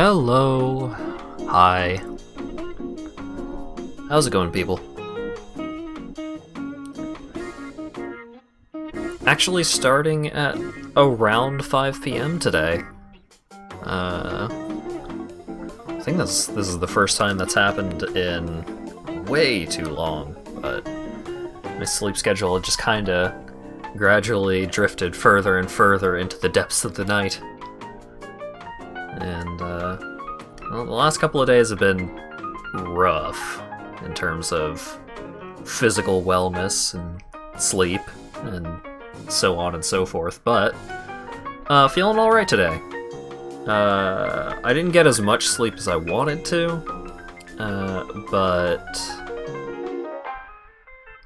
Hello. Hi. How's it going, people? Actually starting at around 5 p.m. today. I think this is the first time that's happened in way too long, but my sleep schedule had just kinda gradually drifted further and further into the depths of the night. And, well, the last couple of days have been rough in terms of physical wellness and sleep and so on and so forth, but feeling alright today. I didn't get as much sleep as I wanted to, but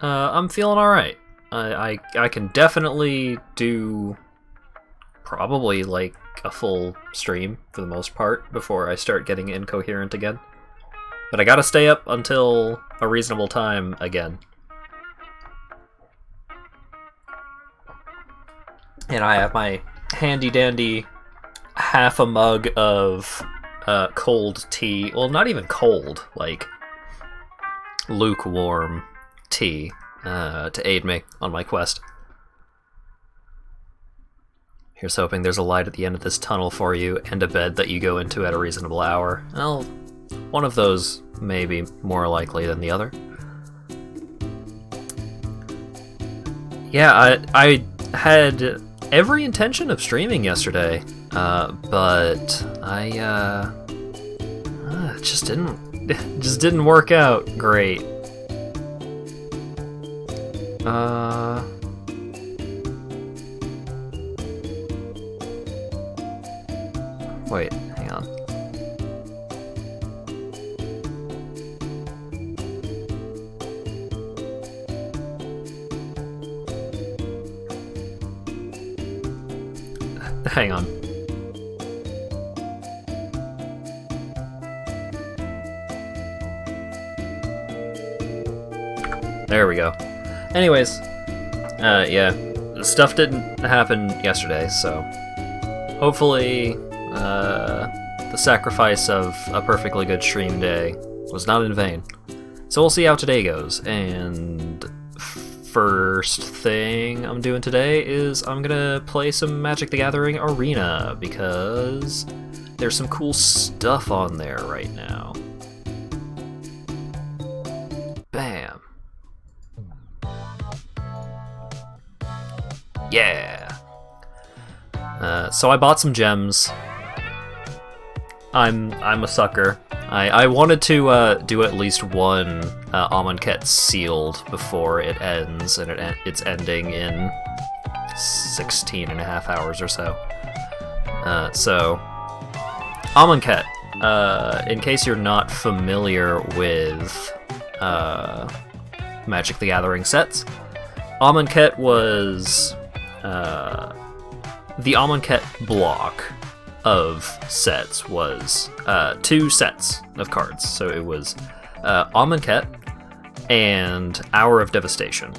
I'm feeling alright. I can definitely do probably like a full stream for the most part before I start getting incoherent again. But I gotta stay up until a reasonable time again. And I have my handy-dandy half a mug of cold tea. Well, not even cold, like lukewarm tea to aid me on my quest. Here's hoping there's a light at the end of this tunnel for you and a bed that you go into at a reasonable hour. Well, one of those may be more likely than the other. Yeah, I had every intention of streaming yesterday, but it just didn't work out great. Wait, hang on. Hang on. There we go. Anyways, yeah, stuff didn't happen yesterday, so hopefully the sacrifice of a perfectly good stream day was not in vain. So we'll see how today goes, and first thing I'm doing today is I'm gonna play some Magic the Gathering Arena, because there's some cool stuff on there right now. Bam. Yeah! So I bought some gems. I'm a sucker. I wanted to do at least one Amonkhet sealed before it ends, and it's ending in 16 and a half hours or so. So, Amonkhet, in case you're not familiar with Magic the Gathering sets, Amonkhet was the Amonkhet block of sets was 2 sets of cards. So it was Amonkhet and Hour of Devastation.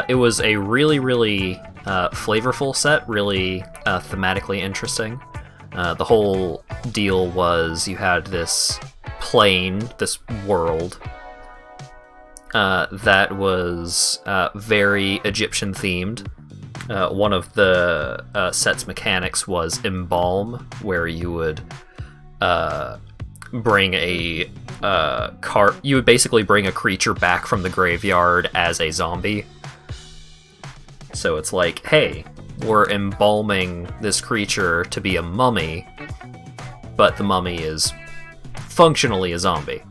It was a really, really flavorful set, really thematically interesting. The whole deal was you had this plane, this world, that was very Egyptian themed. One of the set's mechanics was Embalm, where you would bring a you would basically bring a creature back from the graveyard as a zombie. So it's like, hey, we're embalming this creature to be a mummy, but the mummy is functionally a zombie.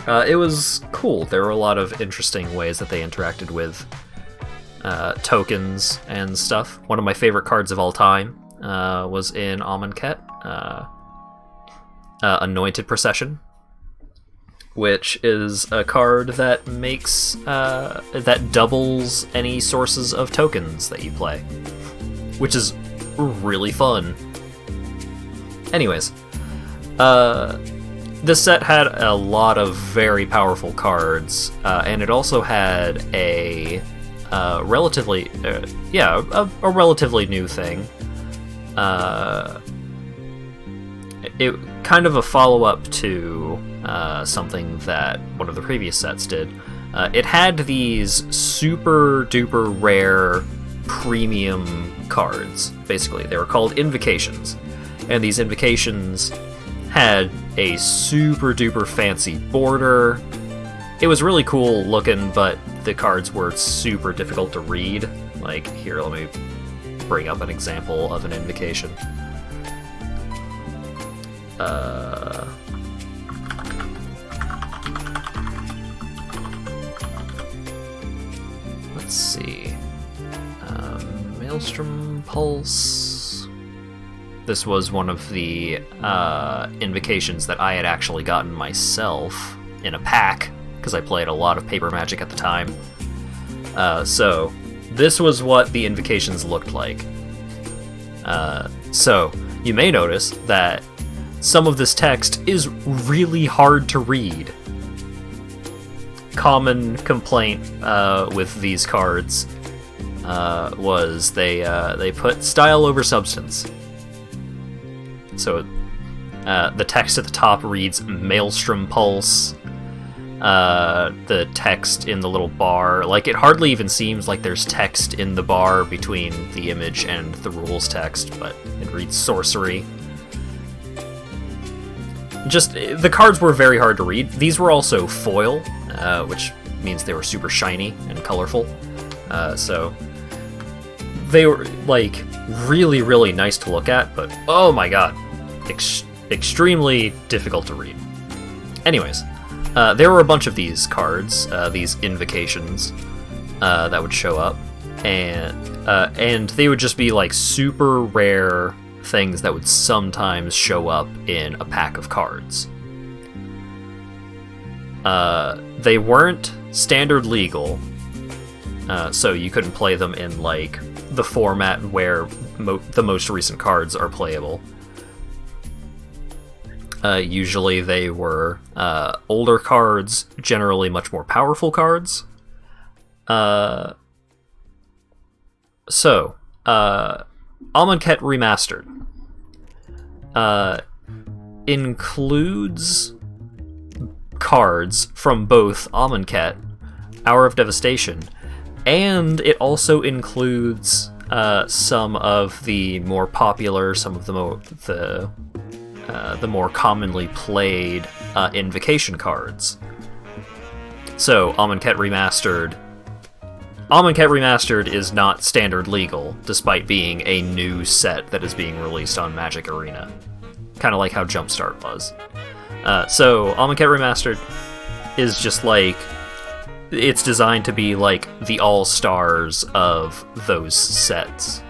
It was cool. There were a lot of interesting ways that they interacted with tokens and stuff. One of my favorite cards of all time was in Amonkhet, Anointed Procession, which is a card that makes that doubles any sources of tokens that you play, which is really fun. Anyways, this set had a lot of very powerful cards, and it also had a relatively relatively new thing. it kind of a follow-up to something that one of the previous sets did. It had these super duper rare premium cards. Basically, they were called invocations, and these invocations had a super duper fancy border. It was really cool looking, but the cards were super difficult to read. Like, here, let me bring up an example of an invocation. Let's see. Maelstrom Pulse. This was one of the invocations that I had actually gotten myself in a pack, because I played a lot of Paper Magic at the time. So, this was what the invocations looked like. So, you may notice that some of this text is really hard to read. Common complaint with these cards was they put style over substance. So the text at the top reads Maelstrom Pulse. The text in the little bar, like, it hardly even seems like there's text in the bar between the image and the rules text, but it reads sorcery. Just, the cards were very hard to read. These were also foil, which means they were super shiny and colorful. So they were, like, really, really nice to look at, but oh my god, extremely difficult to read. Anyways, there were a bunch of these cards, these invocations, that would show up, and they would just be, like, super rare things that would sometimes show up in a pack of cards. They weren't standard legal, so you couldn't play them in, like, the format where the most recent cards are playable. Usually they were older cards, generally much more powerful cards. Amonkhet Remastered includes cards from both Amonkhet, Hour of Devastation, and it also includes some of the more popular, some of the more commonly played invocation cards. So, Amonkhet Remastered is not standard legal, despite being a new set that is being released on Magic Arena. Kind of like how Jumpstart was. So, Amonkhet Remastered is just like... It's designed to be like the all-stars of those sets.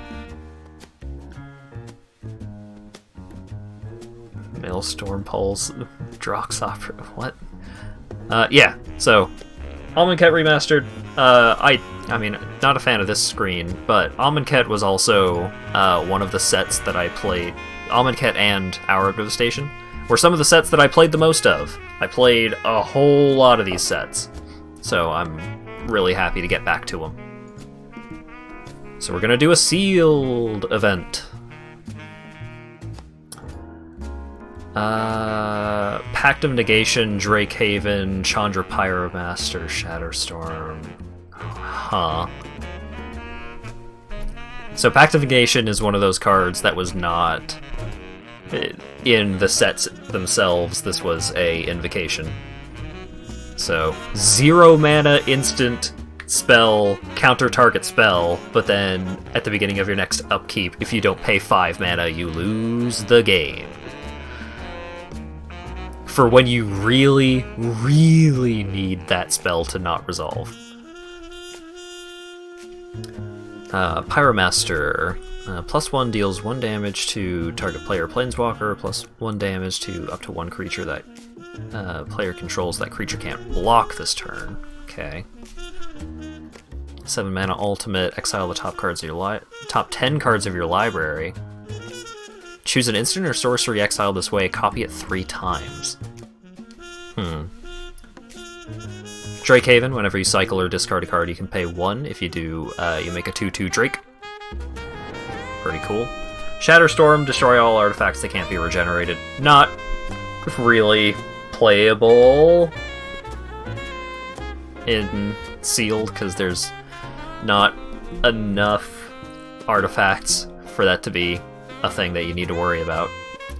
Maelstrom Pulse, Droxopher, what? Yeah, so, Amonkhet Remastered, I mean, not a fan of this screen, but Amonkhet was also one of the sets that I played. Amonkhet and Hour of Devastation were some of the sets that I played the most of. I played a whole lot of these sets, so I'm really happy to get back to them. So we're gonna do a sealed event. Pact of Negation, Drakehaven, Chandra Pyromaster, Shatterstorm. Huh. So Pact of Negation is one of those cards that was not in the sets themselves. This was a invocation. So 0 mana instant spell, counter target spell, but then at the beginning of your next upkeep, if you don't pay 5 mana, you lose the game. For when you really, really need that spell to not resolve. Pyromaster. +1 deals 1 damage to target player or planeswalker, +1 damage to up to 1 creature that player controls. That creature can't block this turn. Okay. 7 mana ultimate. Exile the top cards of your top 10 cards of your library. Choose an instant or sorcery exile this way. Copy it 3 times. Drakehaven. Whenever you cycle or discard a card, you can pay 1. If you do, you make a 2/2 Drake. Pretty cool. Shatterstorm, destroy all artifacts that can't be regenerated. Not really playable in sealed, because there's not enough artifacts for that to be a thing that you need to worry about.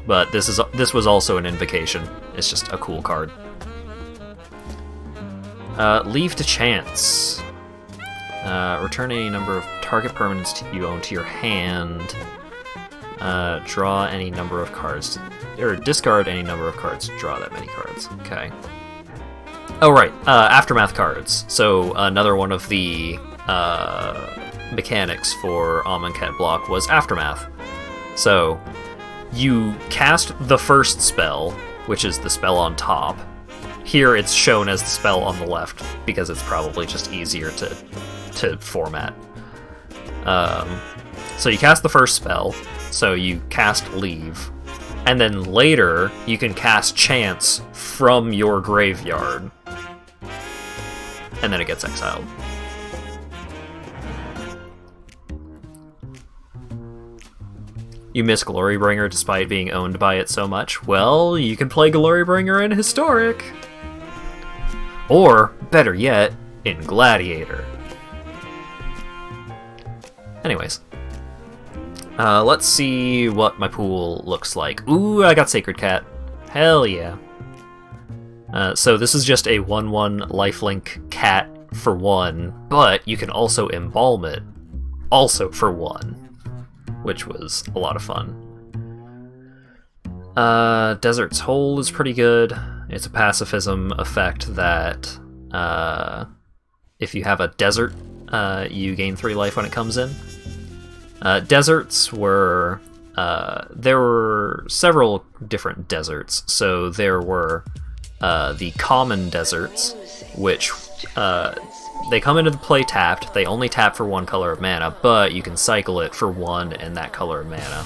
But this was also an invocation. It's just a cool card. Leave to chance. Return any number of target permanents you own to your hand. Draw any number of cards, or discard any number of cards to draw that many cards. Okay. Oh, right. Aftermath cards. So another one of the mechanics for Amonkhet block was Aftermath. So you cast the first spell, which is the spell on top. Here it's shown as the spell on the left because it's probably just easier to format. So you cast the first spell, so you cast Leave, and then later you can cast Chance from your graveyard, and then it gets exiled. You miss Glorybringer despite being owned by it so much? Well, you can play Glorybringer in Historic! Or, better yet, in Gladiator. Anyways. Let's see what my pool looks like. Ooh, I got Sacred Cat. Hell yeah. So this is just a 1/1 lifelink cat for 1, but you can also embalm it, also for 1, which was a lot of fun. Desert's Hole is pretty good. It's a pacifism effect that if you have a desert, you gain 3 life when it comes in. Deserts were... there were several different deserts. So there were the common deserts, which they come into the play tapped. They only tap for 1 color of mana, but you can cycle it for 1 and that color of mana.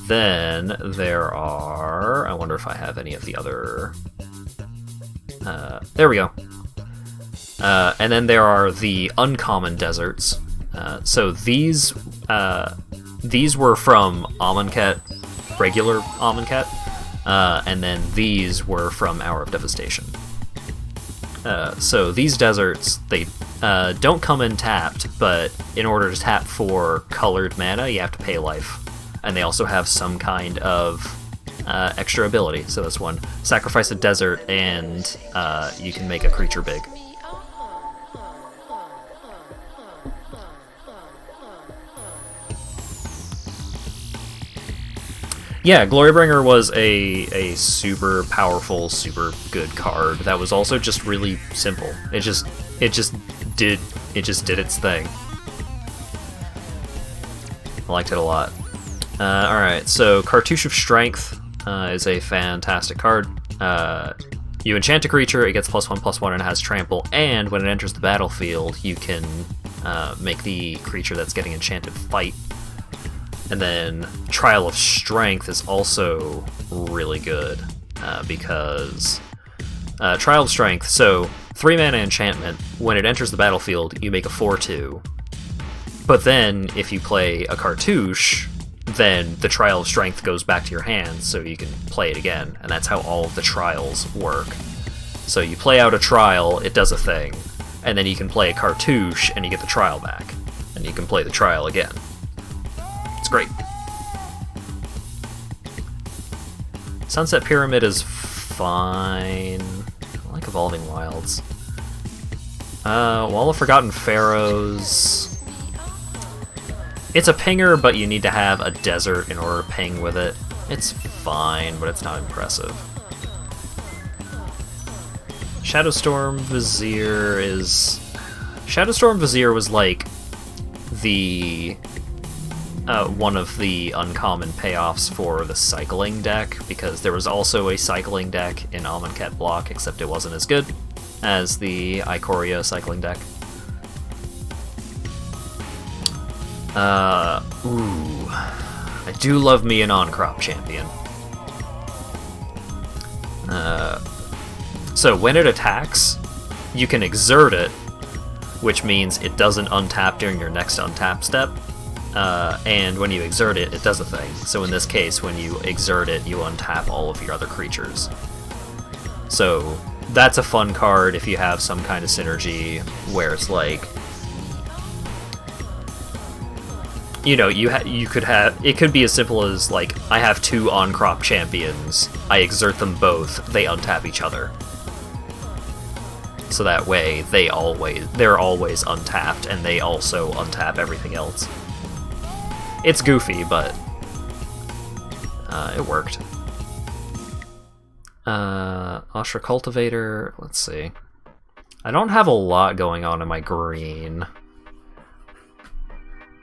Then there are... I wonder if I have any of the other... there we go. And then there are the uncommon deserts. So these were from Amonkhet, regular Amonkhet, and then these were from Hour of Devastation. So these deserts, they don't come in tapped, but in order to tap for colored mana, you have to pay life. And they also have some kind of extra ability. So this one, sacrifice a desert, and you can make a creature big. Yeah, Glorybringer was a super powerful, super good card that was also just really simple. It just did its thing. I liked it a lot. Alright, so Cartouche of Strength is a fantastic card. You enchant a creature, it gets +1/+1 and it has trample, and when it enters the battlefield, you can make the creature that's getting enchanted fight. And then Trial of Strength is also really good because Trial of Strength, so 3 mana enchantment, when it enters the battlefield, you make a 4/2. But then if you play a Cartouche, then the Trial of Strength goes back to your hand, so you can play it again, and that's how all of the trials work. So you play out a trial, it does a thing, and then you can play a Cartouche, and you get the trial back, and you can play the trial again. It's great. Sunset Pyramid is fine. I like Evolving Wilds. Wall of Forgotten Pharaohs... It's a pinger, but you need to have a desert in order to ping with it. It's fine, but it's not impressive. Shadowstorm Vizier is... Shadowstorm Vizier was like the... one of the uncommon payoffs for the cycling deck, because there was also a cycling deck in Amonkhet block, except it wasn't as good as the Ikoria cycling deck. Ooh, I do love me an on-crop champion. So when it attacks, you can exert it, which means it doesn't untap during your next untap step. and when you exert it, it does a thing. So in this case, when you exert it, you untap all of your other creatures. So that's a fun card if you have some kind of synergy where it's like, you know, you could have, it could be as simple as like, I have 2 on-crop champions, I exert them both, they untap each other. So that way, they're always untapped, and they also untap everything else. It's goofy, but it worked. Ashra Cultivator, let's see. I don't have a lot going on in my green.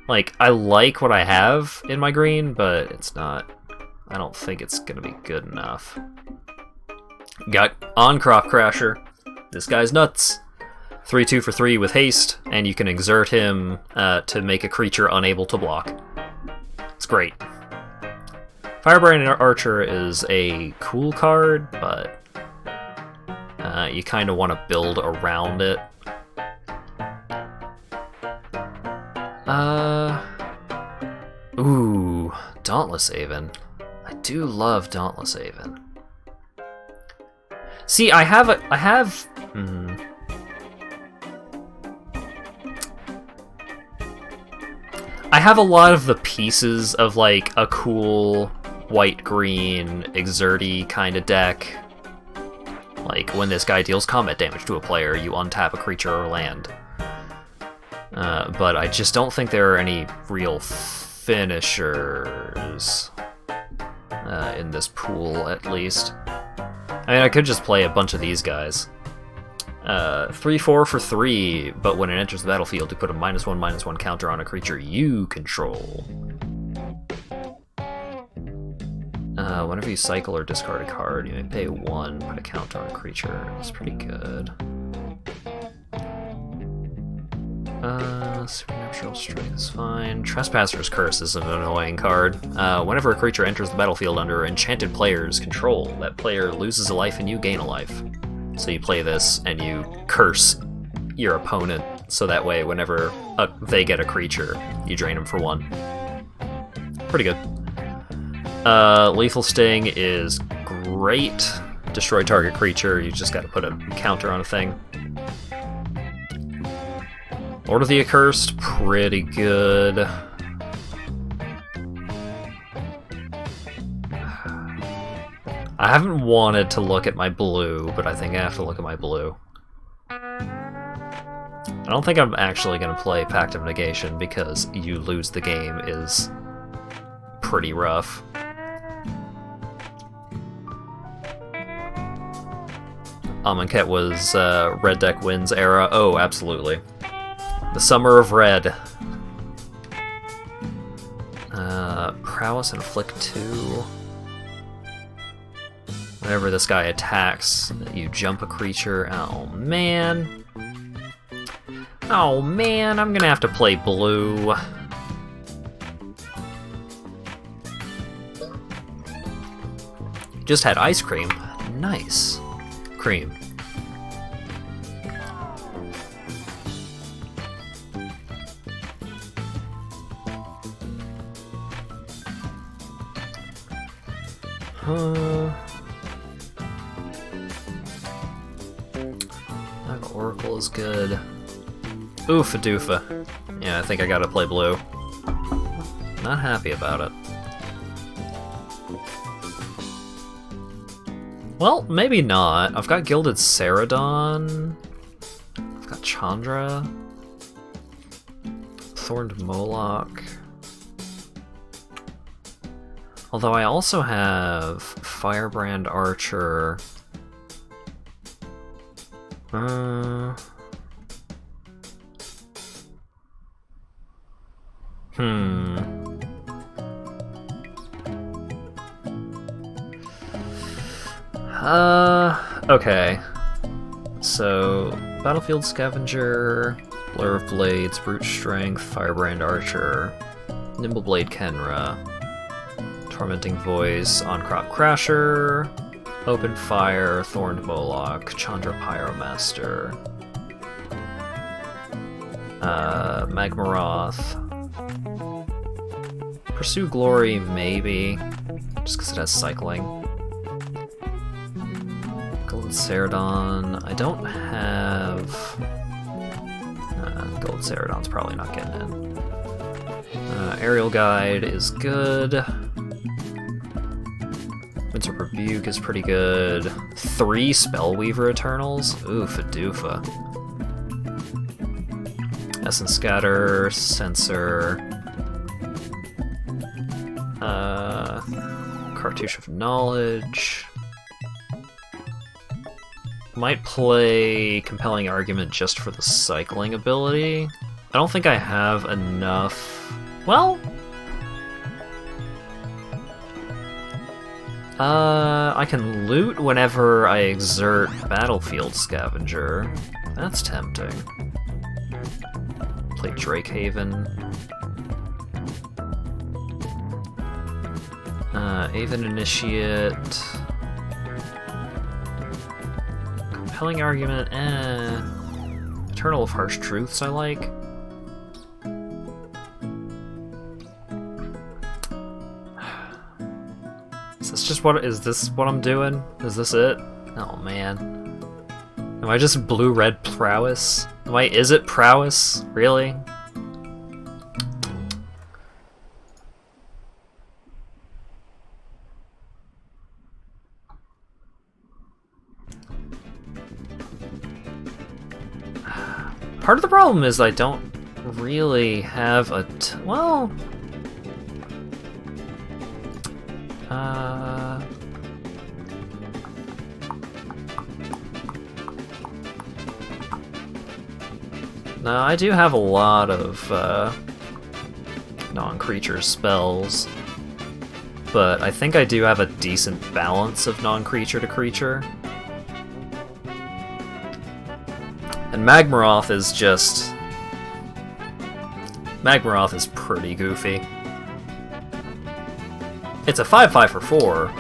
Like, I like what I have in my green, but it's not... I don't think it's gonna be good enough. Got On-Crop Crasher. This guy's nuts. 3/2 for 3 with haste, and you can exert him to make a creature unable to block. It's great. Firebrand Archer is a cool card, but you kind of want to build around it. Ooh, Dauntless Haven. I do love Dauntless Haven. See, I have a lot of the pieces of like a cool white-green exerty kind of deck. Like when this guy deals combat damage to a player, you untap a creature or land. But I just don't think there are any real finishers in this pool, at least. I mean, I could just play a bunch of these guys. 3/4 for 3, but when it enters the battlefield, you put a -1/-1 counter on a creature you control. Whenever you cycle or discard a card, you may pay 1, put a counter on a creature. It's pretty good. Supernatural Strength is fine. Trespasser's Curse is an annoying card. Whenever a creature enters the battlefield under enchanted player's control, that player loses a life and you gain a life. So you play this and you curse your opponent, so that way whenever they get a creature, you drain them for 1. Pretty good. Lethal Sting is great. Destroy target creature, you just gotta put a counter on a thing. Order the Accursed, pretty good. I haven't wanted to look at my blue, but I think I have to look at my blue. I don't think I'm actually going to play Pact of Negation because you lose the game is pretty rough. Amonkhet was Red Deck Wins era. Oh, absolutely. The Summer of Red. Prowess Inflict 2. Whenever this guy attacks, you jump a creature. Oh man. Oh man, I'm gonna have to play blue. Just had ice cream. Nice. Cream. Oracle is good. Oofa doofa. Yeah, I think I gotta play blue. Not happy about it. Well, maybe not. I've got Gilded Ceradon. I've got Chandra. Thorned Moloch. Although I also have Firebrand Archer. Okay. So, Battlefield Scavenger, Blur of Blades, Brute Strength, Firebrand Archer, Nimbleblade Kenra, Tormenting Voice, On-Crop Crasher, Open Fire, Thorned Moloch, Chandra Pyromaster, Magmaroth, Pursue Glory, maybe. Just because it has cycling. Golden Ceradon. I don't have... Golden Ceradon's probably not getting in. Aerial Guide is good. Winter Rebuke is pretty good. 3 Spellweaver Eternals? Ooh, Fadoofa. Essence Scatter, Censor, Cartouche of Knowledge. Might play Compelling Argument just for the cycling ability. I don't think I have enough... Well... I can loot whenever I exert Battlefield Scavenger. That's tempting. Play Drakehaven. Aven Initiate. Compelling Argument, Eternal of Harsh Truths I like. Is this what I'm doing? Is this it? Oh man. Am I just blue-red prowess? Is it prowess? Really? Part of the problem is I don't really have a well... No, I do have a lot of non-creature spells, but I think I do have a decent balance of non-creature to creature. And Magmaroth is just... Magmaroth is pretty goofy. It's a 5/5 for 4,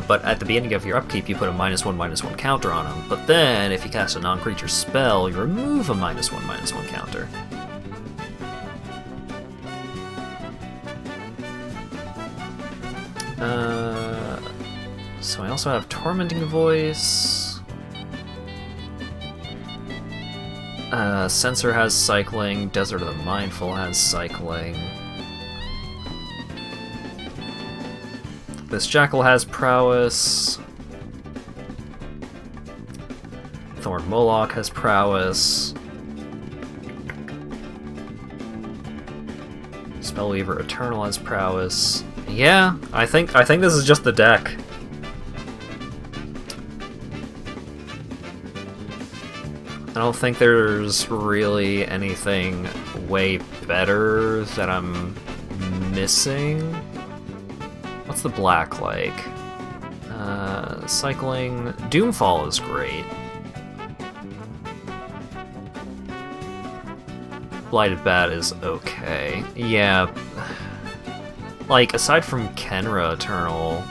but at the beginning of your upkeep you put a -1/-1 counter on him. But then, if you cast a non-creature spell, you remove a -1/-1 counter. So I also have Tormenting Voice. Censor has cycling. Desert of the Mindful has cycling. This Jackal has prowess. Thorn Moloch has prowess. Spellweaver Eternal has prowess. Yeah, I think this is just the deck. I don't think there's really anything way better that I'm missing. What's the black like? Cycling. Doomfall is great. Blighted Bat is okay. Yeah. Like, aside from Kenra Eternal,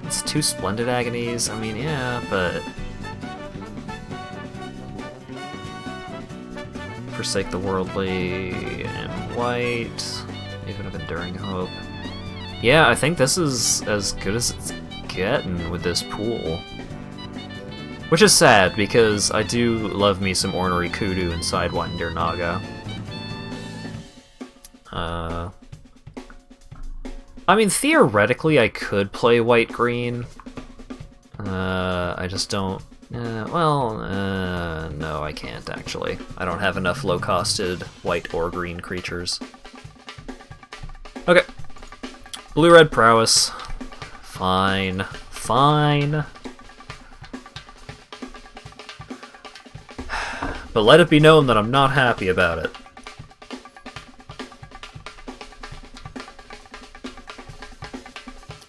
it's 2 Splendid Agonies. I mean, yeah, but... Forsake the Worldly and White. Even of Enduring Hope. Yeah, I think this is as good as it's getting with this pool. Which is sad, because I do love me some Ornery Kudu and Sidewinder Naga. I mean, theoretically I could play white-green. I just don't... no, I can't, actually. I don't have enough low-costed white or green creatures. Okay. Blue-red prowess. Fine. Fine. But let it be known that I'm not happy about it.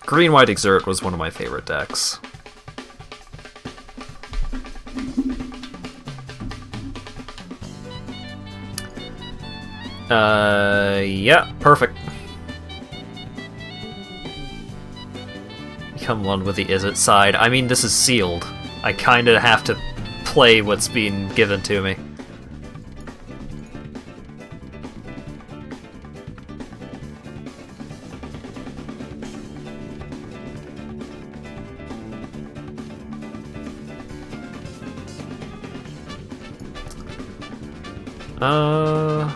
Green-White Exert was one of my favorite decks. Yeah, perfect. Become one with the Izzet side. I mean, this is sealed. I kinda have to play what's being given to me. Uh...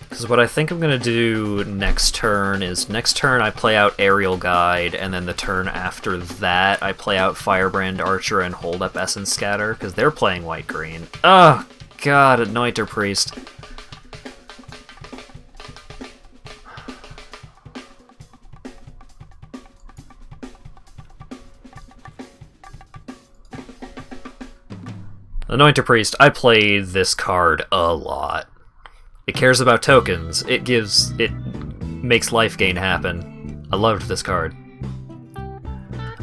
Because what I think I'm going to do next turn is, next turn I play out Aerial Guide, and then the turn after that I play out Firebrand Archer and hold up Essence Scatter, because they're playing white-green. Oh, God, Anointer Priest. Anointer Priest, I play this card a lot. It cares about tokens. It makes life gain happen. I loved this card.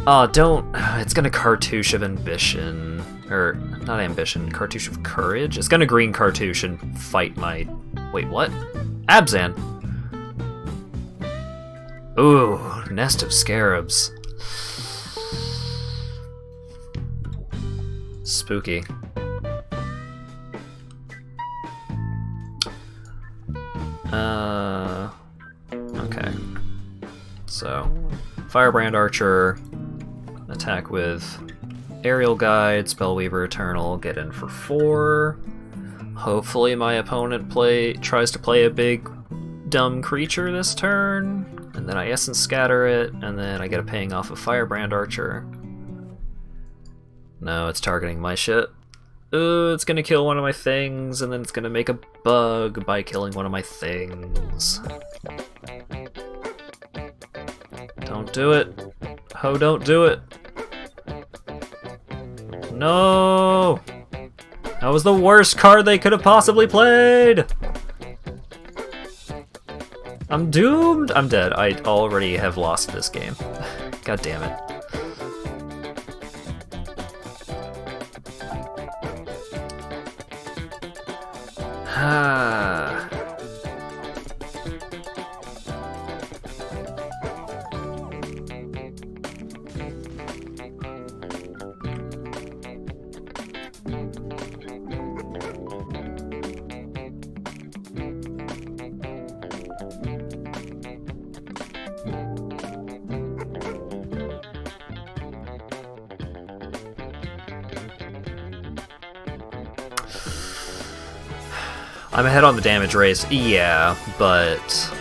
Oh, don't... It's gonna Cartouche of Ambition. Or, not Ambition, Cartouche of Courage? It's gonna green Cartouche and fight my... Wait, what? Abzan! Ooh, Nest of Scarabs. Spooky. Okay. So, Firebrand Archer, attack with Aerial Guide, Spellweaver Eternal, get in for 4. Hopefully my opponent tries to play a big dumb creature this turn, and then I Essence Scatter it, and then I get a paying off of Firebrand Archer. No, it's targeting my shit. Ooh, it's gonna kill one of my things, and then it's gonna make a bug by killing one of my things. Don't do it. Ho, don't do it. No! That was the worst card they could have possibly played! I'm doomed! I'm dead. I already have lost this game. God damn it. I'm ahead on the damage race, yeah, but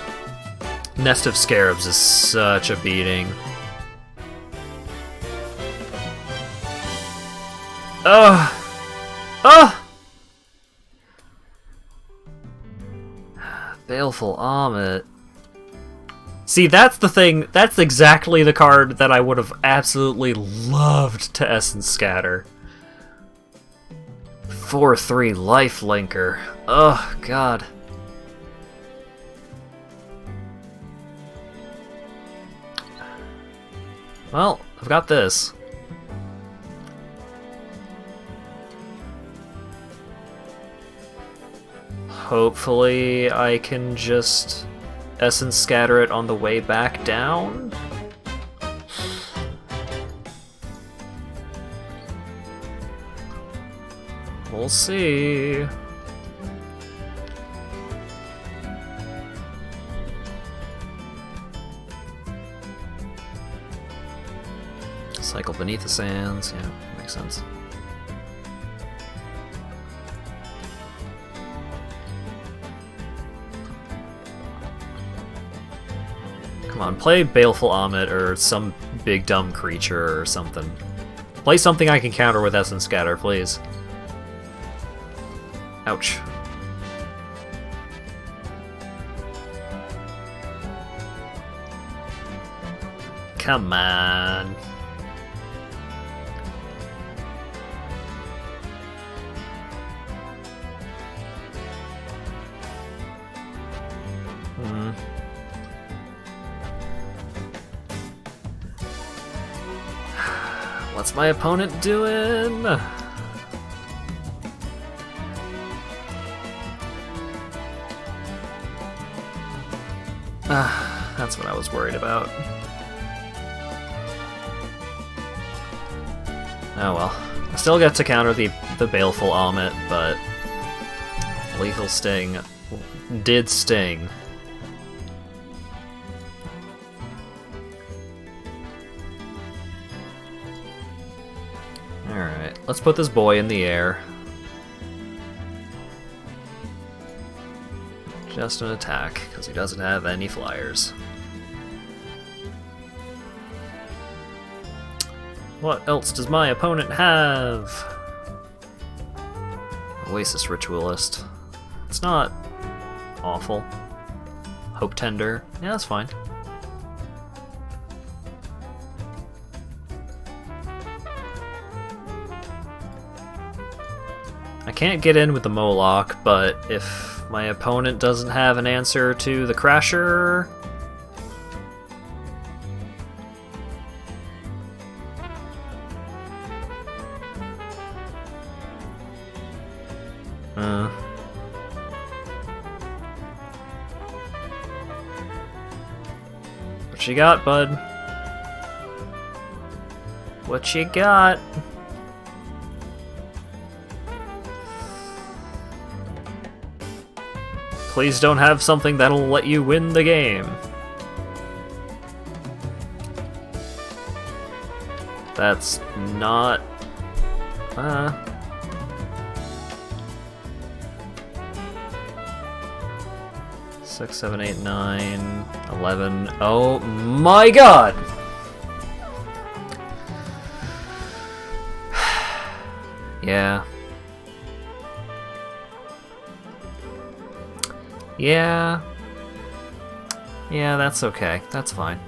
Nest of Scarabs is such a beating. Ugh! Ugh! Baleful Amonkhet. See, that's the thing, that's exactly the card that I would have absolutely loved to Essence Scatter. 4/3 Lifelinker. Oh, God. Well, I've got this. Hopefully I can just Essence Scatter it on the way back down? We'll see. Cycle Beneath the Sands, yeah, makes sense. Come on, play Baleful Amonkhet or some big dumb creature or something. Play something I can counter with Essence Scatter, please. Ouch. Come on. What's my opponent doing? That's what I was worried about. Oh well. I still get to counter the Baleful Amonkhet, but Lethal Sting did sting. Alright, let's put this boy in the air. Just an attack, because he doesn't have any flyers. What else does my opponent have? Oasis Ritualist. It's not awful. Hope Tender. Yeah, that's fine. I can't get in with the Moloch, but if my opponent doesn't have an answer to the Crasher... What you got, bud? What you got? Please don't have something that'll let you win the game. That's not... 6, 7, 8, 9, 11. Oh my god! Yeah. Yeah. Yeah, that's okay. That's fine.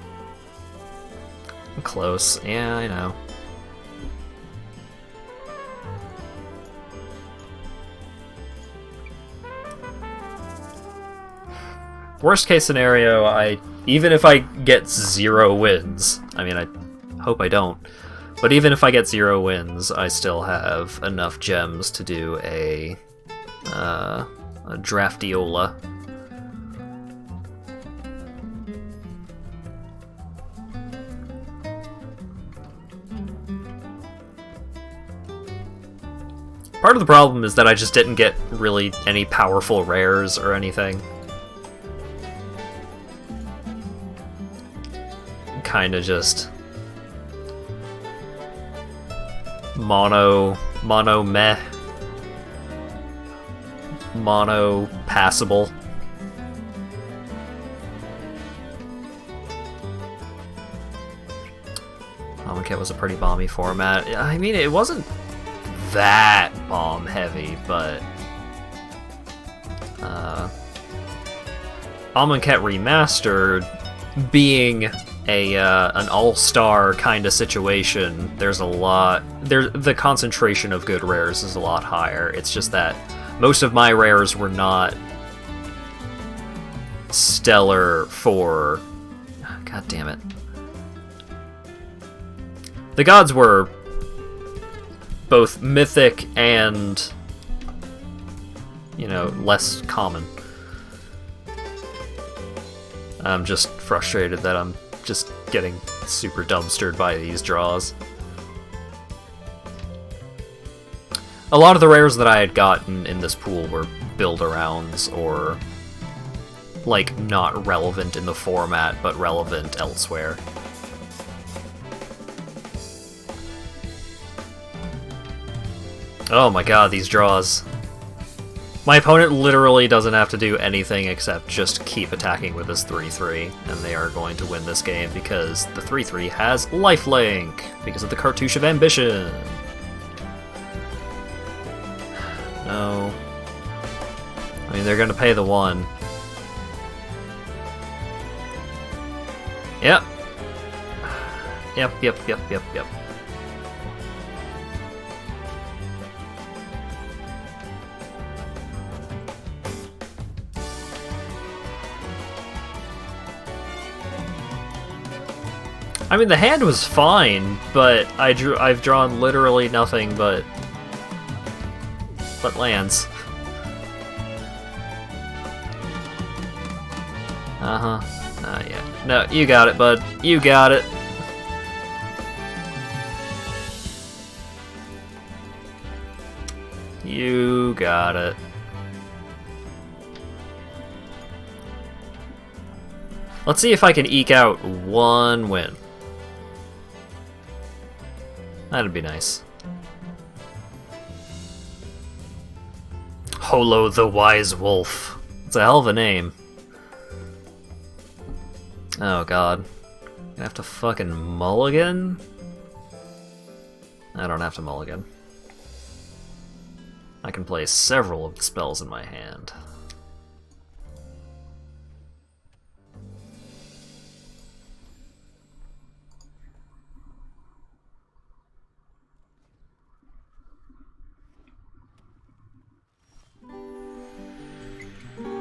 I'm close. Yeah, I know. Worst case scenario, even if I get 0 wins, I mean, I hope I don't, but even if I get 0 wins, I still have enough gems to do a Draftiola. Part of the problem is that I just didn't get really any powerful rares or anything. Kinda just mono meh, mono passable. Amonkhet was a pretty bomby format. I mean, it wasn't that bomb heavy, but Amonkhet Remastered being an all-star kind of situation, there's a lot... the concentration of good rares is a lot higher. It's just that most of my rares were not stellar for... God damn it. The gods were both mythic and, you know, less common. I'm just frustrated that I'm just getting super dumpstered by these draws. A lot of the rares that I had gotten in this pool were build-arounds or, like, not relevant in the format, but relevant elsewhere. Oh my god, these draws. My opponent literally doesn't have to do anything except just keep attacking with this 3-3, and they are going to win this game because the 3-3 has lifelink, because of the Cartouche of Ambition. No. I mean, they're gonna pay the 1. Yep. Yep. I mean, the hand was fine, but I've drawn literally nothing but lands. Yeah. No, you got it, bud. You got it. You got it. Let's see if I can eke out one win. That'd be nice. Holo the Wise Wolf. It's a hell of a name. Oh god. I have to fucking mulligan? I don't have to mulligan. I can play several of the spells in my hand.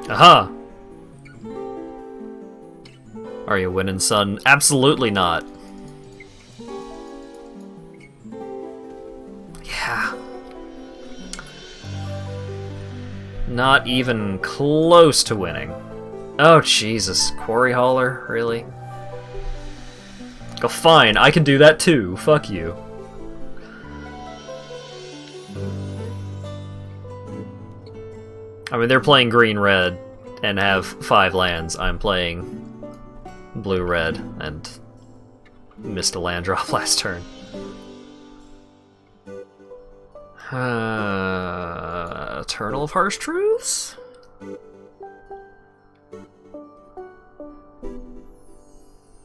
Aha! Are you winning, son? Absolutely not. Yeah. Not even close to winning. Oh, Jesus. Quarry Hauler? Really? Oh, fine. I can do that too. Fuck you. I mean, they're playing green-red and have 5 lands. I'm playing blue-red and missed a land drop last turn. Eternal of Harsh Truths?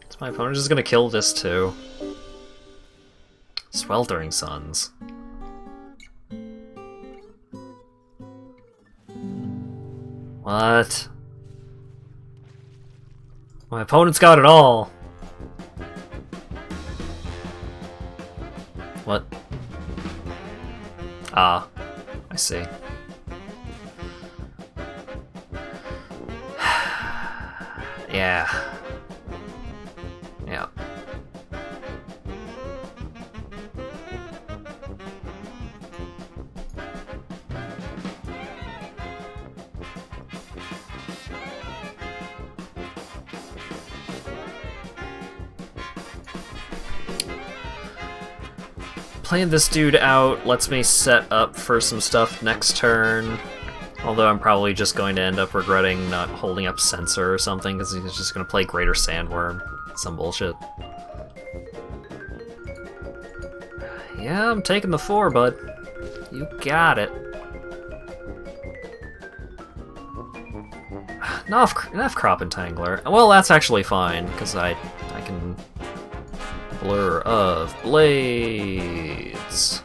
Is my opponent just gonna kill this too? Sweltering Suns. What? My opponent's got it all. What? Ah, I see. Yeah. Yeah. Playing this dude out lets me set up for some stuff next turn. Although I'm probably just going to end up regretting not holding up Censor or something, because he's just going to play Greater Sandworm. Some bullshit. Yeah, I'm taking the 4, bud. You got it. Enough Crop Entangler. Well, that's actually fine, because I can... Blur of Blades.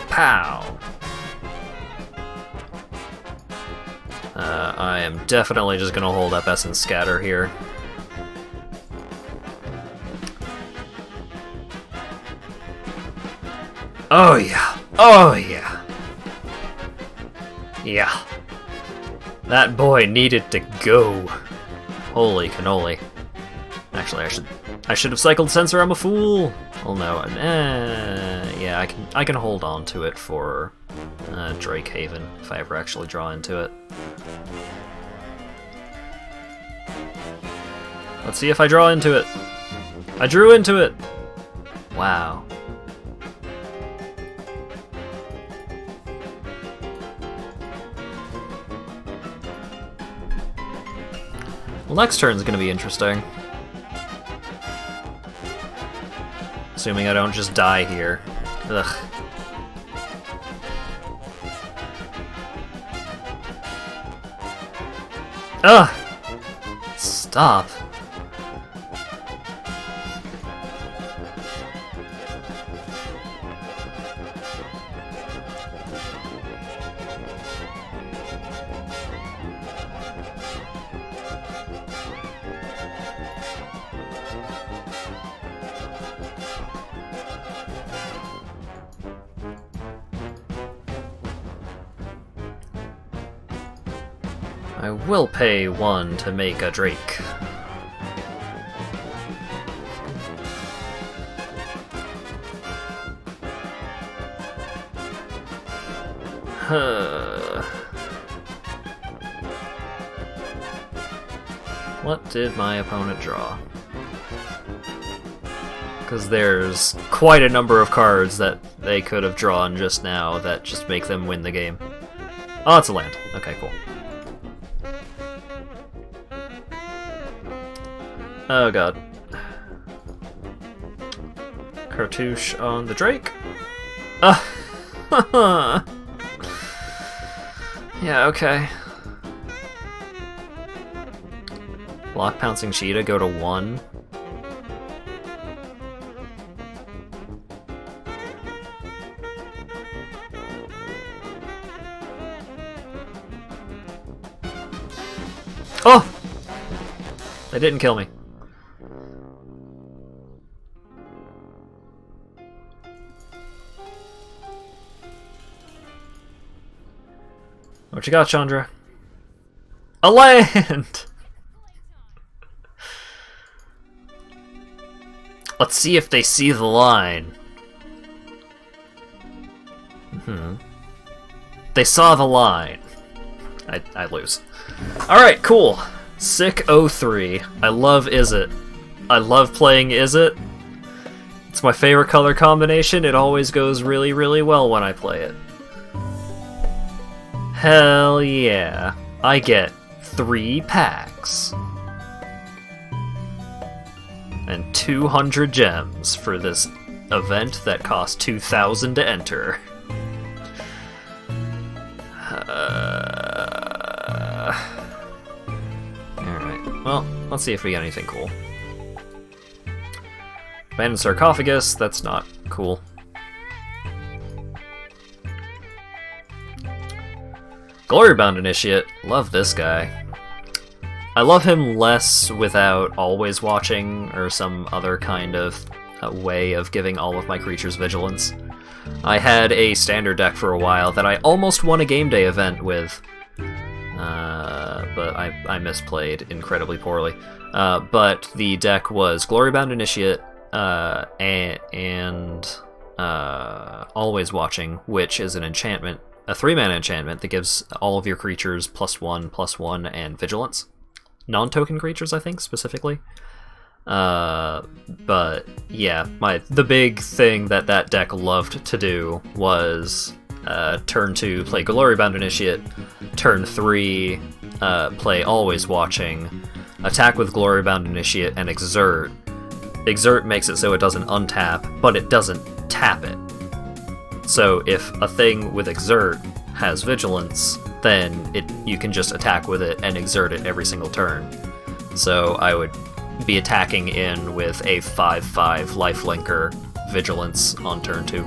Pow. I am definitely just gonna hold up Essence Scatter here. Oh yeah. Oh yeah. Yeah. That boy needed to go. Holy cannoli. Actually, I should have cycled Censor. I'm a fool. Well, no. Yeah, I can hold on to it for Drake Haven if I ever actually draw into it. Let's see if I draw into it. I drew into it. Wow. Well, next turn's gonna be interesting. Assuming I don't just die here. Ugh. Ugh! Stop. I will pay 1 to make a Drake. What did my opponent draw? Because there's quite a number of cards that they could have drawn just now that just make them win the game. Oh, it's a land. Okay, cool. Oh god. Cartouche on the Drake. Yeah, okay. Block Pouncing Cheetah, go to 1. Oh! They didn't kill me. What you got, Chandra? A land! Let's see if they see the line. They saw the line. I lose. Alright, cool. Sick 03. I love Is It. I love playing Is It. It's my favorite color combination. It always goes really, really well when I play it. Hell yeah. I get 3 packs. And 200 gems for this event that costs 2,000 to enter. Alright, well, let's see if we get anything cool. Abandoned Sarcophagus, that's not cool. Glorybound Initiate, love this guy. I love him less without always watching or some other kind of way of giving all of my creatures vigilance. I had a standard deck for a while that I almost won a game day event with, but I misplayed incredibly poorly. But the deck was Glorybound Initiate and Always Watching, which is an enchantment, a 3-mana enchantment that gives all of your creatures +1/+1 and vigilance. Non-token creatures, I think, specifically. But yeah, the big thing that deck loved to do was turn 2 play Glorybound Initiate, turn 3 play Always Watching, attack with Glorybound Initiate, and Exert. Exert makes it so it doesn't untap, but it doesn't tap it. So if a thing with Exert has vigilance, then you can just attack with it and exert it every single turn. So I would be attacking in with a 5/5 lifelinker vigilance on turn 2.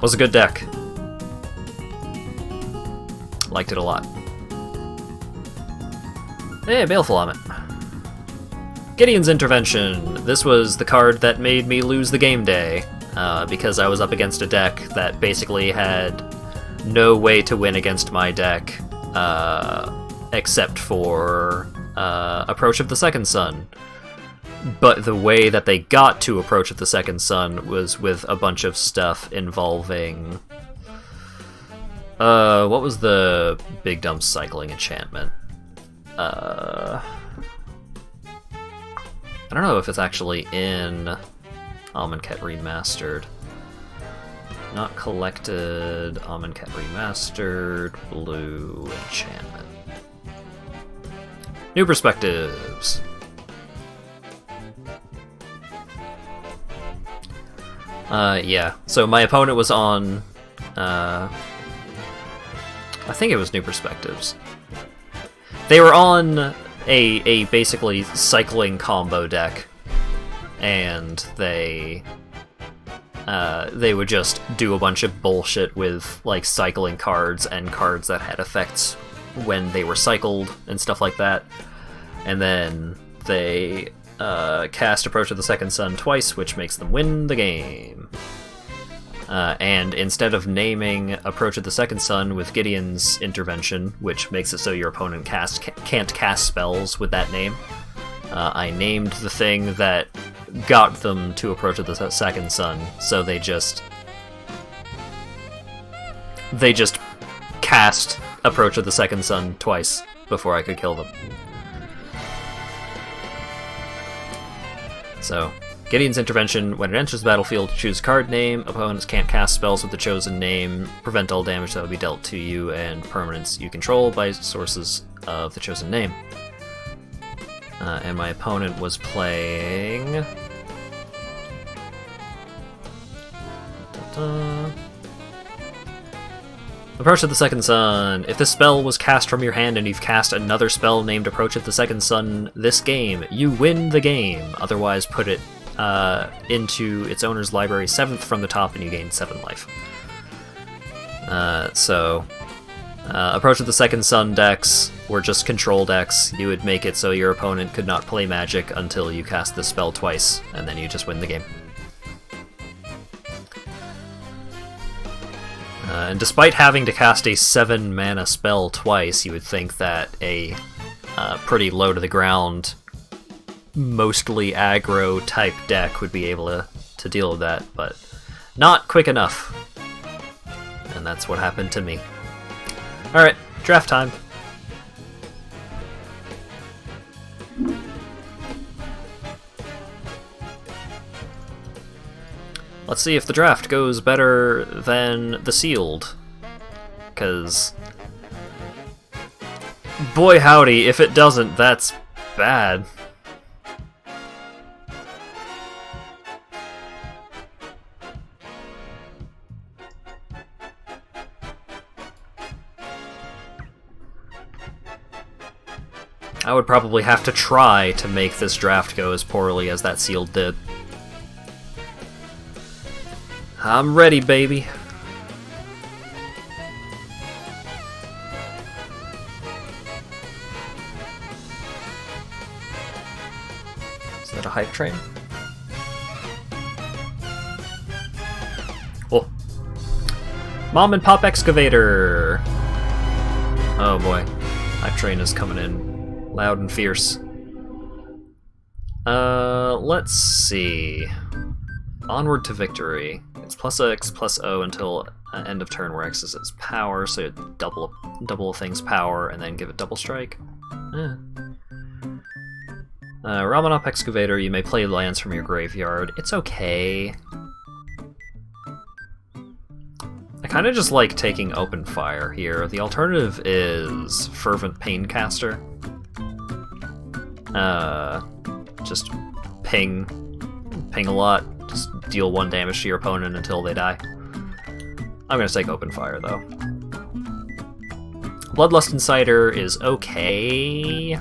Was a good deck. Liked it a lot. Hey, Baleful Omet. Gideon's Intervention. This was the card that made me lose the game day, because I was up against a deck that basically had no way to win against my deck, except for Approach of the Second Sun. But the way that they got to Approach of the Second Sun was with a bunch of stuff involving... what was the big dumb cycling enchantment? I don't know if it's actually in Amonkhet Remastered. Not collected, Amonkhet Remastered, blue enchantment. New Perspectives. Yeah, so my opponent was on, I think it was New Perspectives. They were on a basically cycling combo deck, and they would just do a bunch of bullshit with like cycling cards and cards that had effects when they were cycled and stuff like that. And then they cast Approach of the Second Sun twice, which makes them win the game. And instead of naming Approach of the Second Sun with Gideon's Intervention, which makes it so your opponent can't cast spells with that name, I named the thing that got them to Approach of the Second Sun, so they just cast Approach of the Second Sun twice before I could kill them. So, Gideon's Intervention, when it enters the battlefield, choose card name, opponents can't cast spells with the chosen name, prevent all damage that will be dealt to you and permanents you control by sources of the chosen name. And my opponent was playing... Approach of the Second Sun. If this spell was cast from your hand and you've cast another spell named Approach of the Second Sun this game, you win the game. Otherwise, put it into its owner's library 7th from the top and you gain 7 life. Approach of the Second Sun decks were just control decks. You would make it so your opponent could not play magic until you cast this spell twice, and then you just win the game. And despite having to cast a 7 mana spell twice, you would think that a pretty low to the ground, mostly aggro type deck would be able to deal with that, but not quick enough. And that's what happened to me. Alright, draft time. Let's see if the draft goes better than the sealed. Because... boy howdy, if it doesn't, that's bad. I would probably have to try to make this draft go as poorly as that sealed did. I'm ready, baby. Is that a hype train? Oh. Mom and Pop Excavator! Oh boy. Hype train is coming in loud and fierce. Let's see. Onward to Victory. It's +X/+O until end of turn where X is its power, so double a thing's power and then give it double strike. Ramanop Excavator, you may play lands from your graveyard. It's okay. I kind of just like taking Open Fire here. The alternative is Fervent Paincaster. Just ping a lot. Just deal 1 damage to your opponent until they die. I'm gonna take Open Fire, though. Bloodlust Insider is okay.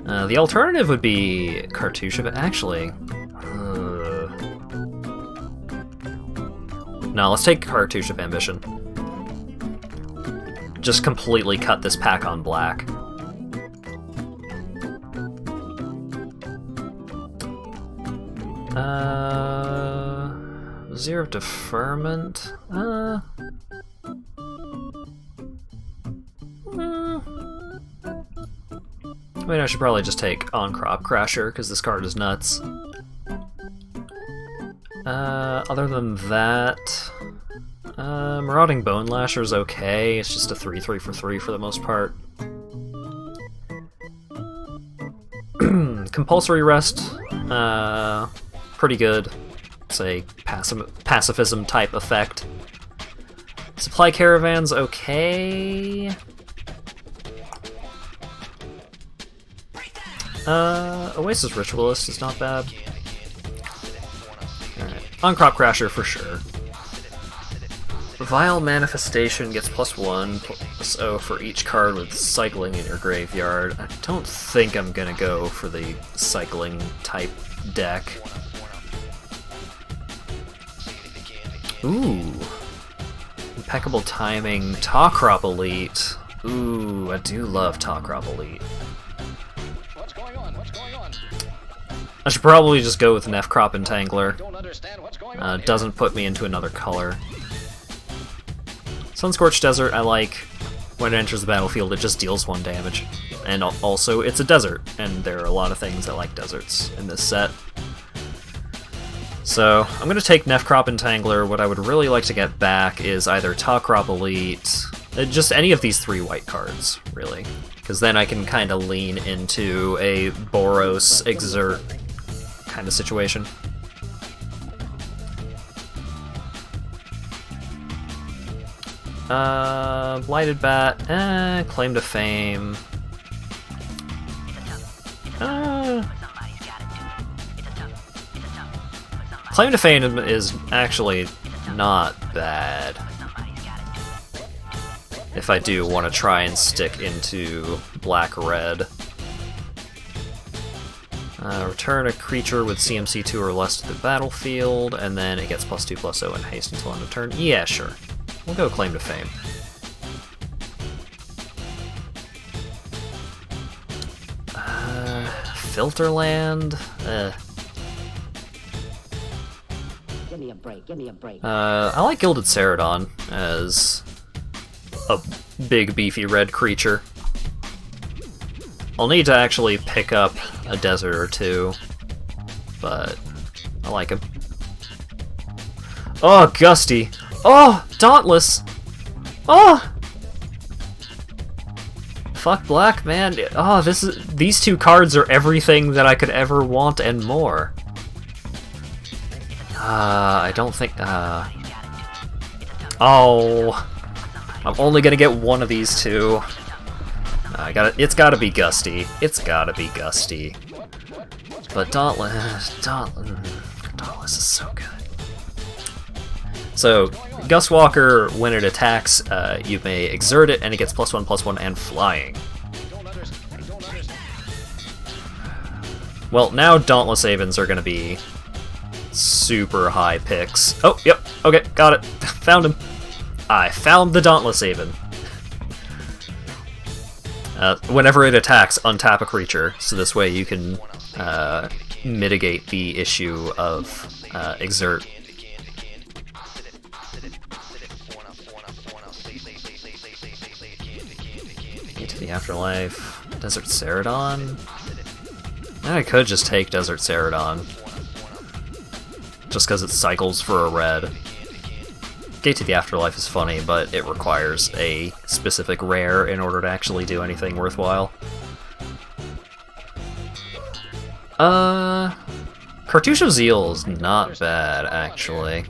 The alternative would be Cartouche of... actually... no, let's take Cartouche of Ambition. Just completely cut this pack on black. Zero Deferment. I mean, I should probably just take On Crop Crasher, because this card is nuts. Other than that... Marauding Bone Lasher's okay, it's just a 3/3 for 3 for the most part. Compulsory Rest, pretty good. It's a pacifism type effect. Supply Caravan's okay. Oasis Ritualist is not bad. Alright, On Crop Crasher for sure. Vile Manifestation gets +1/+0 for each card with cycling in your graveyard. I don't think I'm gonna go for the cycling type deck. Ooh. Impeccable Timing. Tawcrop Elite. Ooh, I do love Tawcrop Elite. What's going on? I should probably just go with Nefcrop Entangler. Don't Doesn't put me into another color. Sunscorched Desert I like. When it enters the battlefield, it just deals 1 damage. And also, it's a desert, and there are a lot of things that like deserts in this set. So, I'm going to take Nefcrop Entangler. What I would really like to get back is either Tawcrop Elite, just any of these 3 white cards, really. Because then I can kind of lean into a Boros Exert kind of situation. Blighted Bat, Claim to Fame. Claim to Fame is actually not bad. If I do want to try and stick into black-red. Return a creature with CMC 2 or less to the battlefield, and then it gets +2/+0 and haste until end of turn. Yeah, sure. We'll go Claim to Fame. Filterland? Give me a break, give me a break. I like Gilded Ceradon as a big, beefy red creature. I'll need to actually pick up a desert or two, but I like him. Oh, Gusty! Oh, Dauntless! Oh! Fuck black, man. Oh, these two cards are everything that I could ever want and more. I don't think, oh. I'm only gonna get one of these two. It's gotta be Gusty. It's gotta be Gusty. But Dauntless is so good. So, Gustwalker, when it attacks, you may exert it, and it gets +1/+1 and flying. Well, now Dauntless Avens are gonna be super high picks. Oh, yep, okay, got it. Found him. I found the Dauntless Aven. Whenever it attacks, untap a creature, so this way you can mitigate the issue of exert. Into the Afterlife. Desert Ceradon? I could just take Desert Ceradon. Just because it cycles for a red. Gate to the Afterlife is funny, but it requires a specific rare in order to actually do anything worthwhile. Cartouche of Zeal is not bad, actually.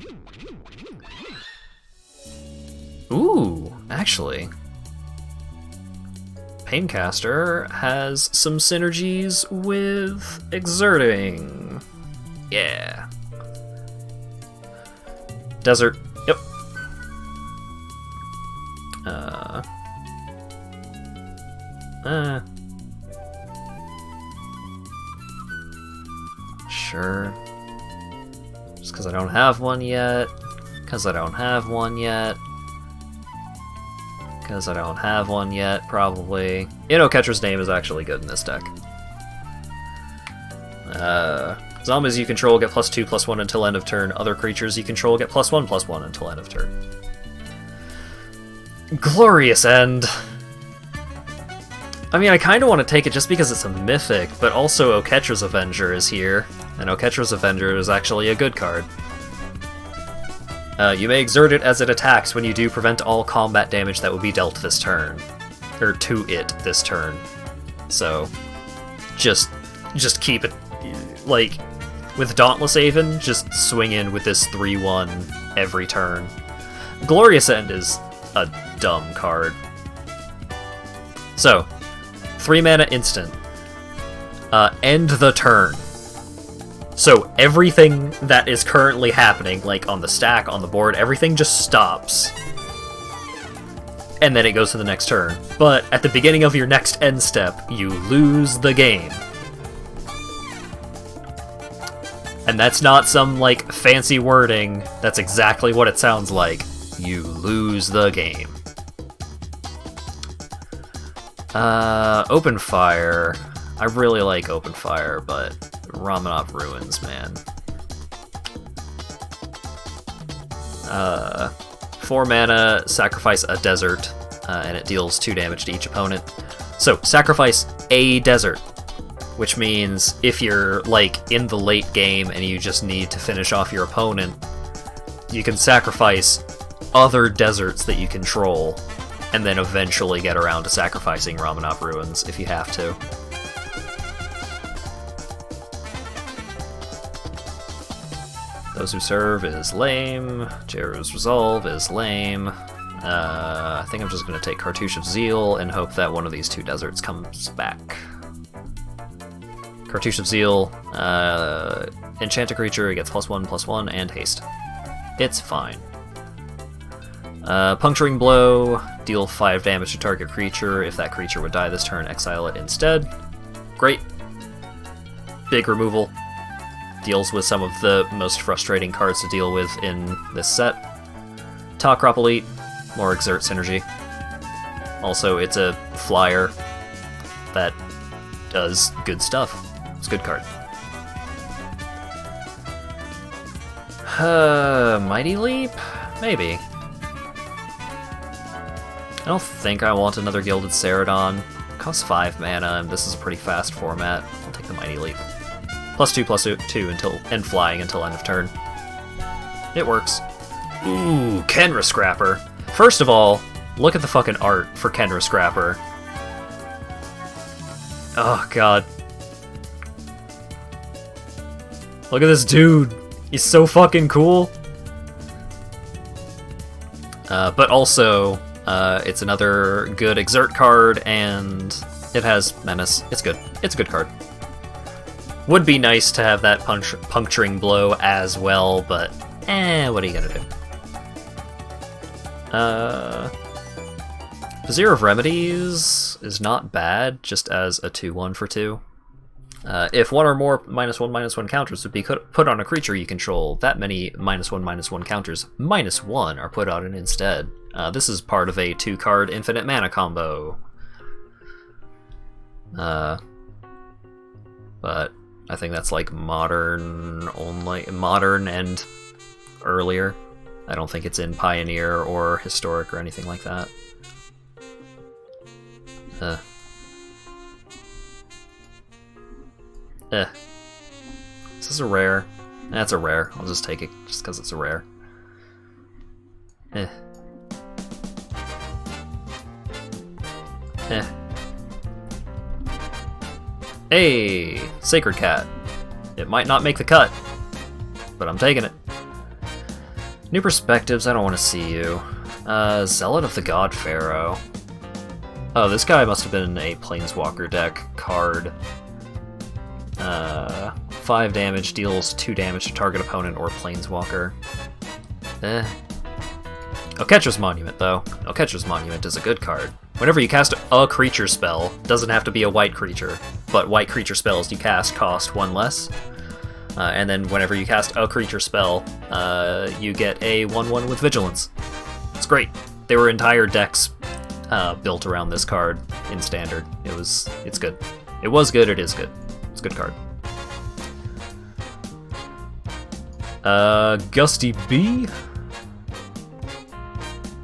Ooh, actually. Paincaster has some synergies with Exerting. Yeah. Desert. Yep. Sure. Just because I don't have one yet. Because I don't have one yet. Because I don't have one yet, probably. Catcher's Name is actually good in this deck. Zombies you control get +2/+1 until end of turn. Other creatures you control get +1/+1 until end of turn. Glorious End! I mean, I kind of want to take it just because it's a mythic, but also Oketra's Avenger is here, and Oketra's Avenger is actually a good card. You may exert it as it attacks. When you do, prevent all combat damage that would be dealt this turn. Or to it this turn. So, just keep it, like, with Dauntless Aven, just swing in with this 3/1 every turn. Glorious End is a dumb card. So, 3 mana instant. End the turn. So everything that is currently happening, like on the stack, on the board, everything just stops. And then it goes to the next turn. But at the beginning of your next end step, you lose the game. And that's not some, like, fancy wording. That's exactly what it sounds like. You lose the game. Open Fire. I really like Open Fire, but Ramanov Ruins, man. 4 mana, sacrifice a desert, and it deals 2 damage to each opponent. So, sacrifice a desert, which means if you're, like, in the late game and you just need to finish off your opponent, you can sacrifice other deserts that you control, and then eventually get around to sacrificing Ramanov Ruins if you have to. Those Who Serve is lame. Jeru's Resolve is lame. I think I'm just going to take Cartouche of Zeal and hope that one of these 2 deserts comes back. Cartouche of Zeal, enchant a creature, it gets +1/+1 and haste. It's fine. Puncturing Blow, deal 5 damage to target creature. If that creature would die this turn, exile it instead. Great. Big removal. Deals with some of the most frustrating cards to deal with in this set. Talkrop Elite, more Exert synergy. Also, it's a flyer that does good stuff. It's a good card. Mighty Leap? Maybe. I don't think I want another Gilded Ceradon. It costs 5 mana, and this is a pretty fast format. I'll take the Mighty Leap. +2/+2 until and flying until end of turn. It works. Ooh, Kenra Scrapper. First of all, look at the fucking art for Kenra Scrapper. Oh god. Look at this dude. He's so fucking cool. But also, it's another good Exert card, and it has Menace. It's good. It's a good card. Would be nice to have that Puncturing Blow as well, but what are you gonna do? Vizier of Remedies is not bad, just as a 2/1 for 2. If one or more -1/-1 counters would be put on a creature you control, that many -1/-1 counters -1 are put on it instead. This is part of a 2-card infinite mana combo. But I think that's like modern only, modern and earlier. I don't think it's in Pioneer or Historic or anything like that. This is a rare. That's a rare. I'll just take it just because it's a rare. Hey! Sacred Cat. It might not make the cut, but I'm taking it. New Perspectives, I don't want to see you. Zealot of the God Pharaoh. Oh, this guy must have been a Planeswalker deck card. 5 damage, deals 2 damage to target opponent or Planeswalker. Oketra's Monument, though. Oketra's Monument is a good card. Whenever you cast a creature spell, doesn't have to be a white creature, but white creature spells you cast cost 1 less. And then whenever you cast a creature spell, you get a 1/1 with Vigilance. It's great. There were entire decks built around this card in Standard. It's good. It was good, it is good. It's a good card. Gusty B?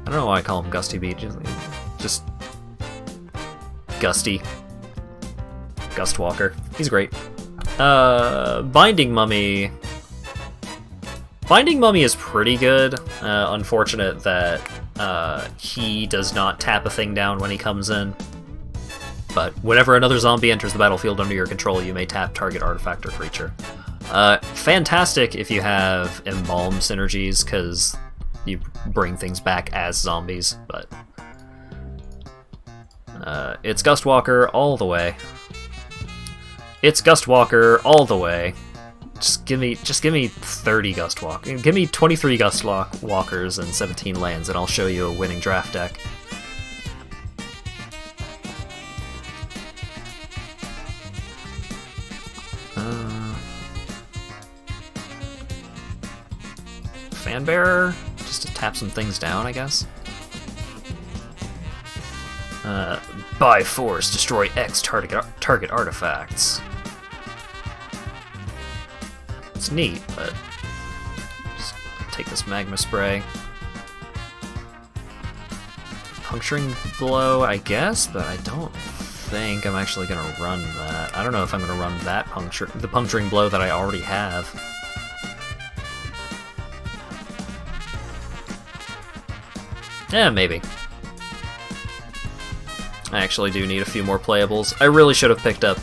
I don't know why I call him Gusty B, just Gusty. Gustwalker. He's great. Binding Mummy. Binding Mummy is pretty good. Unfortunate that he does not tap a thing down when he comes in. But whenever another zombie enters the battlefield under your control, you may tap target artifact or creature. Fantastic if you have Embalm synergies, because you bring things back as zombies, but it's Gustwalker all the way. It's Gustwalker all the way. Just give me 30 Gustwalker. Give me 23 Gustwalkers and 17 lands, and I'll show you a winning draft deck. Fanbearer, just to tap some things down, I guess. By force, destroy X target artifacts. It's neat, but just take this Magma Spray. Puncturing Blow, I guess, but I don't think I'm actually gonna run that. I don't know if I'm gonna run that the Puncturing Blow that I already have. Yeah, maybe. I actually do need a few more playables. I really should have picked up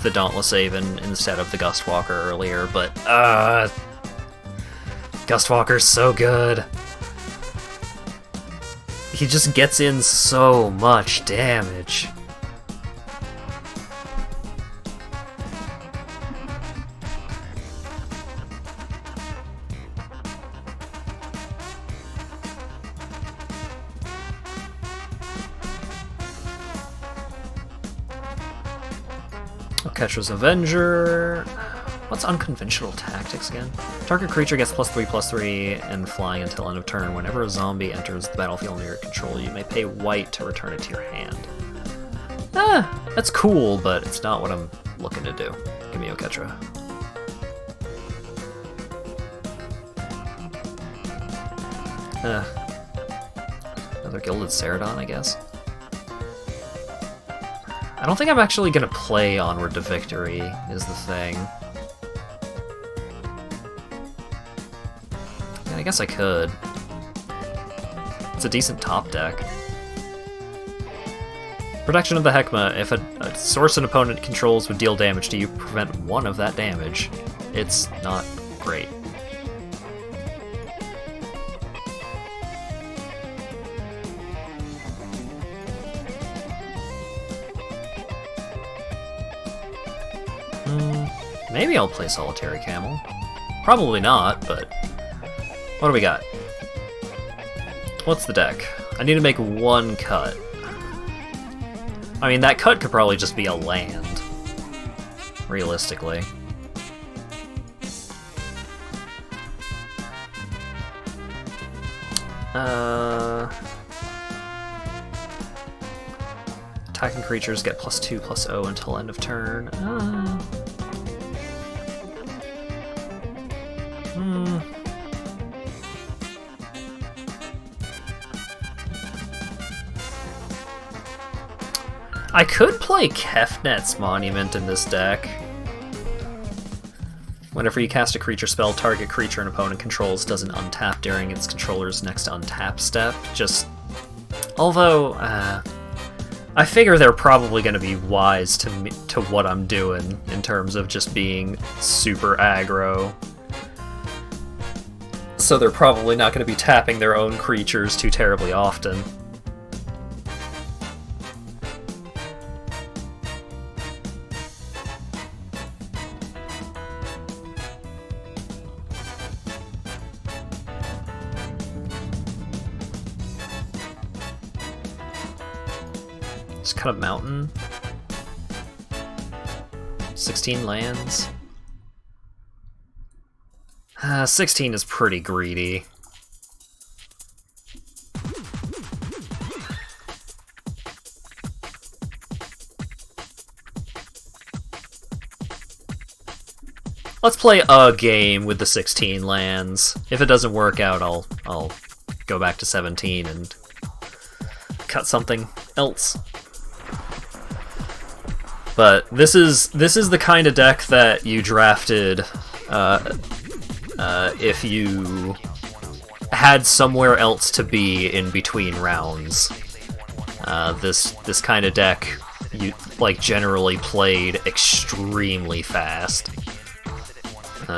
the Dauntless Haven instead of the Gustwalker earlier, but Gustwalker's so good. He just gets in so much damage. Ketra's Avenger. What's unconventional tactics again? Target creature gets +3/+3 and flying until end of turn. Whenever a zombie enters the battlefield under your control, you may pay white to return it to your hand. That's cool, but it's not what I'm looking to do. Give me Ketra. Another Gilded Ceradon, I guess. I don't think I'm actually gonna play Onward to Victory, is the thing. Yeah, I guess I could. It's a decent top deck. Protection of the Heckma. If a source an opponent controls would deal damage to you, prevent one of that damage. It's not great. Maybe I'll play Solitary Camel. Probably not, but... What do we got? What's the deck? I need to make one cut. I mean, that cut could probably just be a land. Realistically. Attacking creatures get +2/+0 until end of turn. I could play Kefnet's Monument in this deck. Whenever you cast a creature spell, target creature an opponent controls doesn't untap during its controller's next untap step. Although, I figure they're probably going to be wise to what I'm doing in terms of just being super aggro. So they're probably not going to be tapping their own creatures too terribly often. Just cut a mountain. 16 lands. 16 is pretty greedy. Let's play a game with the 16 lands. If it doesn't work out, I'll go back to 17 and cut something else. But this is the kind of deck that you drafted if you had somewhere else to be in between rounds. This kind of deck you generally played extremely fast.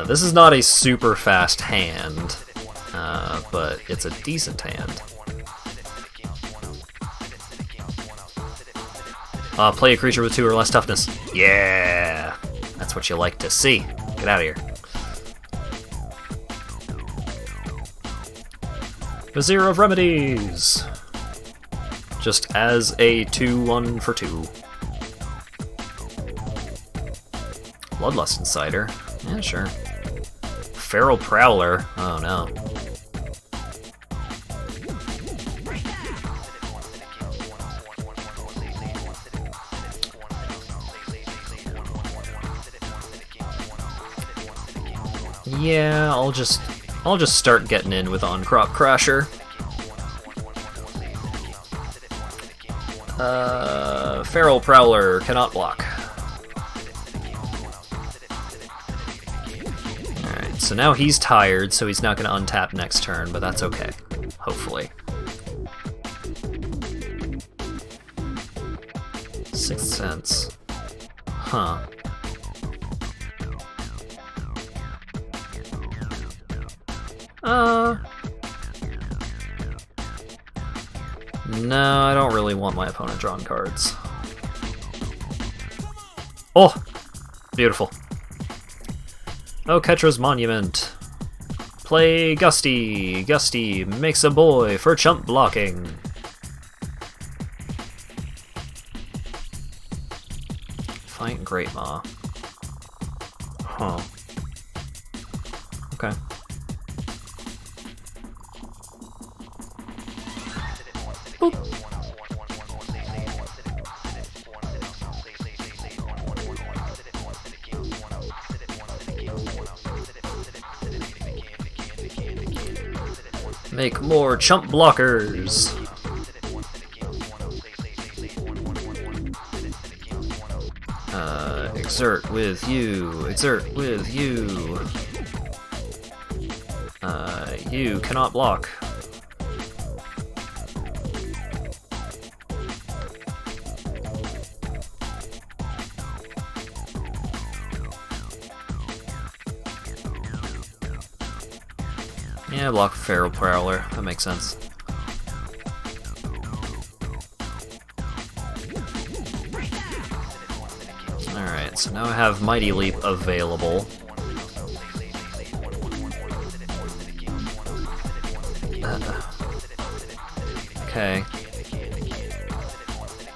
This is not a super fast hand, but it's a decent hand. Play a creature with 2 or less toughness. Yeah! That's what you like to see. Get out of here. Vizier of Remedies! Just as a 2/1 for 2. Bloodlust Insider. Yeah, sure. Feral Prowler. Oh no. Yeah, I'll just start getting in with On-Crop Crasher. Feral Prowler cannot block. Alright, so now he's tired, so he's not going to untap next turn, but that's okay. Hopefully. Sixth Sense. Huh. No, I don't really want my opponent drawing cards. Oh! Beautiful. Oh, Ketra's Monument. Play Gusty. Gusty makes a boy for chump blocking. Fight Great Maw. Huh. Okay. Boop. Make more chump blockers! Exert with you, exert with you. You cannot block. Yeah, block Feral Prowler. That makes sense. Alright, so now I have Mighty Leap available. Okay.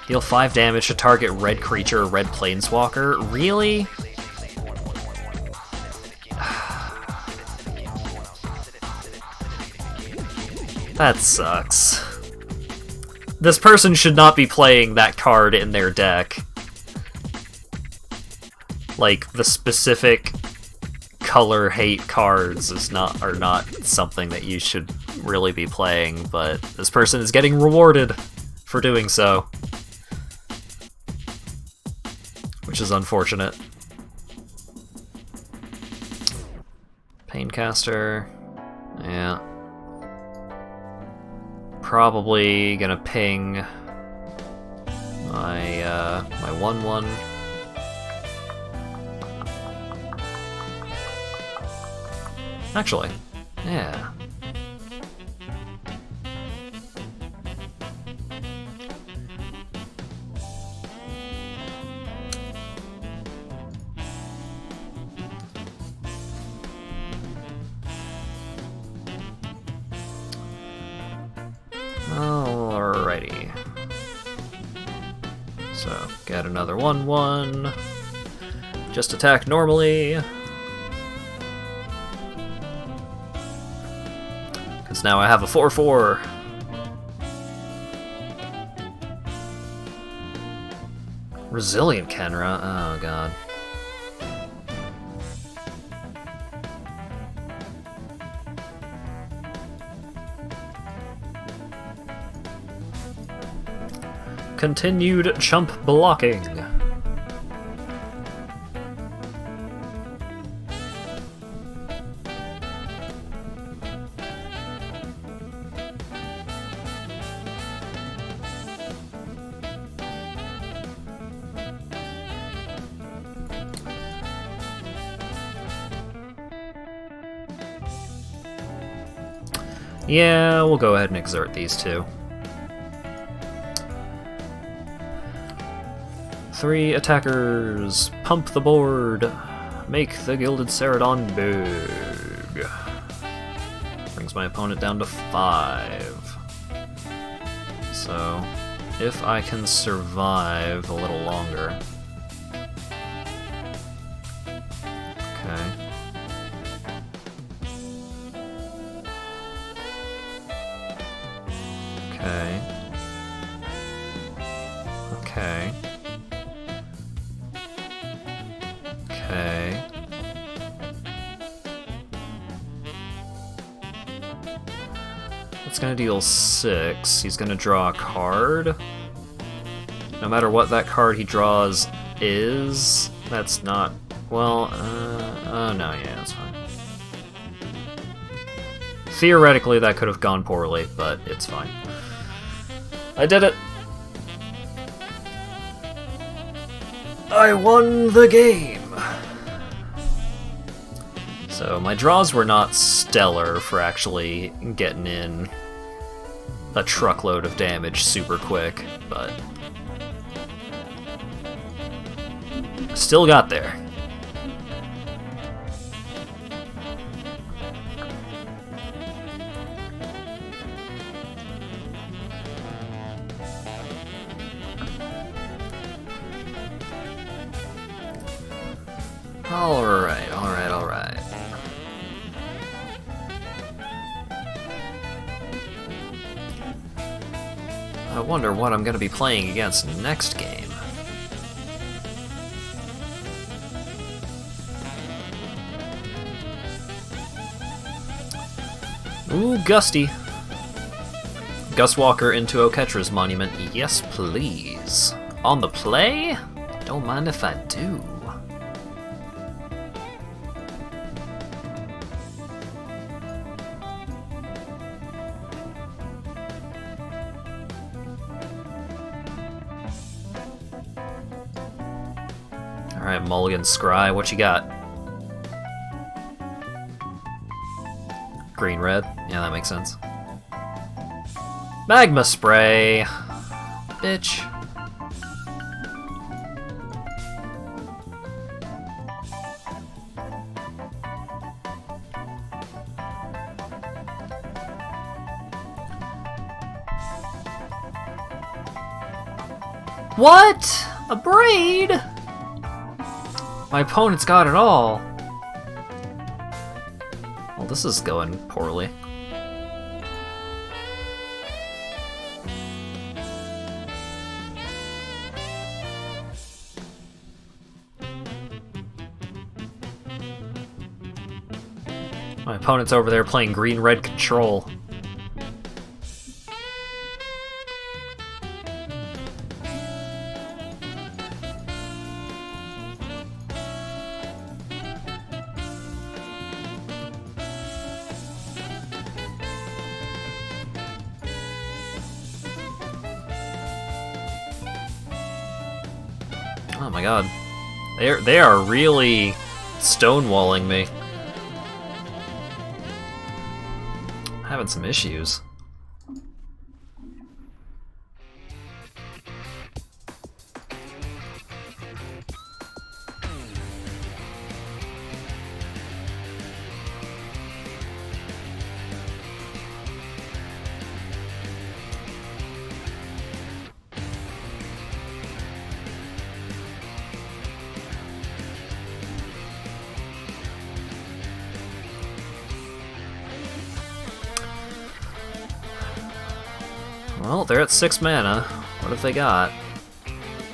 Deal 5 damage to target red creature, red planeswalker. Really? That sucks. This person should not be playing that card in their deck. Like, the specific color hate cards are not something that you should really be playing, but this person is getting rewarded for doing so. Which is unfortunate. Paincaster. Yeah. Probably gonna ping my my 1/1. Actually, yeah. Alrighty. So, get another 1/1. Just attack normally. Because now I have a 4/4. Resilient Kenra? Oh god. Continued chump blocking. Yeah, we'll go ahead and exert these two. 3 attackers, pump the board, make the Gilded Ceradon big. Brings my opponent down to 5. So, if I can survive a little longer. Okay. Okay. Okay. Okay. That's gonna deal 6. He's gonna draw a card. No matter what that card he draws is, that's not... Well, oh no, yeah, that's fine. Theoretically, that could have gone poorly, but it's fine. I did it! I won the game! So my draws were not stellar for actually getting in a truckload of damage super quick, but still got there. Alright, alright, alright. I wonder what I'm gonna be playing against next game. Ooh, Gusty. Gus Walker into Oketra's monument. Yes, please. On the play? Don't mind if I do. Alright, Mulligan Scry, what you got? Green, red? Yeah, that makes sense. Magma Spray! Bitch. What? A braid? My opponent's got it all. Well, this is going poorly. My opponent's over there playing green-red control. Oh my god. They are really stonewalling me. Having some issues. Well, they're at 6 mana. What have they got?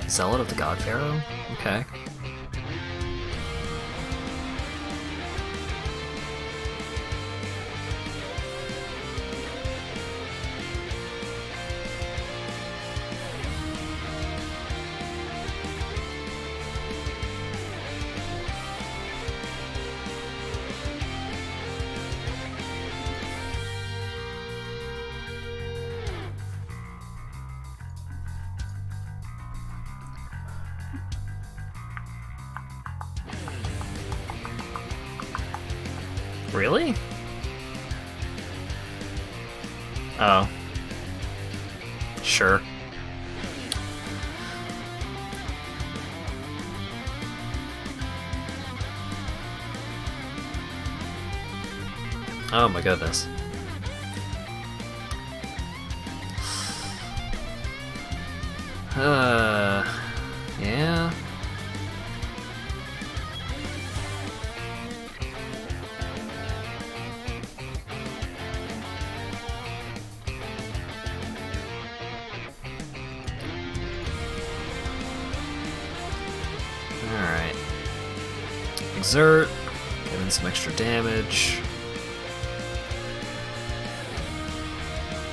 Zealot of the God Pharaoh? Okay. Really? Oh. Sure. Oh my goodness. Yeah. Alright. Exert, get in some extra damage.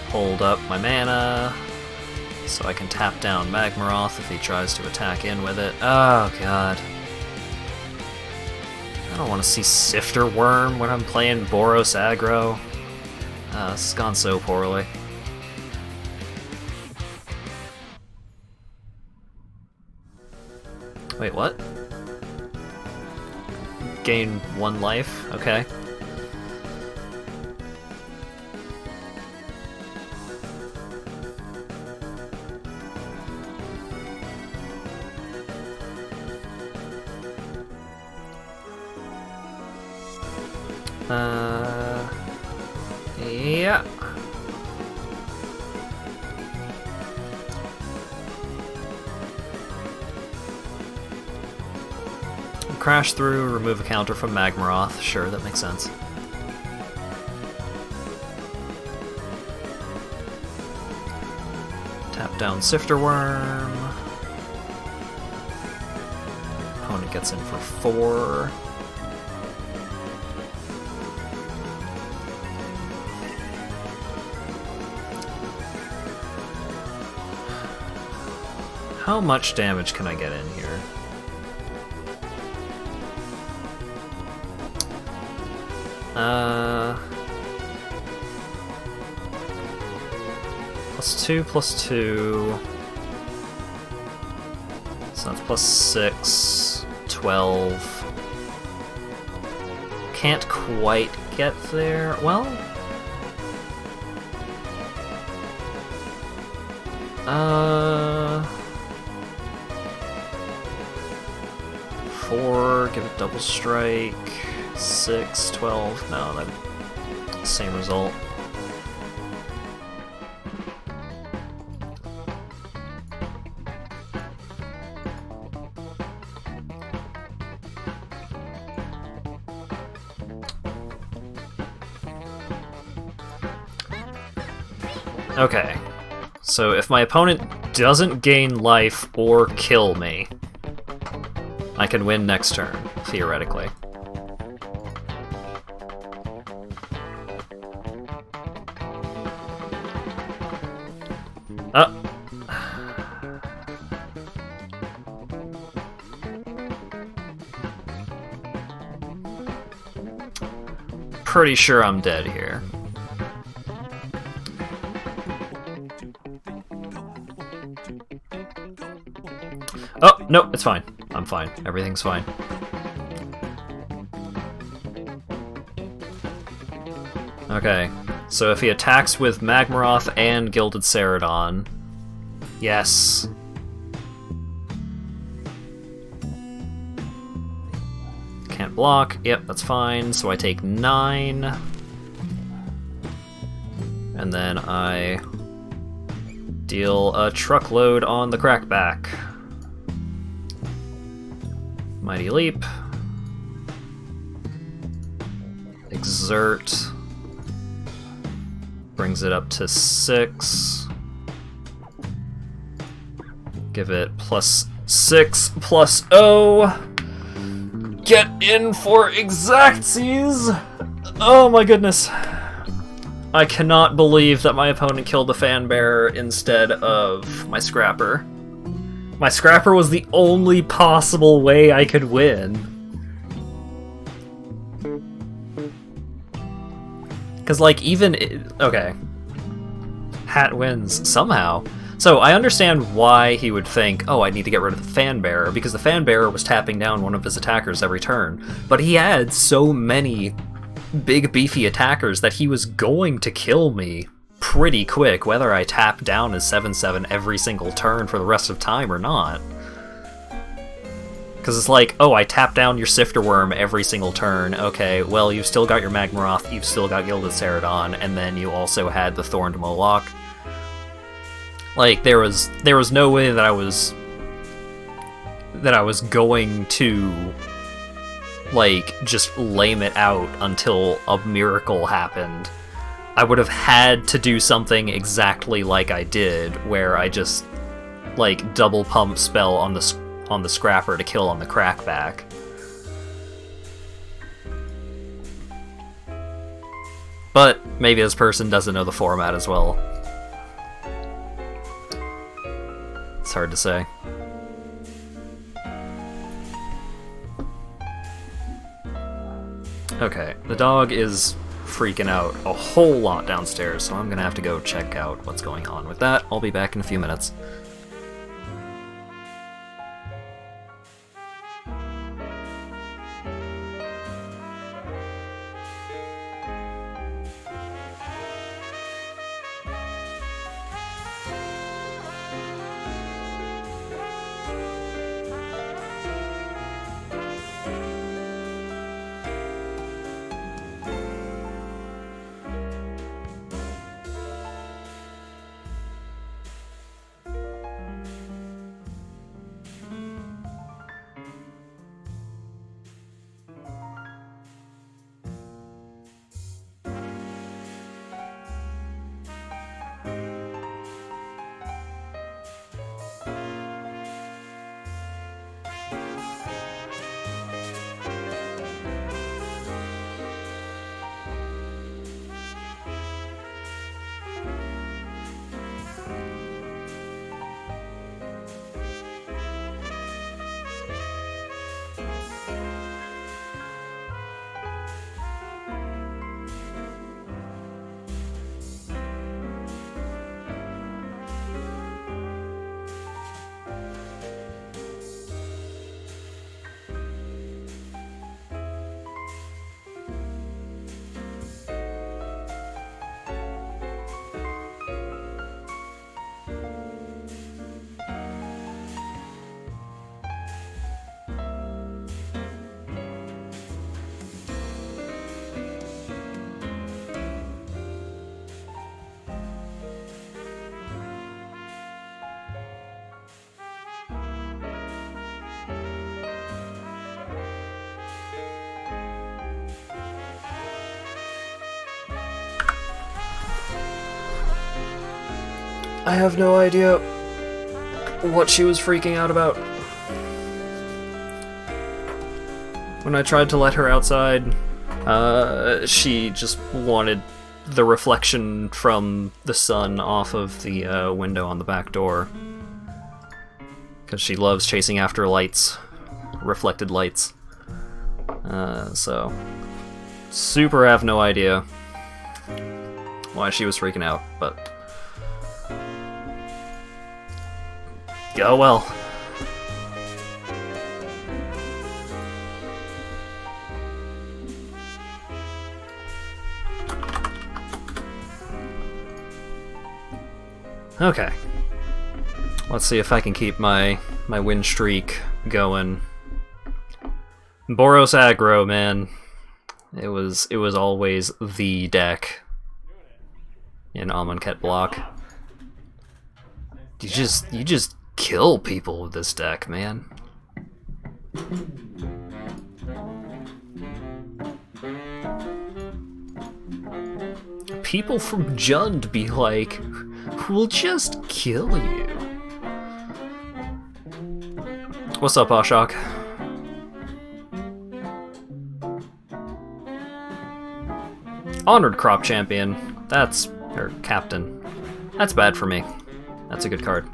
Hold up my mana, so I can tap down Magmaroth if he tries to attack in with it. Oh god. I don't want to see Sifter Worm when I'm playing Boros aggro. This has gone so poorly. Wait, what? Gain 1 life? Okay. Yeah. crash through, remove a counter from Magmaroth. Sure, that makes sense. Tap down Sifter Worm. Opponent gets in for 4. How much damage can I get in here? +2, +2. So that's +6, 12. Can't quite get there. Well, 4, give it double strike. 6, 12. No, that same result. Okay, so if my opponent doesn't gain life or kill me, I can win next turn, theoretically. Pretty sure I'm dead here. Oh, no, it's fine. I'm fine. Everything's fine. Okay, so if he attacks with Magmaroth and Gilded Ceradon... Yes. Can't block. Yep, that's fine. So I take 9. And then I deal a truckload on the Crackback. Mighty Leap. Exert. Brings it up to 6. Give it +6 +0. Get in for exactsies! Oh my goodness. I cannot believe that my opponent killed the Fan Bearer instead of my Scrapper. My Scrapper was the only possible way I could win. Because, like, okay. Hat wins somehow. So, I understand why he would think, oh, I need to get rid of the Fan Bearer, because the Fan Bearer was tapping down one of his attackers every turn. But he had so many big, beefy attackers that he was going to kill me pretty quick, whether I tap down his 7/7 every single turn for the rest of time or not. Because it's like, oh, I tap down your Sifter Worm every single turn. Okay, well, you've still got your Magmaroth, you've still got Gilded Ceradon, and then you also had the Thorned Moloch. Like, there was no way that I was going to, like, just lame it out until a miracle happened. I would have had to do something exactly like I did, where I just, like, double pump spell on the Scrapper to kill on the Crackback. But maybe this person doesn't know the format as well. It's hard to say. Okay, the dog is freaking out a whole lot downstairs, so I'm gonna have to go check out what's going on with that. I'll be back in a few minutes. I have no idea what she was freaking out about. When I tried to let her outside, she just wanted the reflection from the sun off of the window on the back door. Because she loves chasing after lights, reflected lights. So, super have no idea why she was freaking out, but... oh well. Okay. Let's see if I can keep my win streak going. Boros aggro, man. It was always the deck in Amonkhet block. You just kill people with this deck, man. People from Jund be like, we'll just kill you. What's up, Ashok? Honored Crop Champion. Or Captain. That's bad for me. That's a good card.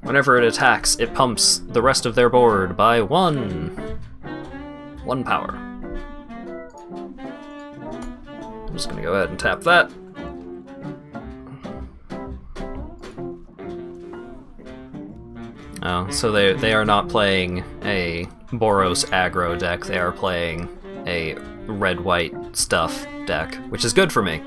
Whenever it attacks, it pumps the rest of their board by 1 power. I'm just gonna go ahead and tap that. Oh, so they are not playing a Boros aggro deck, they are playing a red-white stuff deck, which is good for me.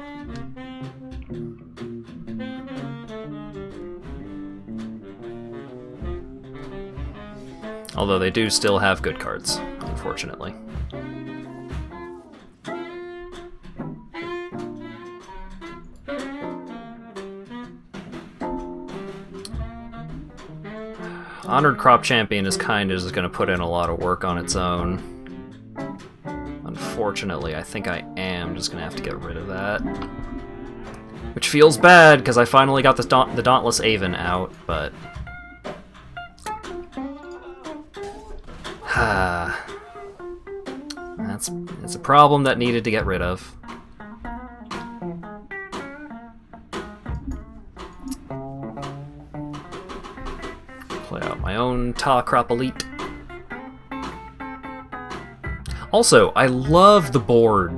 Although they do still have good cards, unfortunately. Honored Crop Champion is kind of just going to put in a lot of work on its own. Unfortunately, I think I am just going to have to get rid of that. Which feels bad, because I finally got the Dauntless Aven out, but... it's a problem that needed to get rid of. Play out my own Ta Crop Elite. Also, I love the board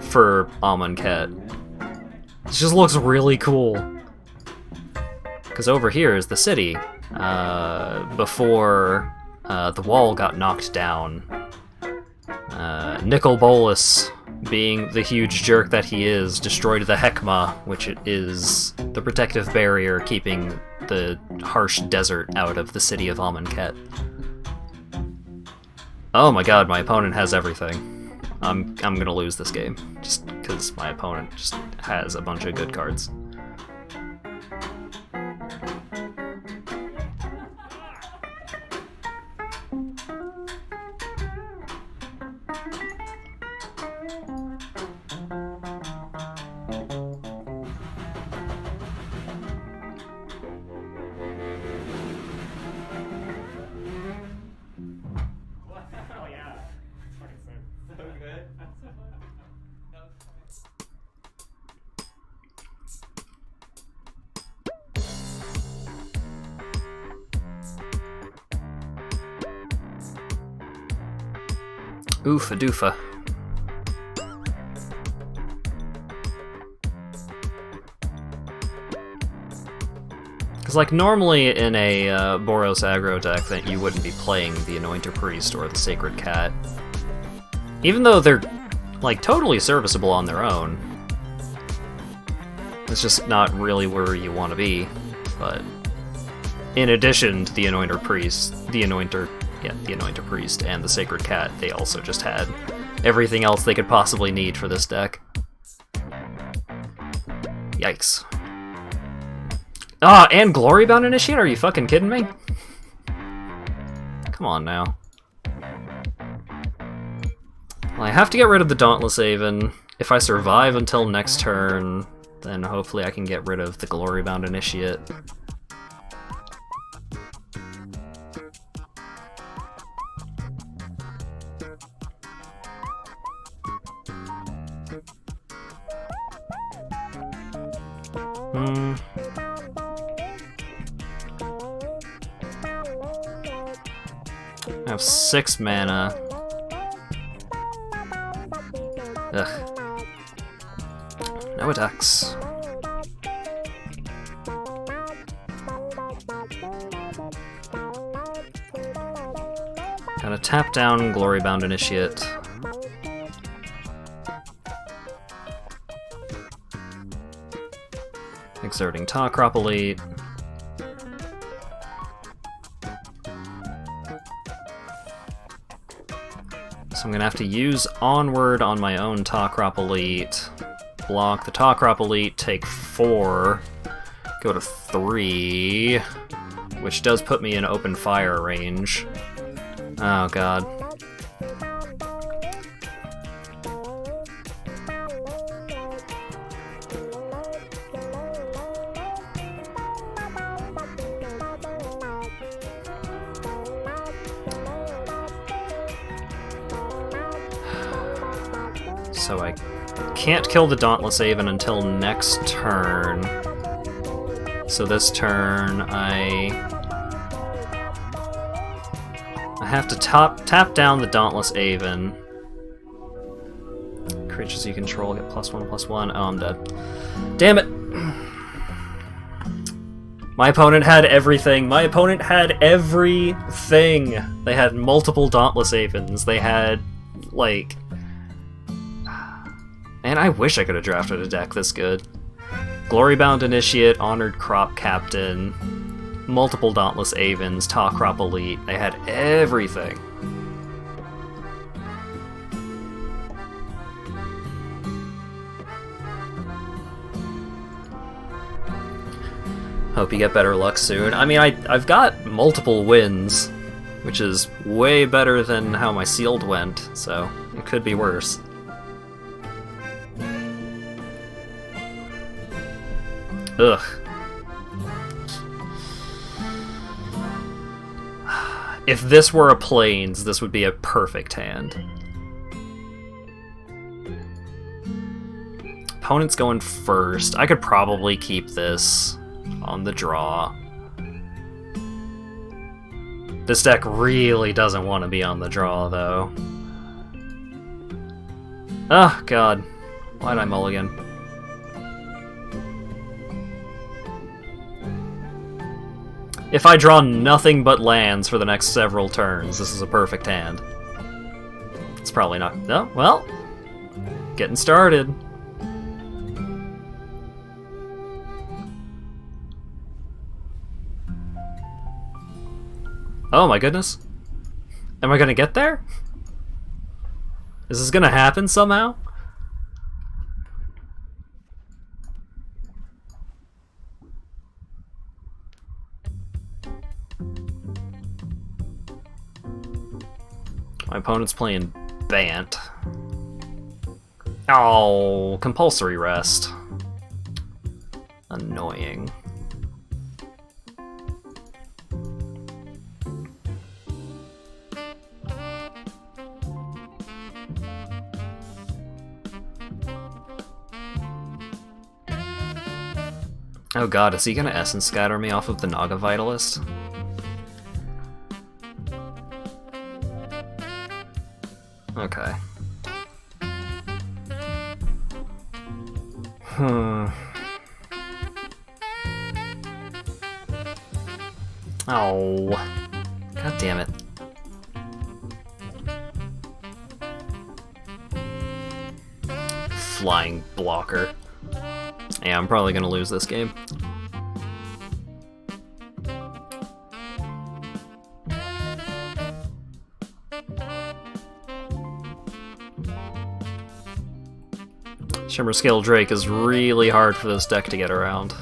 for Amonkhet. It just looks really cool. Because over here is the city. Before the wall got knocked down. Nicol Bolas, being the huge jerk that he is, destroyed the Hekma, which is the protective barrier keeping the harsh desert out of the city of Amonkhet. Oh my god, my opponent has everything. I'm gonna lose this game, just because my opponent just has a bunch of good cards. Oofa doofa. Because, like, normally in a Boros aggro deck that you wouldn't be playing the Anointer Priest or the Sacred Cat. Even though they're, like, totally serviceable on their own. It's just not really where you want to be. But in addition to the Anointer Priest, the Anointer Priest and the Sacred Cat, they also just had everything else they could possibly need for this deck. Yikes. Ah, and Glorybound Initiate? Are you fucking kidding me? Come on now. Well, I have to get rid of the Dauntless Haven. If I survive until next turn, then hopefully I can get rid of the Glory-Bound Initiate. I have 6 mana. Ugh. No attacks. Gotta tap down Glory-Bound Initiate. Exerting Tawkropolete. So I'm gonna have to use Onward on my own Tawkropolete. Block the Tawkropolete, take 4, go to 3, which does put me in open fire range. Oh god. So I can't kill the Dauntless Haven until next turn. So this turn I have to tap down the Dauntless Haven. Creatures you control get +1/+1. Oh, I'm dead. Damn it! My opponent had everything. My opponent had everything. They had multiple Dauntless Havens. They had, like... Man, I wish I could have drafted a deck this good. Glory-Bound Initiate, Honored Crop Captain, multiple Dauntless Havens, Tawkropolete. They had everything. Hope you get better luck soon. I mean, I've got multiple wins, which is way better than how my sealed went, so it could be worse. Ugh. If this were a Plains, this would be a perfect hand. Opponent's going first. I could probably keep this on the draw. This deck really doesn't want to be on the draw, though. Oh, God. Why'd I mulligan? If I draw nothing but lands for the next several turns, this is a perfect hand. It's probably not... No, well... Getting started. Oh my goodness. Am I gonna get there? Is this gonna happen somehow? My opponent's playing Bant. Oh, compulsory rest. Annoying. Oh god, is he gonna Essence Scatter me off of the Naga Vitalist? Okay. Oh. God damn it. Flying blocker. Yeah, I'm probably gonna lose this game. Shimmerscale Drake is really hard for this deck to get around.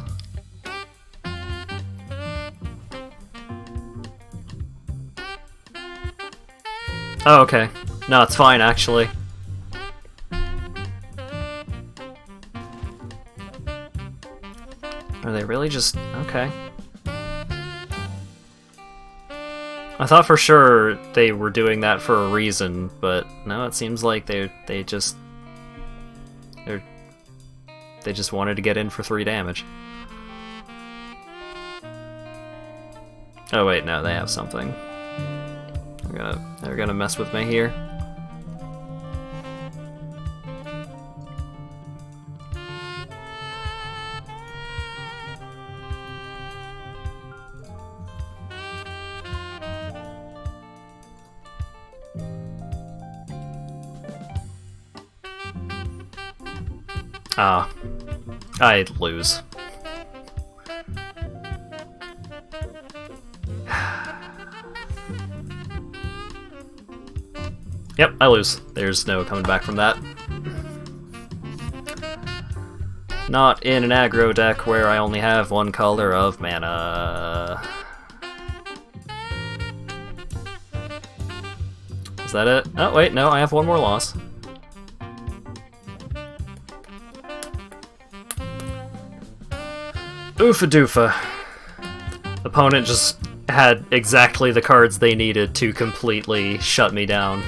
Oh, okay. No, it's fine, actually. they really just... okay. I thought for sure they were doing that for a reason, but no, it seems like they just wanted to get in for 3 damage. Oh wait, no, they have something. They're gonna mess with me here. Ah, I'd lose. Yep, I lose. There's no coming back from that. Not in an aggro deck where I only have 1 color of mana. Is that it? Oh wait, no, I have 1 more loss. Oofa doofa. Opponent just had exactly the cards they needed to completely shut me down.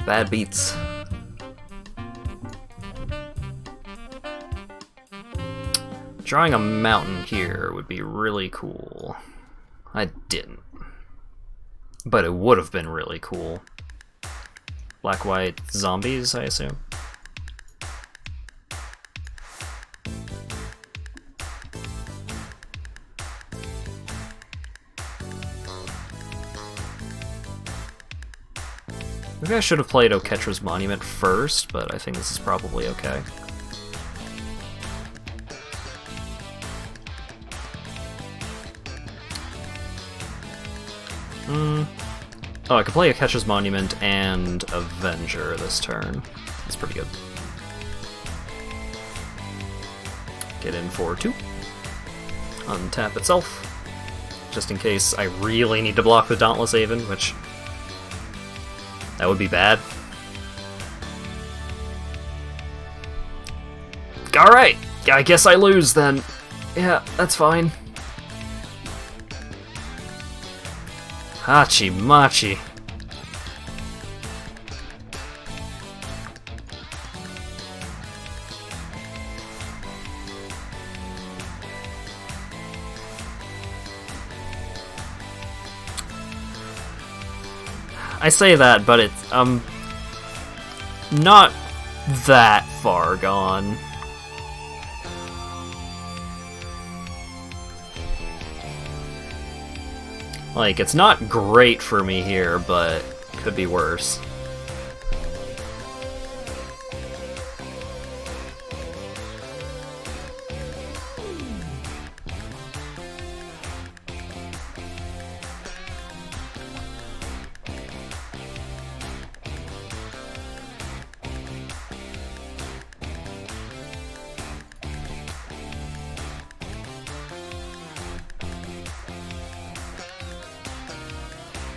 Bad beats. Drawing a mountain here would be really cool. I didn't. But it would have been really cool. Black-white zombies, I assume? Maybe I should have played Oketra's Monument first, but I think this is probably okay. Oh, I could play Oketra's Monument and Avenger this turn. That's pretty good. Get in for 2. Untap itself. Just in case I really need to block the Dauntless Haven, which... that would be bad. Alright! I guess I lose then. Yeah, that's fine. Hachi Machi. I say that, but it's not that far gone. Like, it's not great for me here, but could be worse.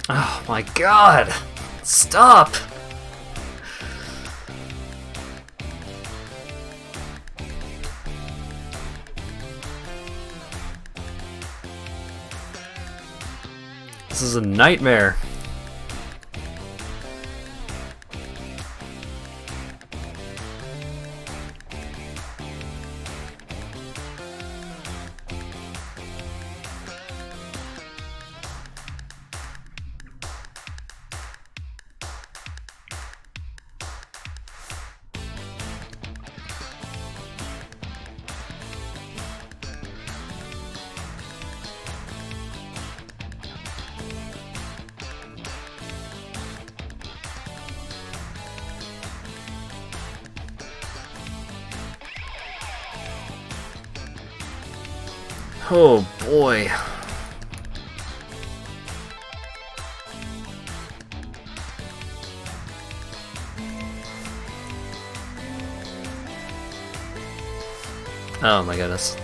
Oh my god! Stop! This is a nightmare. Oh boy. Oh my goodness.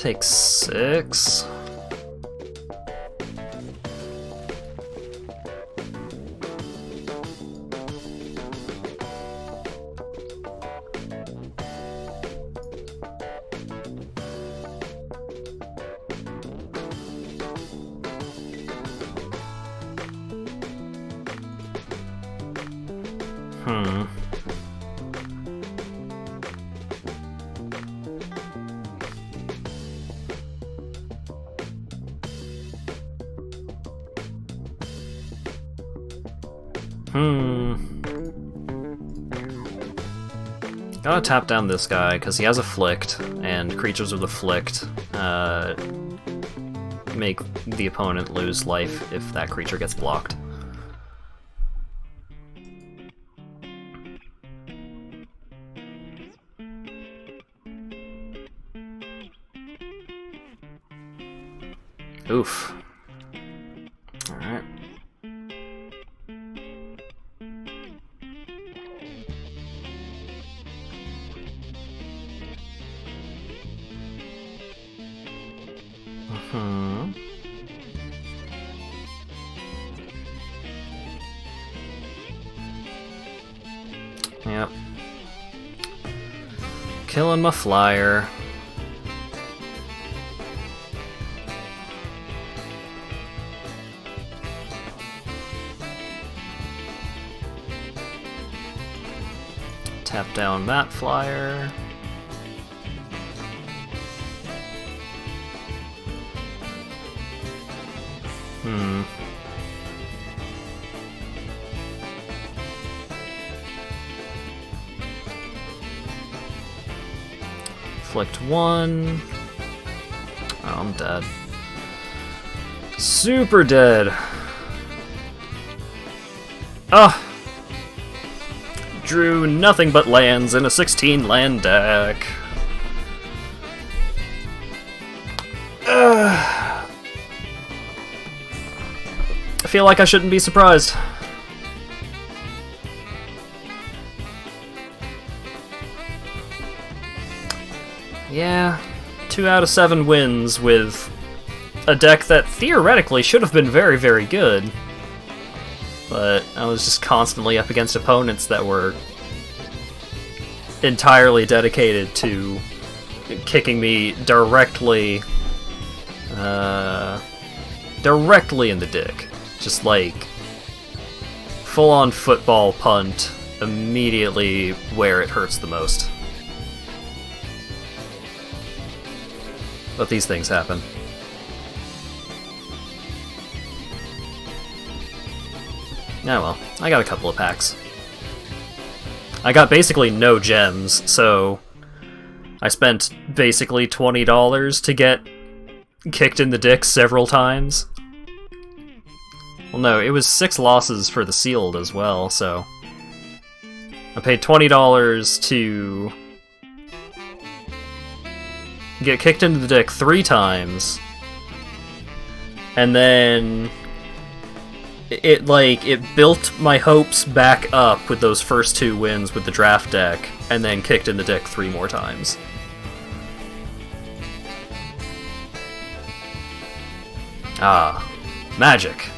Take 6. Gotta tap down this guy, because he has Afflict, and creatures with Afflict make the opponent lose life if that creature gets blocked. Oof. Alright. Yep. Killing my flyer. Tap down that flyer. Afflict 1. Oh, I'm dead. Super dead. Ah! Drew nothing but lands in a 16 land deck. I feel like I shouldn't be surprised. Yeah, 2 out of 7 wins with a deck that theoretically should have been very, very good. But I was just constantly up against opponents that were entirely dedicated to kicking me directly in the dick. Just like full-on football punt immediately where it hurts the most. But these things happen. Oh well, I got a couple of packs. I got basically no gems, so I spent basically $20 to get kicked in the dick several times. Well, no, it was 6 losses for the sealed as well, so I paid $20 to get kicked into the dick 3 times, and then it built my hopes back up with those first 2 wins with the draft deck, and then kicked in the dick 3 more times. Ah, magic.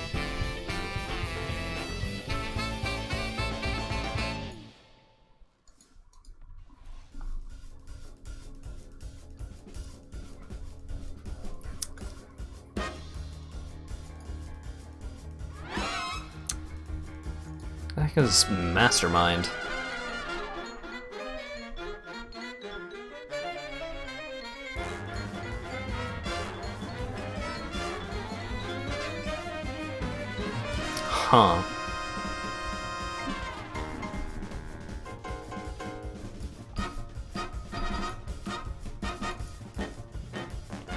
That is Mastermind. Huh.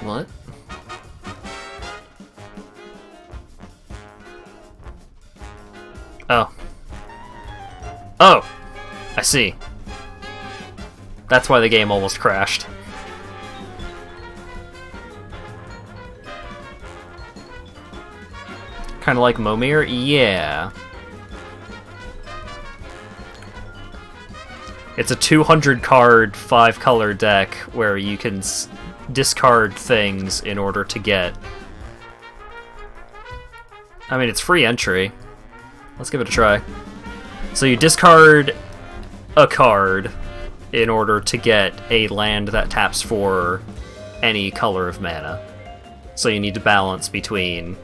What? Oh. Oh! I see. That's why the game almost crashed. Kinda like Momir? Yeah. It's a 200 card, 5 color deck where you can discard things in order to get... I mean, it's free entry. Let's give it a try. So you discard a card in order to get a land that taps for any color of mana. So you need to balance between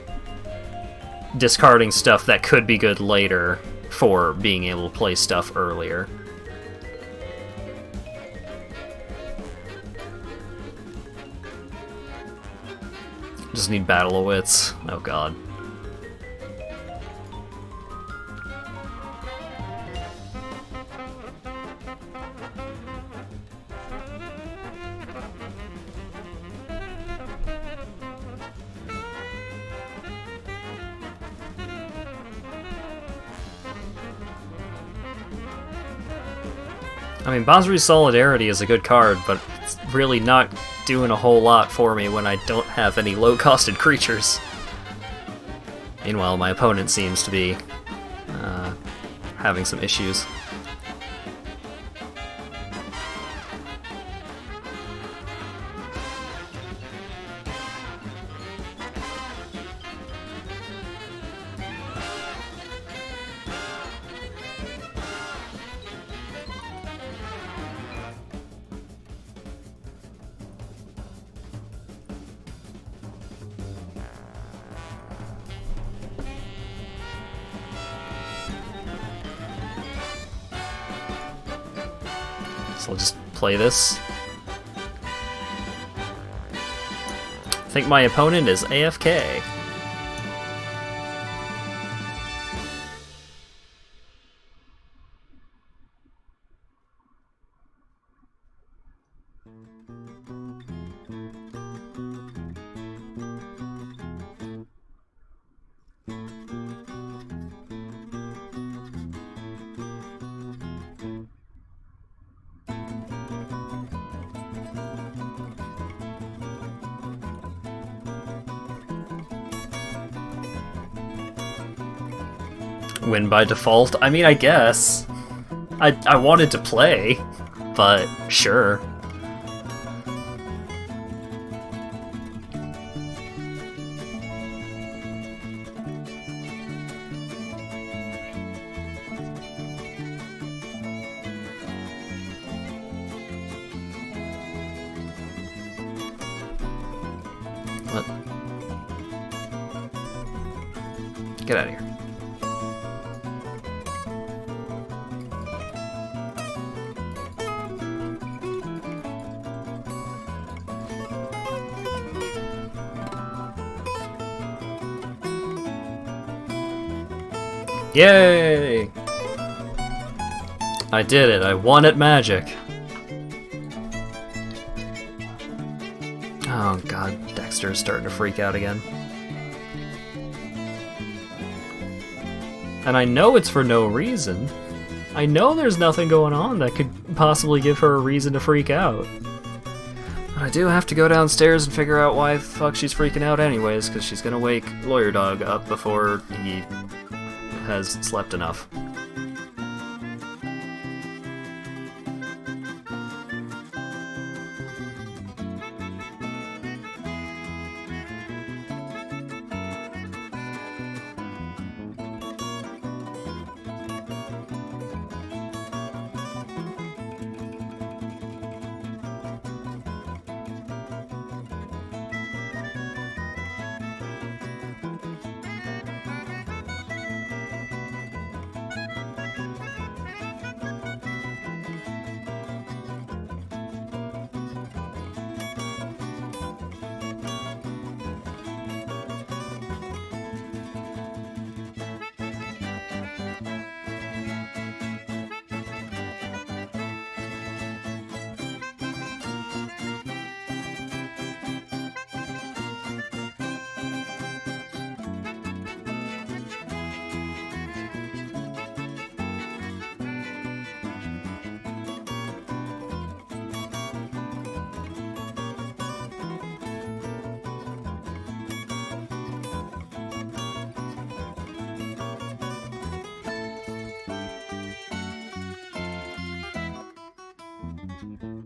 discarding stuff that could be good later for being able to play stuff earlier. Just need Battle of Wits. Oh god. I mean, Basri's Solidarity is a good card, but it's really not doing a whole lot for me when I don't have any low-costed creatures. Meanwhile, my opponent seems to be having some issues. So I'll just play this. I think my opponent is AFK. Win by default? I mean, I guess. I wanted to play, but sure. What? Get out of here. Yay! I did it. I won at Magic. Oh god, Dexter's starting to freak out again. And I know it's for no reason. I know there's nothing going on that could possibly give her a reason to freak out. But I do have to go downstairs and figure out why the fuck she's freaking out anyways, because she's gonna wake Lawyer Dog up before he has slept enough. That's all.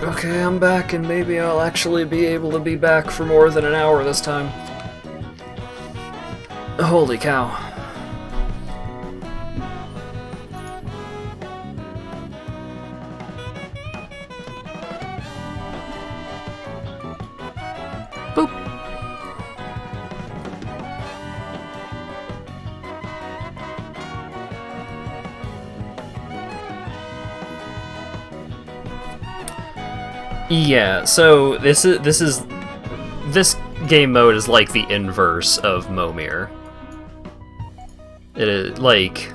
Okay, I'm back, and maybe I'll actually be able to be back for more than an hour this time. Holy cow. Boop. Yeah, so this game mode is like the inverse of Momir. It is like,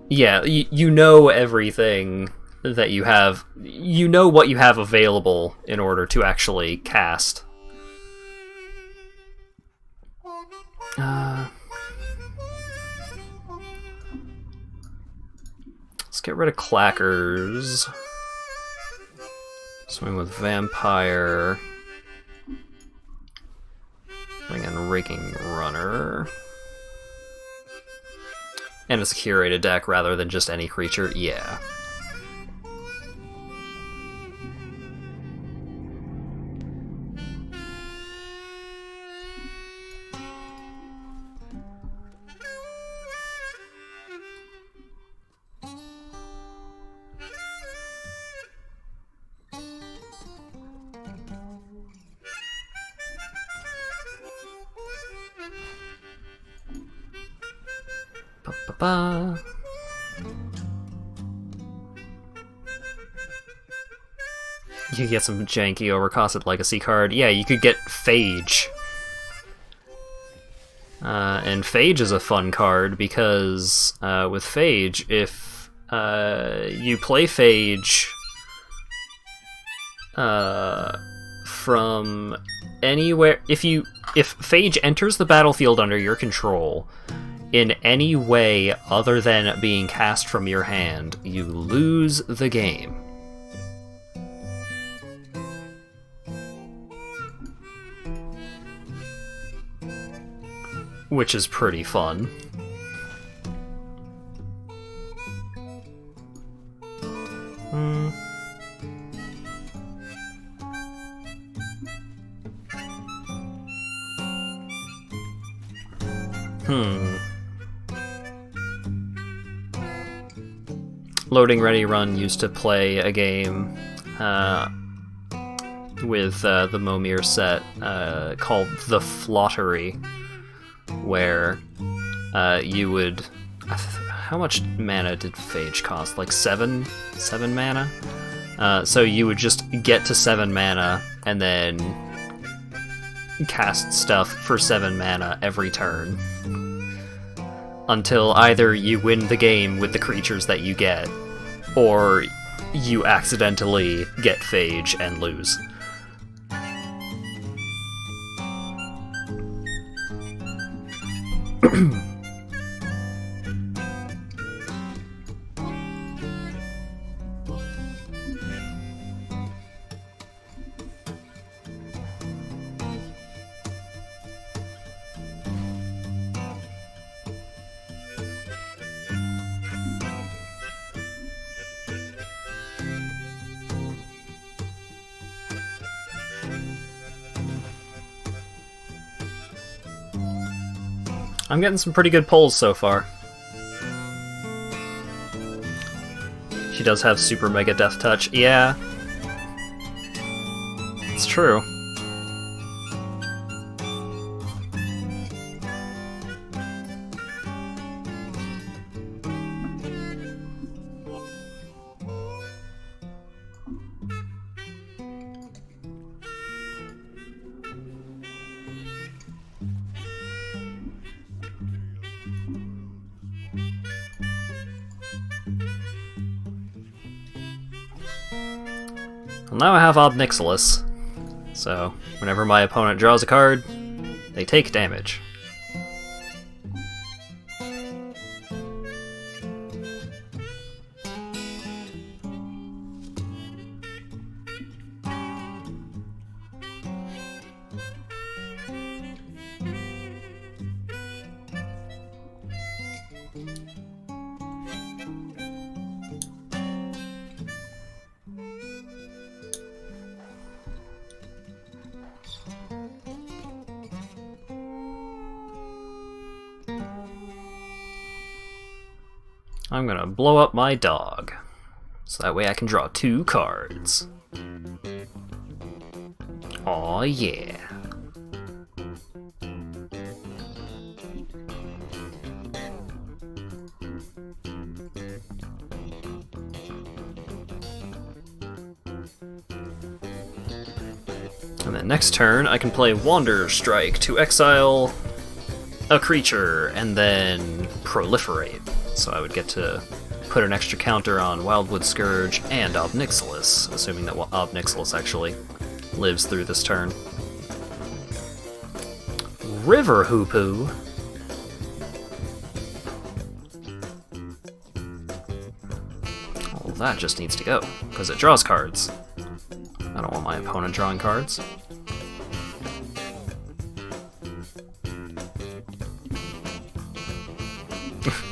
yeah, you know everything that you have. You know what you have available in order to actually cast. Let's get rid of Clackers. Swing with Vampire. Bring in Raking Runner. And it's a curated deck rather than just any creature, yeah. Ba-ba-ba. You could get some janky overcosted legacy card. Yeah, you could get Phage. And Phage is a fun card because with Phage, if you play Phage from anywhere, if Phage enters the battlefield under your control in any way other than being cast from your hand, you lose the game. Which is pretty fun. Loading Ready Run used to play a game with the Momir set called The Flottery, where you would... How much mana did Phage cost? Like 7 mana? So you would just get to 7 mana and then cast stuff for 7 mana every turn. Until either you win the game with the creatures that you get, or you accidentally get Phage and lose. I'm getting some pretty good pulls so far. She does have Super Mega Death Touch. Yeah. It's true. Well, now I have Ob Nixilis, so whenever my opponent draws a card, they take damage. I'm gonna blow up my dog. So that way I can draw 2 cards. Aw, yeah. And then next turn, I can play Wander Strike to exile a creature and then proliferate. So I would get to put an extra counter on Wildwood Scourge and Ob Nixilis, assuming that Ob Nixilis actually lives through this turn. River Hoopoo. Well, that just needs to go, because it draws cards. I don't want my opponent drawing cards.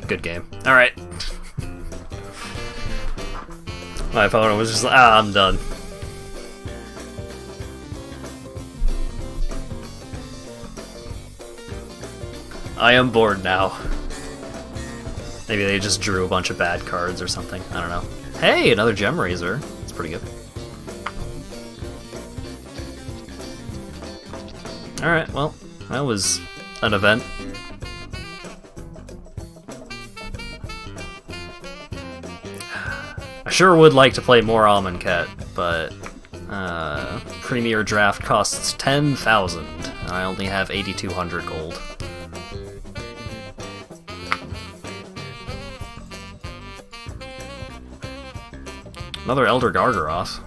Good game. Alright. My opponent was just like, I'm done. I am bored now. Maybe they just drew a bunch of bad cards or something. I don't know. Hey, another Gem Razor. That's pretty good. Alright, well, that was an event. I sure would like to play more Amonkhet, but Premier Draft costs 10,000, and I only have 8,200 gold. Another Elder Gargaroth.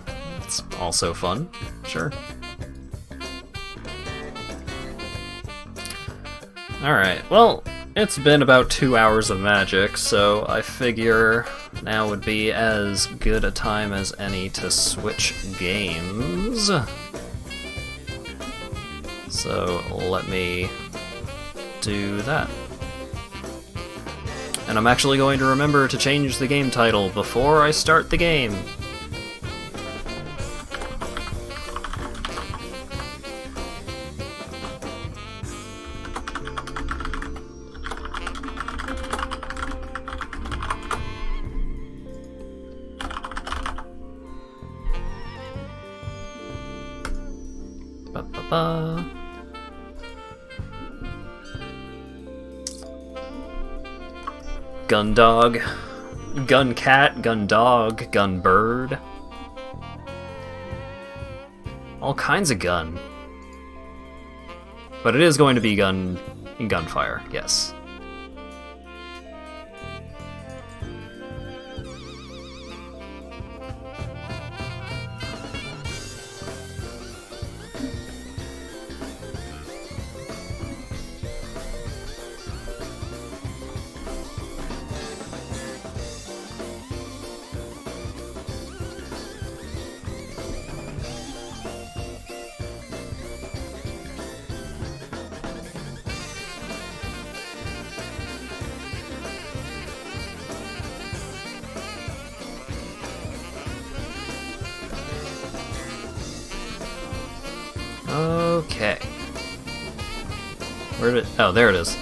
It's also fun, sure. Alright, well, it's been about 2 hours of Magic, so I figure now would be as good a time as any to switch games. So let me do that. And I'm actually going to remember to change the game title before I start the game. Ba-ba-ba. Gundog, Guncat, Gundog, Gunbird. All kinds of gun. But it is going to be Gunfire, yes. Okay. Where did it? Oh, there it is.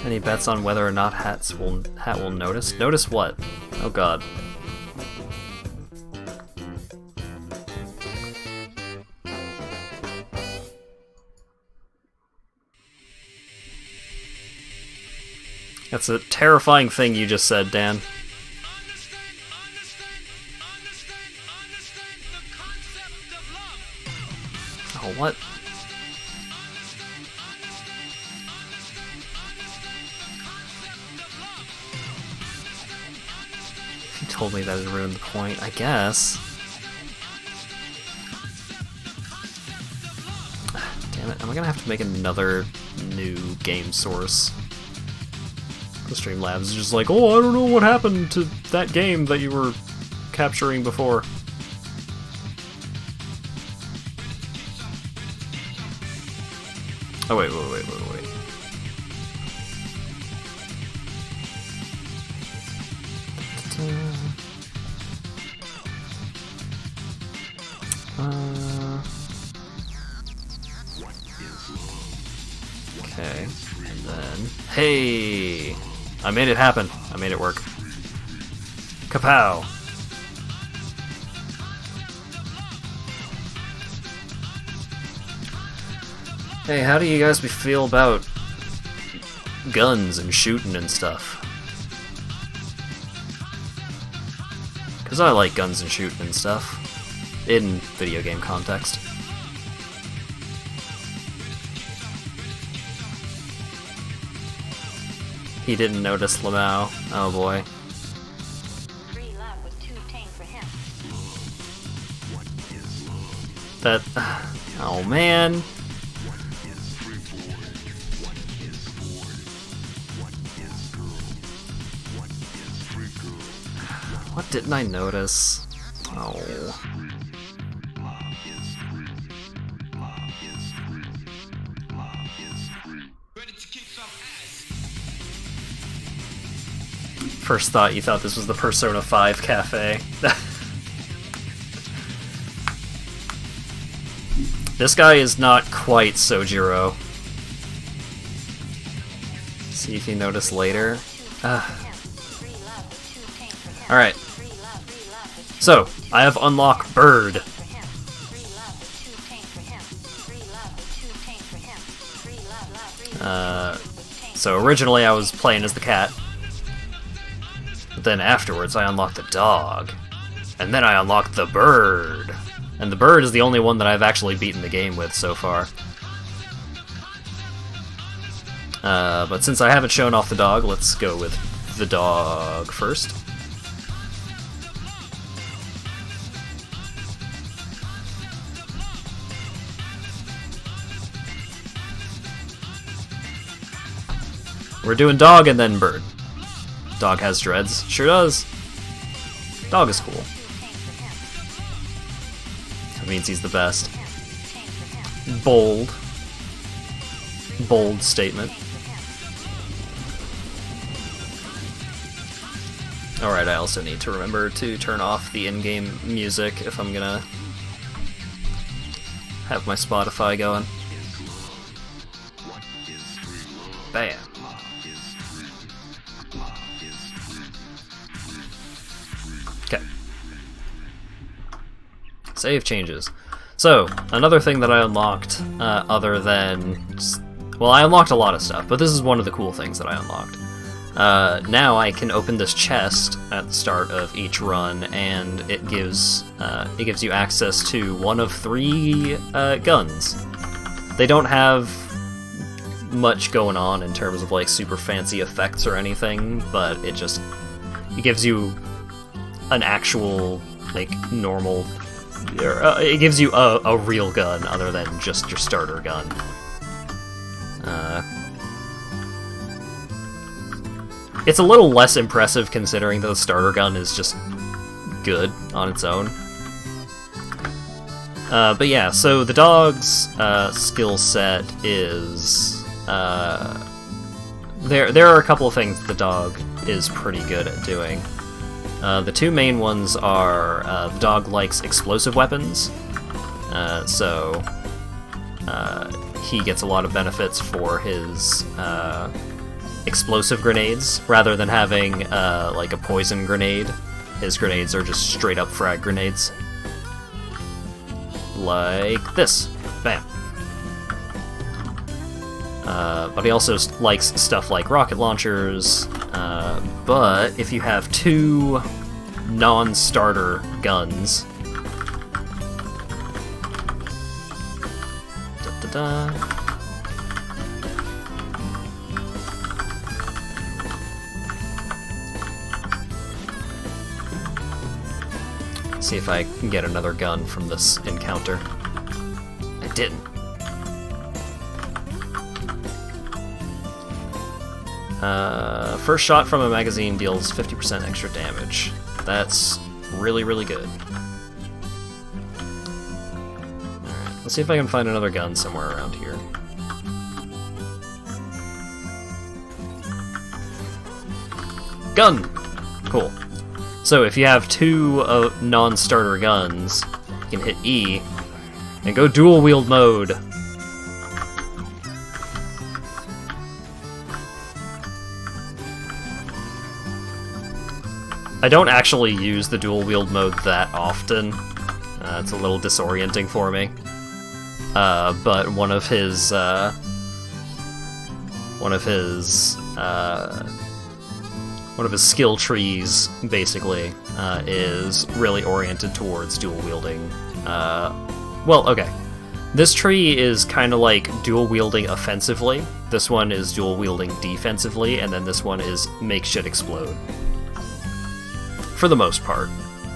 Any bets on whether or not Hat will notice? Notice what? Oh god. That's a terrifying thing you just said, Dan. Oh, what? If you told me that would ruin the point, I guess. Damn it, am I gonna have to make another new game source? The Streamlabs is just like, oh, I don't know what happened to that game that you were capturing before. Oh, wait. Okay, and then... Hey! I made it happen. I made it work. Kapow! Hey, how do you guys feel about guns and shooting and stuff? Because I like guns and shooting and stuff. In video game context. He didn't notice Lamau. Oh boy. Free love was too tame for him. That... Oh man. What didn't I notice? Oh. First thought you thought this was the Persona 5 cafe. This guy is not quite Sojiro. See if you notice later. Alright. So, I have unlocked Bird. So originally I was playing as the cat. But then afterwards I unlocked the dog. And then I unlocked the bird. And the bird is the only one that I've actually beaten the game with so far. But since I haven't shown off the dog, let's go with the dog first. We're doing dog and then bird. Dog has dreads. Sure does. Dog is cool. That means he's the best. Bold. Bold statement. Alright, I also need to remember to turn off the in-game music if I'm gonna have my Spotify going. Bam. Okay. Save changes. So, another thing that I unlocked, other than... Well, I unlocked a lot of stuff, but this is one of the cool things that I unlocked. Now I can open this chest at the start of each run, and it gives you access to one of 3 guns. They don't have much going on in terms of like super fancy effects or anything, but it gives you an actual like normal, it gives you a real gun other than just your starter gun. It's a little less impressive considering that the starter gun is just good on its own. But yeah, so the dog's skill set is... there are a couple of things that the dog is pretty good at doing. The 2 main ones are the dog likes explosive weapons, so he gets a lot of benefits for his explosive grenades, rather than having like a poison grenade. His grenades are just straight up frag grenades. Like this. Bam. But he also likes stuff like rocket launchers, but if you have 2 non-starter guns... Da-da-da. See if I can get another gun from this encounter. I didn't. First shot from a magazine deals 50% extra damage. That's really, really good. Alright, let's see if I can find another gun somewhere around here. Gun! Cool. So if you have 2 non-starter guns, You can hit E and go dual wield mode. I don't actually use the dual wield mode that often. It's a little disorienting for me. But one of his skill trees, basically, is really oriented towards dual wielding. Well, okay. This tree is kind of like dual wielding offensively. This one is dual wielding defensively, and then this one is make shit explode. For the most part.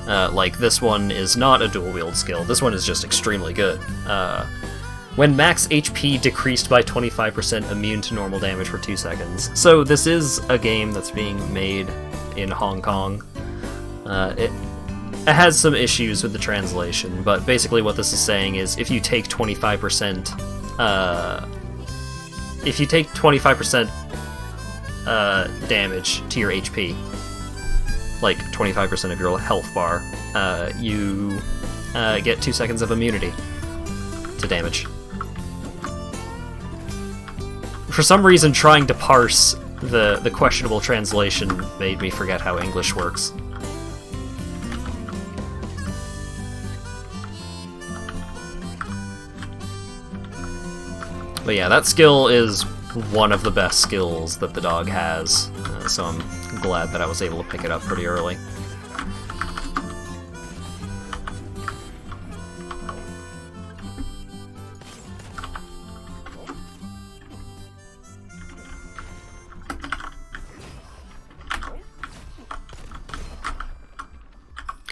Like, this one is not a dual wield skill. This one is just extremely good. When max HP decreased by 25%, immune to normal damage for 2 seconds. So this is a game that's being made in Hong Kong. It has some issues with the translation, but basically what this is saying is if you take 25%, damage to your HP, like 25% of your health bar, you get 2 seconds of immunity to damage. For some reason, trying to parse the questionable translation made me forget how English works. But yeah, that skill is one of the best skills that the dog has, so I'm glad that I was able to pick it up pretty early.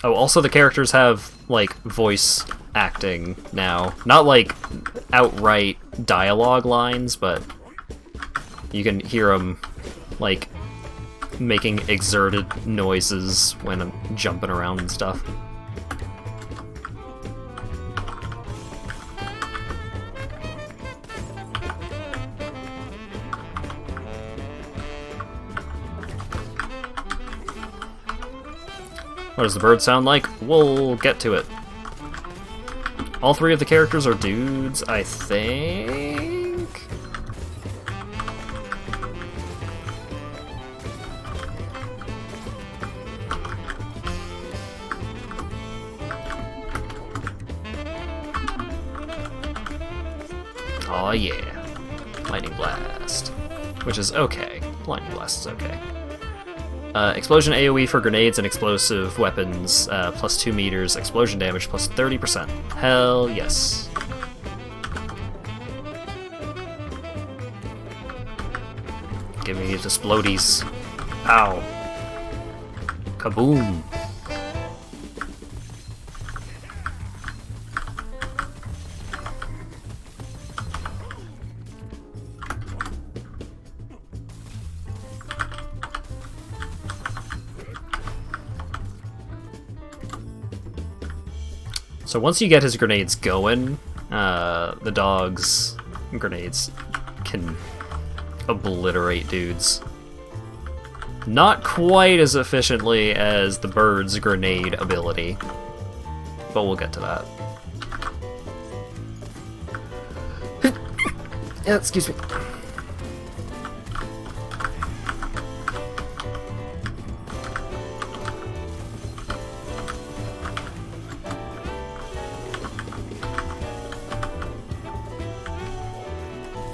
Oh, also the characters have, like, voice acting now. Not, like, outright dialogue lines, but you can hear them, like, making exerted noises when I'm jumping around and stuff. What does the bird sound like? We'll get to it. All three of the characters are dudes, I think? Aw, yeah. Lightning Blast. Which is okay. Lightning Blast is okay. Explosion AoE for grenades and explosive weapons, plus 2 meters, explosion damage plus 30%. Hell yes. Give me the splodies. Ow. Kaboom. So once you get his grenades going, the dog's grenades can obliterate dudes. Not quite as efficiently as the bird's grenade ability, but we'll get to that. Yeah, excuse me.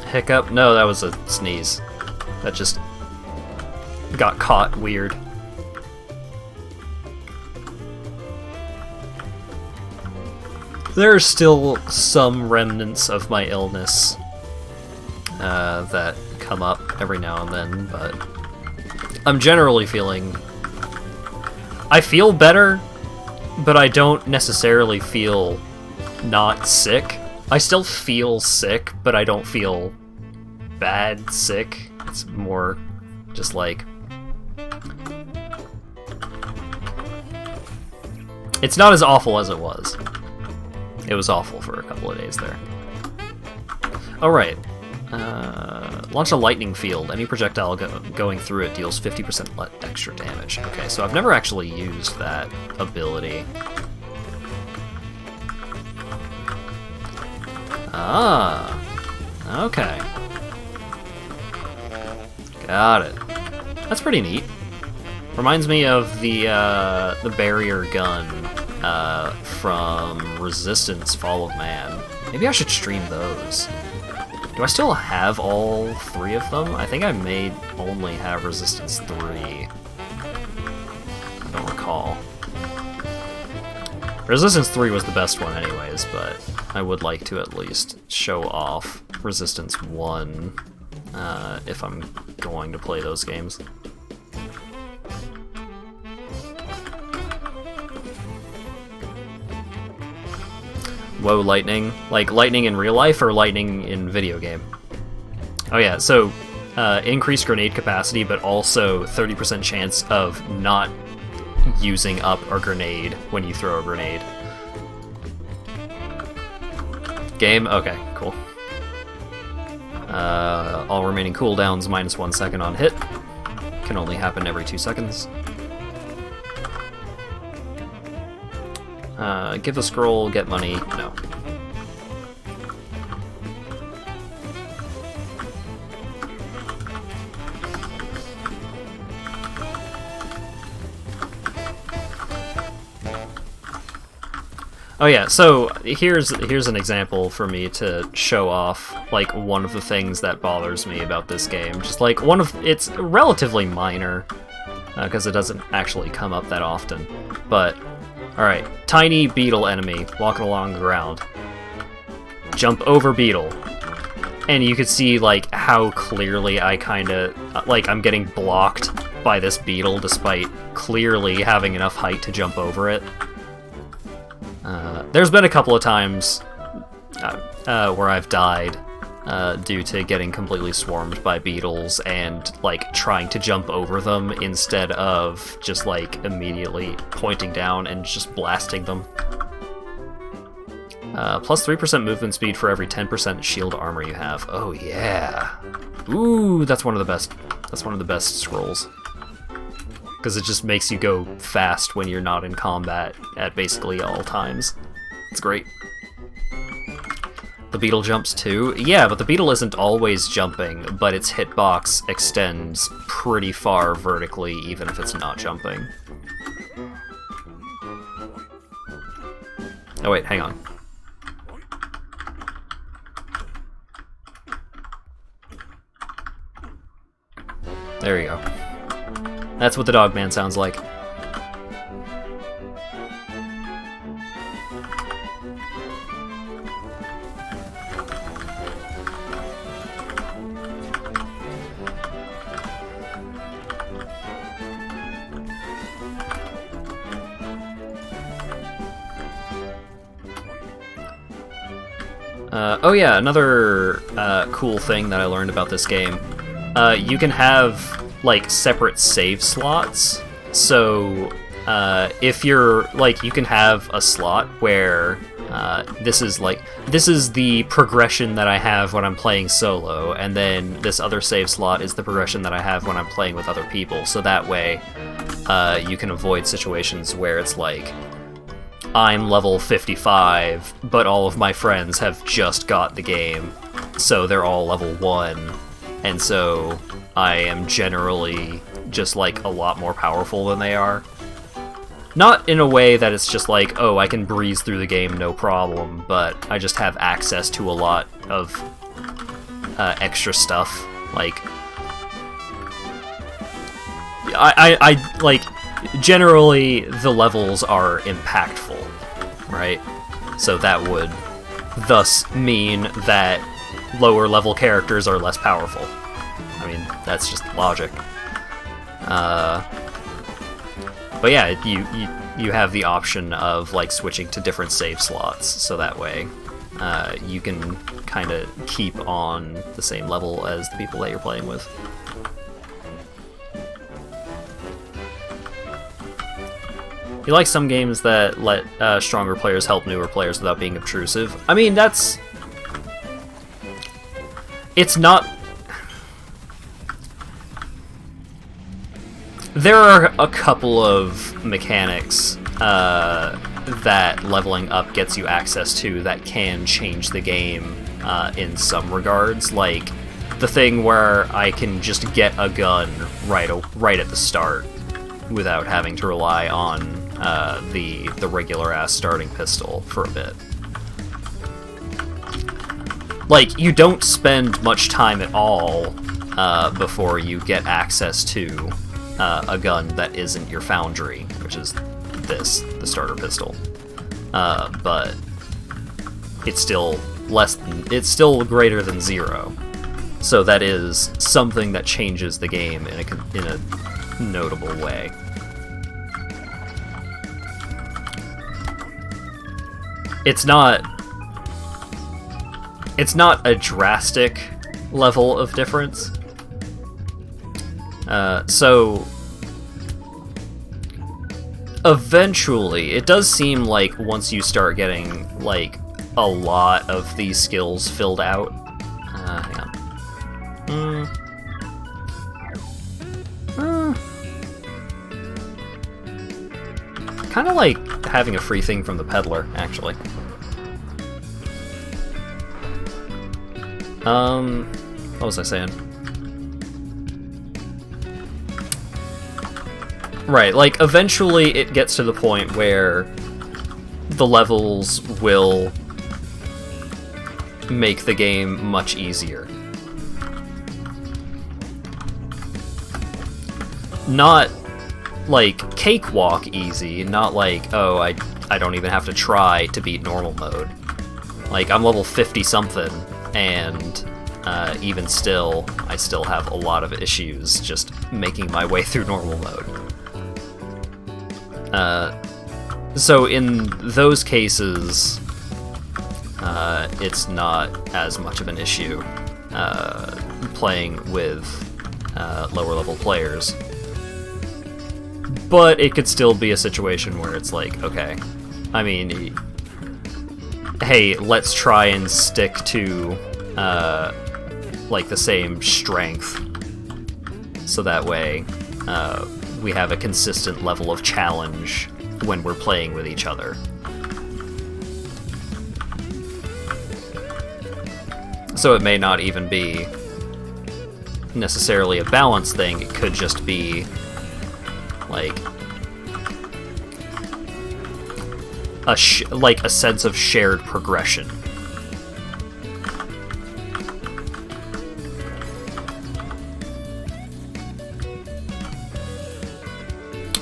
Hiccup? No, that was a sneeze. That just got caught weird. There are still some remnants of my illness that come up every now and then, but I'm generally feeling... I feel better, but I don't necessarily feel not sick. I still feel sick, but I don't feel bad sick. It's more just like... It's not as awful as it was. It was awful for a couple of days there. Alright. Launch a lightning field. Any projectile going through it deals 50% extra damage. Okay, so I've never actually used that ability. Ah, okay. Got it. That's pretty neat. Reminds me of the barrier gun from Resistance Fall of Man. Maybe I should stream those. Do I still have all 3 of them? I think I may only have Resistance 3. I don't recall. Resistance 3 was the best one anyways, but I would like to at least show off Resistance 1 if I'm going to play those games. Whoa, lightning. Like lightning in real life or lightning in video game? Oh yeah, so increased grenade capacity, but also 30% chance of not using up a grenade when you throw a grenade. Game? Okay, cool. All remaining cooldowns -1 second on hit. Can only happen every 2 seconds. Give the scroll, get money. No. Oh yeah, so here's an example for me to show off like one of the things that bothers me about this game. Just like it's relatively minor because it doesn't actually come up that often. But all right, tiny beetle enemy walking along the ground. Jump over beetle. And you could see like how clearly I kind of like I'm getting blocked by this beetle despite clearly having enough height to jump over it. There's been a couple of times where I've died due to getting completely swarmed by beetles and like trying to jump over them instead of just like immediately pointing down and just blasting them. Plus 3% movement speed for every 10% shield armor you have. Oh yeah. Ooh, that's one of the best. That's one of the best scrolls. Because it just makes you go fast when you're not in combat at basically all times. It's great. The beetle jumps too? Yeah, but the beetle isn't always jumping, but its hitbox extends pretty far vertically even if it's not jumping. Oh wait, hang on. There you go. That's what the dog man sounds like. Oh yeah, another cool thing that I learned about this game. You can have like separate save slots. So if you're like, you can have a slot where this is the progression that I have when I'm playing solo, and then this other save slot is the progression that I have when I'm playing with other people. So that way you can avoid situations where it's like I'm level 55, but all of my friends have just got the game, so they're all level 1, and so I am generally just like a lot more powerful than they are. Not in a way that it's just like, oh, I can breeze through the game no problem, but I just have access to a lot of extra stuff. Like, I like, generally the levels are impactful, right? So that would thus mean that lower level characters are less powerful. I mean, that's just logic. But yeah, you have the option of like switching to different save slots, so that way you can kind of keep on the same level as the people that you're playing with. You like some games that let stronger players help newer players without being obtrusive. I mean, that's... It's not... There are a couple of mechanics that leveling up gets you access to that can change the game in some regards, like the thing where I can just get a gun right at the start without having to rely on the regular-ass starting pistol for a bit. Like, you don't spend much time at all before you get access to a gun that isn't your foundry, which is the starter pistol. But it's still it's still greater than 0. So that is something that changes the game in a notable way. It's not a drastic level of difference. So eventually, it does seem like once you start getting like a lot of these skills filled out. Hang on. Kind of like having a free thing from the peddler, actually. What was I saying? Right, like, eventually it gets to the point where the levels will make the game much easier. Not, like, cakewalk easy, not like, oh, I don't even have to try to beat normal mode. Like, I'm level 50-something, and even still, I still have a lot of issues just making my way through normal mode. So in those cases, it's not as much of an issue playing with lower level players. But it could still be a situation where it's like, okay, I mean, hey, let's try and stick to like the same strength, so that way we have a consistent level of challenge when we're playing with each other. So it may not even be necessarily a balance thing, it could just be like a sense of shared progression.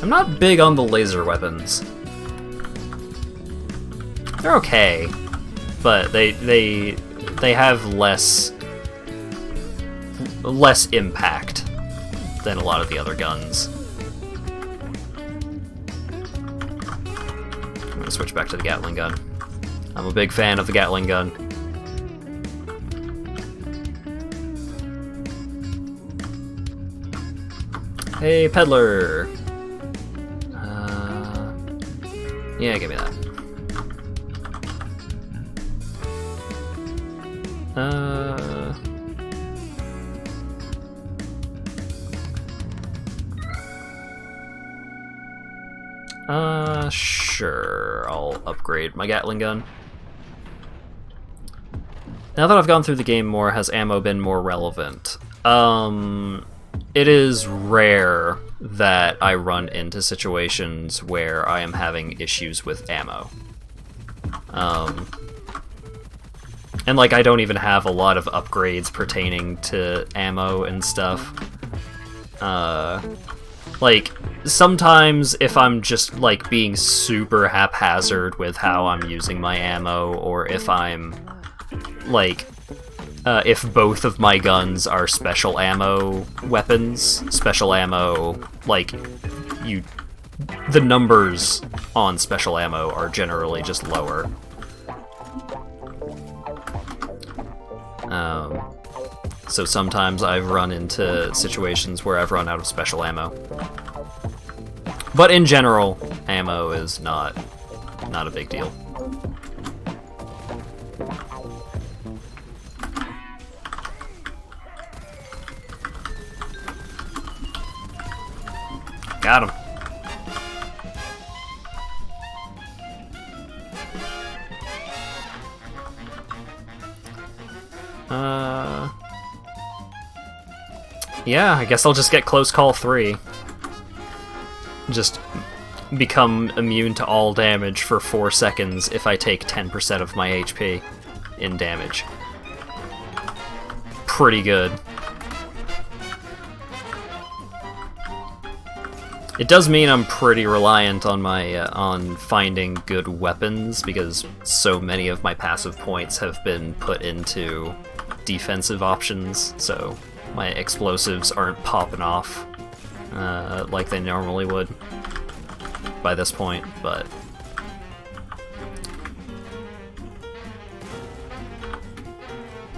I'm not big on the laser weapons. They're okay, but they have less impact than a lot of the other guns. I'm gonna switch back to the Gatling gun. I'm a big fan of the Gatling gun. Hey, peddler! Yeah, give me that. Sure, I'll upgrade my Gatling gun. Now that I've gone through the game more, has ammo been more relevant? It is rare that I run into situations where I am having issues with ammo. And like, I don't even have a lot of upgrades pertaining to ammo and stuff. Like, sometimes if I'm just like being super haphazard with how I'm using my ammo, or if I'm like if both of my guns are special ammo weapons, special ammo, like, the numbers on special ammo are generally just lower. So sometimes I've run into situations where I've run out of special ammo. But in general, ammo is not a big deal. Got him. Yeah, I guess I'll just get Close Call 3. Just become immune to all damage for 4 seconds if I take 10% of my HP in damage. Pretty good. It does mean I'm pretty reliant on my on finding good weapons, because so many of my passive points have been put into defensive options, so my explosives aren't popping off like they normally would by this point, but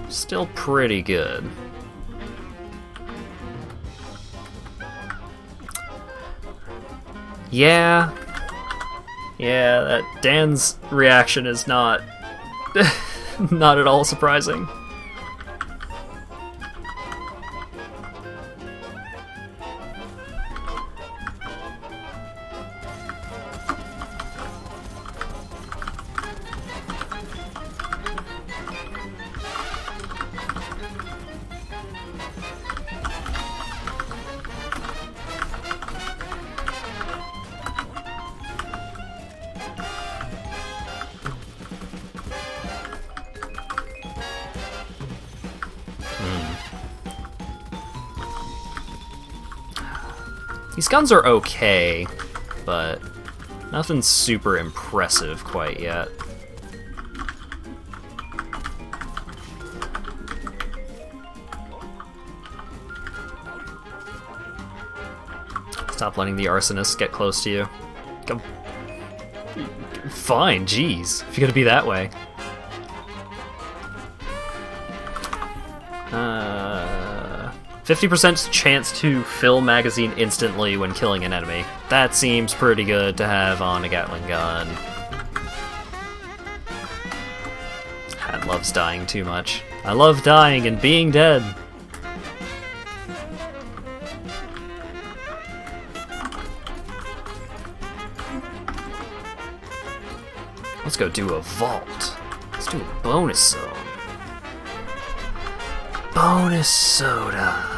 still pretty good. Yeah, that Dan's reaction is not not at all surprising. These guns are okay, but nothing super impressive quite yet. Stop letting the arsonist get close to you. Go. Fine, jeez, if you're gonna be that way. 50% chance to fill magazine instantly when killing an enemy. That seems pretty good to have on a Gatling gun. Hat loves dying too much. I love dying and being dead. Let's go do a vault. Let's do a bonus zone. Bonus soda.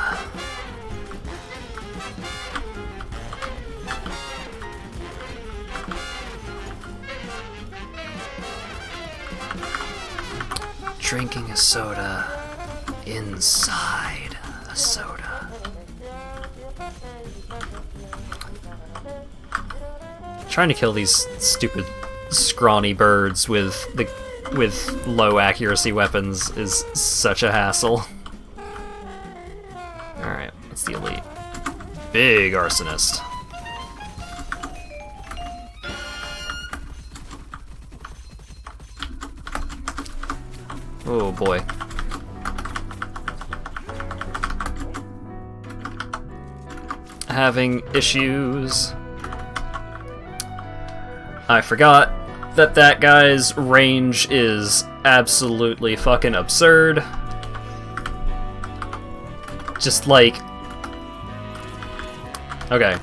Drinking a soda inside a soda. Trying to kill these stupid scrawny birds with low accuracy weapons is such a hassle. Alright, that's the elite. Big arsonist. Oh boy. Having issues. I forgot that guy's range is absolutely fucking absurd. Just like... Okay.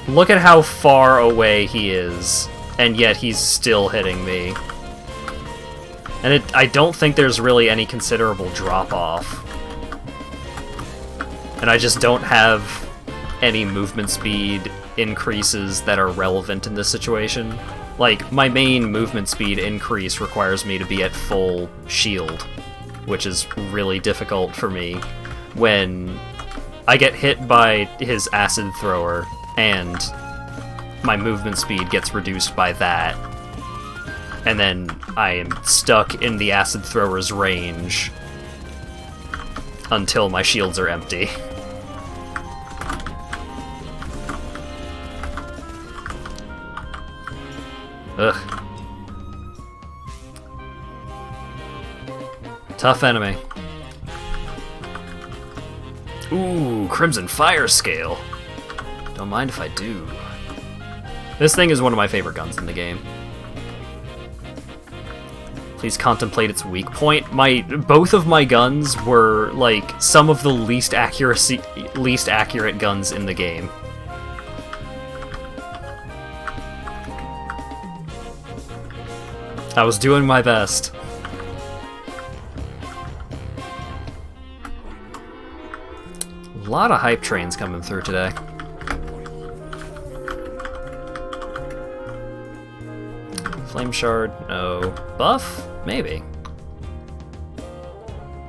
Look at how far away he is, and yet he's still hitting me. And I don't think there's really any considerable drop-off. And I just don't have any movement speed increases that are relevant in this situation. Like, my main movement speed increase requires me to be at full shield, which is really difficult for me when I get hit by his acid thrower and my movement speed gets reduced by that. And then I am stuck in the acid thrower's range until my shields are empty. Ugh. Tough enemy. Ooh, Crimson Fire Scale. Don't mind if I do. This thing is one of my favorite guns in the game. Please contemplate its weak point. Both of my guns were like some of the least accurate guns in the game. I was doing my best. lot of hype trains coming through today. Flame Shard, no. Buff? Maybe.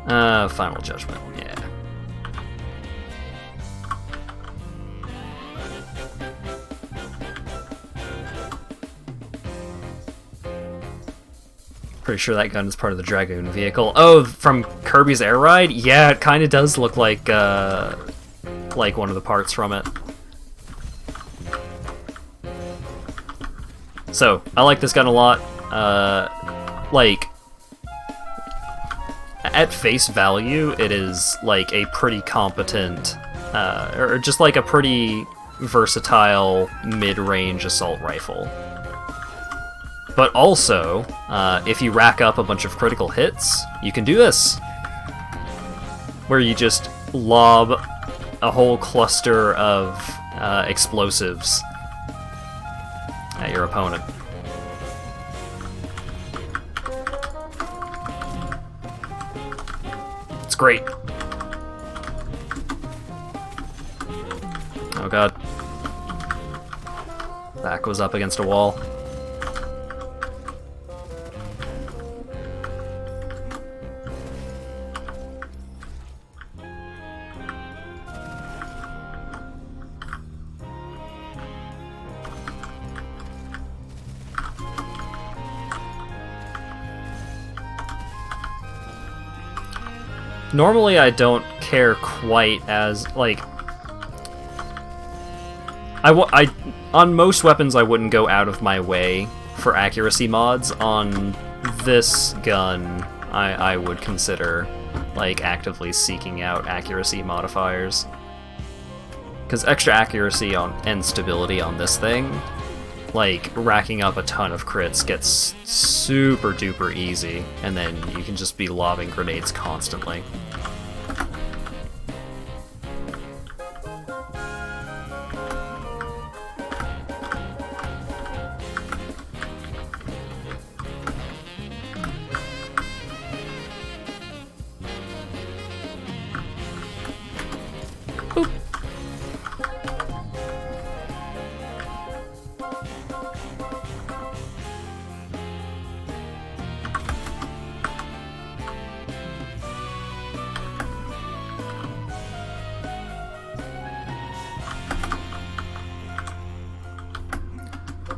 Final Judgment, yeah. Pretty sure that gun is part of the Dragoon vehicle. Oh, from Kirby's Air Ride? Yeah, it kind of does look like one of the parts from it. So, I like this gun a lot. Like, at face value, it is like a pretty competent, or just like a pretty versatile mid-range assault rifle. But also, if you rack up a bunch of critical hits, you can do this. Where you just lob a whole cluster of explosives at your opponent. It's great. Oh god. Back was up against a wall. Normally I don't care quite as, like... on most weapons I wouldn't go out of my way for accuracy mods. On this gun, I would consider, like, actively seeking out accuracy modifiers. Because extra accuracy and stability on this thing, like, racking up a ton of crits gets super duper easy, and then you can just be lobbing grenades constantly.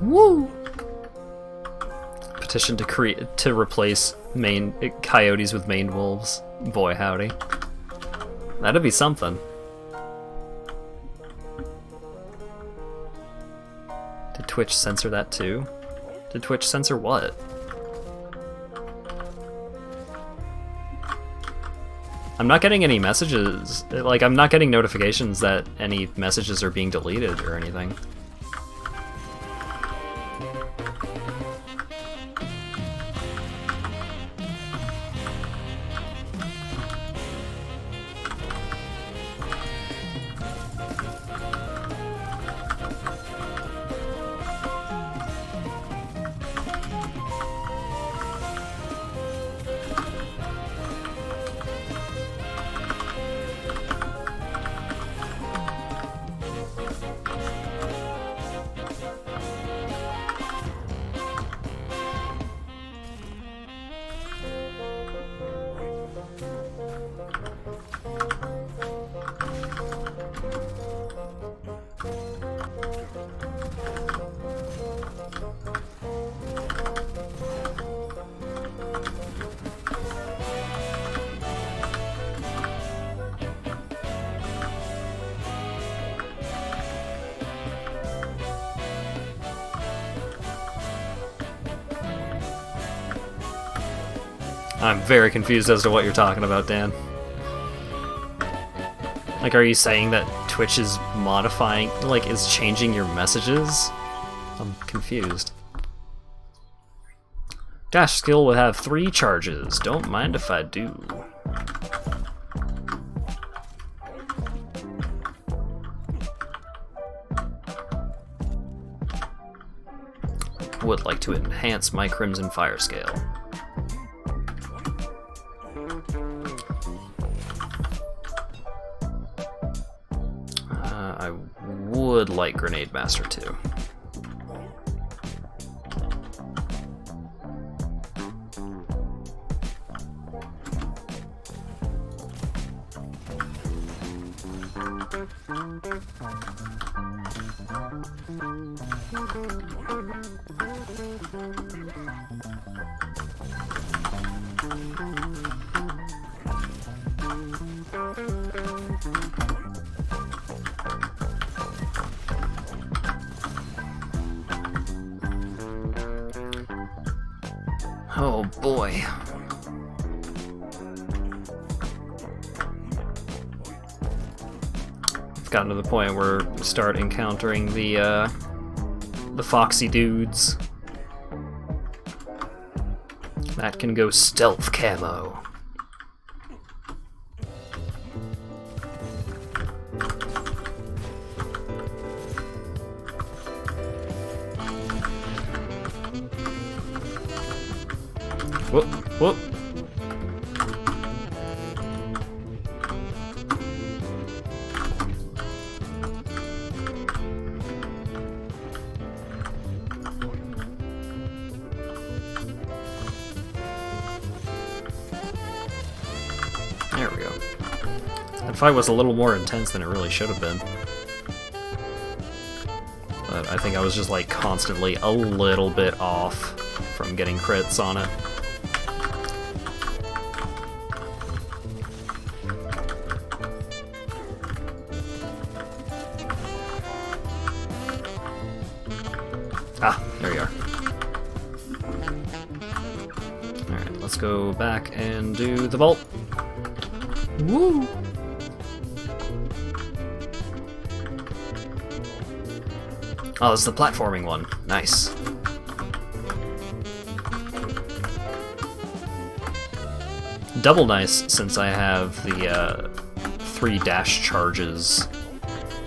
Woo! Petition to replace coyotes with maned wolves. Boy howdy. That'd be something. Did Twitch censor that too? Did Twitch censor what? I'm not getting any messages. Like, I'm not getting notifications that any messages are being deleted or anything. I'm very confused as to what you're talking about, Dan. Like, are you saying that Twitch is modifying, like, is changing your messages? I'm confused. Dash skill will have 3 charges. Don't mind if I do. Would like to enhance my Crimson Fire scale. would like Grenade Master too. Oh boy. It's gotten to the point where we start encountering the foxy dudes. That can go stealth camo. Whoop, whoop. There we go. That fight was a little more intense than it really should have been. But I think I was just like constantly a little bit off from getting crits on it. Ah, there you are. Alright, let's go back and do the vault. Woo! Oh, this is the platforming one. Nice. Double nice since I have the 3 dash charges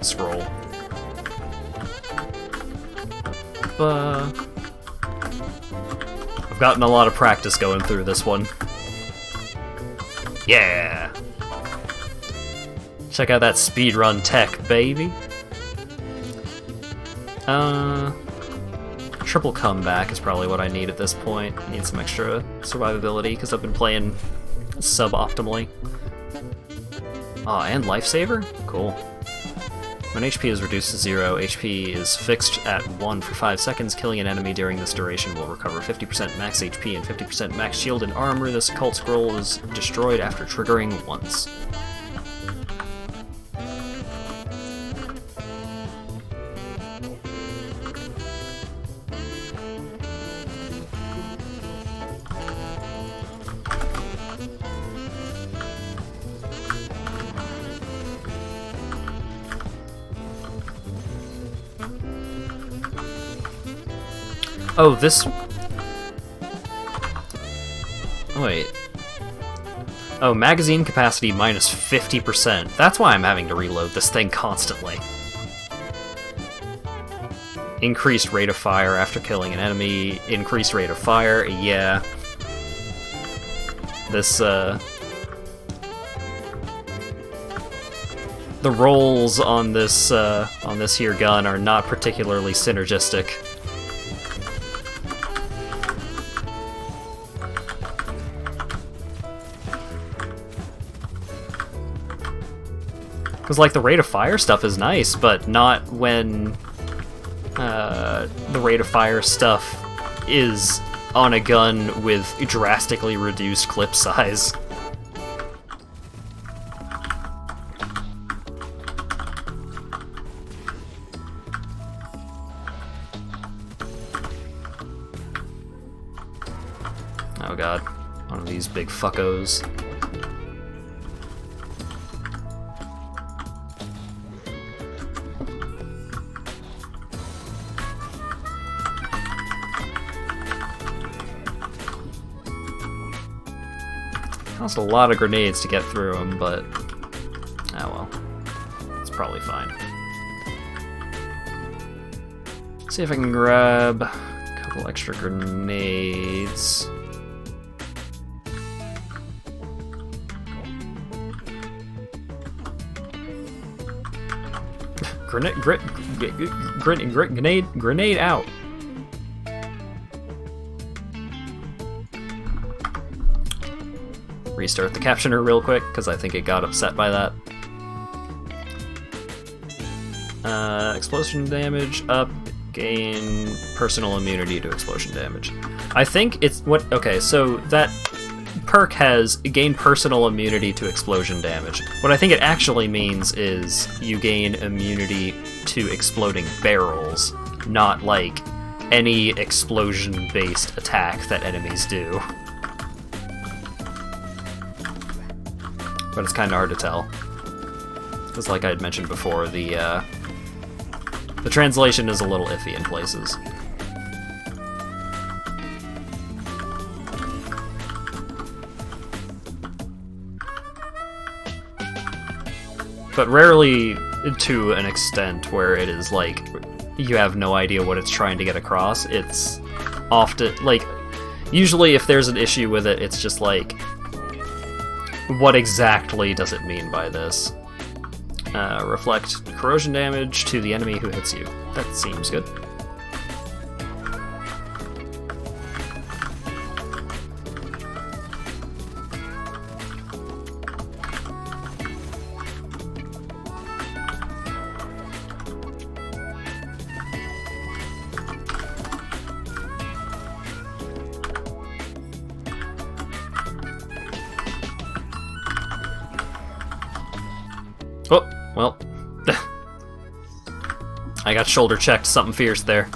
scroll. I've gotten a lot of practice going through this one. Yeah! Check out that speedrun tech, baby! Triple comeback is probably what I need at this point. I need some extra survivability, because I've been playing suboptimally. Oh, and lifesaver? Cool. When HP is reduced to 0, HP is fixed at 1 for 5 seconds. Killing an enemy during this duration will recover 50% max HP and 50% max shield and armor. This occult scroll is destroyed after triggering once. Oh, this... Oh, wait. Oh, magazine capacity minus 50%. That's why I'm having to reload this thing constantly. Increased rate of fire after killing an enemy. Increased rate of fire, yeah. This, the rolls on this here gun are not particularly synergistic. Because, like, the rate of fire stuff is nice, but not when the rate of fire stuff is on a gun with drastically reduced clip size. Oh god, one of these big fuckos. Cost a lot of grenades to get through them, but oh well, it's probably fine. See if I can grab a couple extra grenades. Grenade out. Restart the captioner real quick, because I think it got upset by that. Explosion damage up, gain personal immunity to explosion damage. I think it's what. Okay, so that perk has gain personal immunity to explosion damage. What I think it actually means is you gain immunity to exploding barrels, not like any explosion-based attack that enemies do. But it's kind of hard to tell. Because like I had mentioned before, the translation is a little iffy in places. But rarely to an extent where it is like you have no idea what it's trying to get across. It's often like, usually if there's an issue with it, it's just like, what exactly does it mean by this? Reflect corrosion damage to the enemy who hits you. That seems good. Oh, well. I got shoulder checked something fierce there.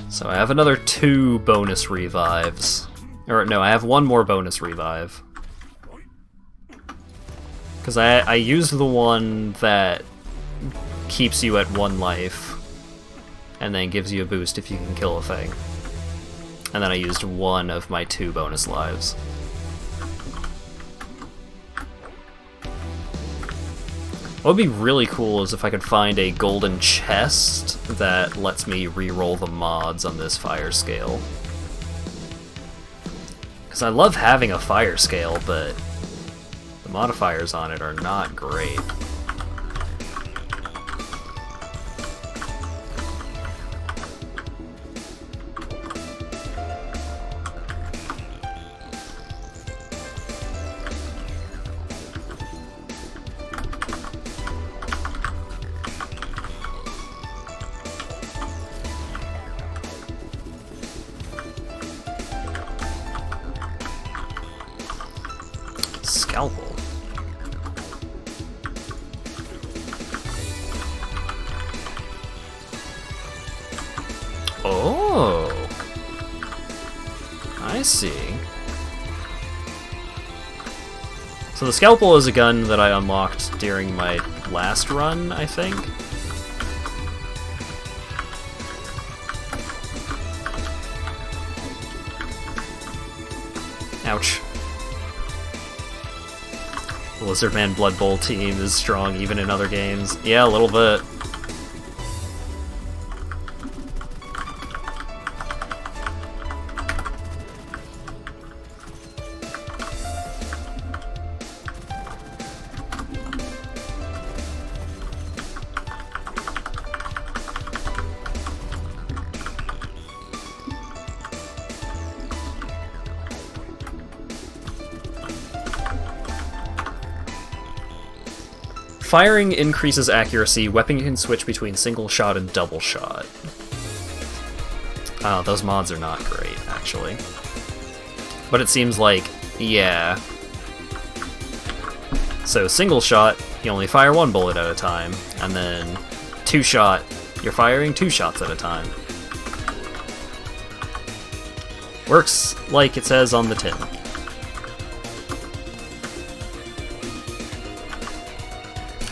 So I have another 2 bonus revives. Or no, I have 1 more bonus revive. Because I used the one that keeps you at 1 life. And then gives you a boost if you can kill a thing. And then I used 1 of my 2 bonus lives. What would be really cool is if I could find a golden chest that lets me re-roll the mods on this fire scale. Because I love having a fire scale, but the modifiers on it are not great. Scalpel. Oh, I see. So the Scalpel is a gun that I unlocked during my last run, I think. Ouch. The Lizardman Blood Bowl team is strong even in other games. Yeah, a little bit. Firing increases accuracy. Weapon can switch between single shot and double shot. Oh, those mods are not great, actually. But it seems like, yeah. So single shot, you only fire 1 bullet at a time, and then 2 shot, you're firing 2 shots at a time. Works like it says on the tin.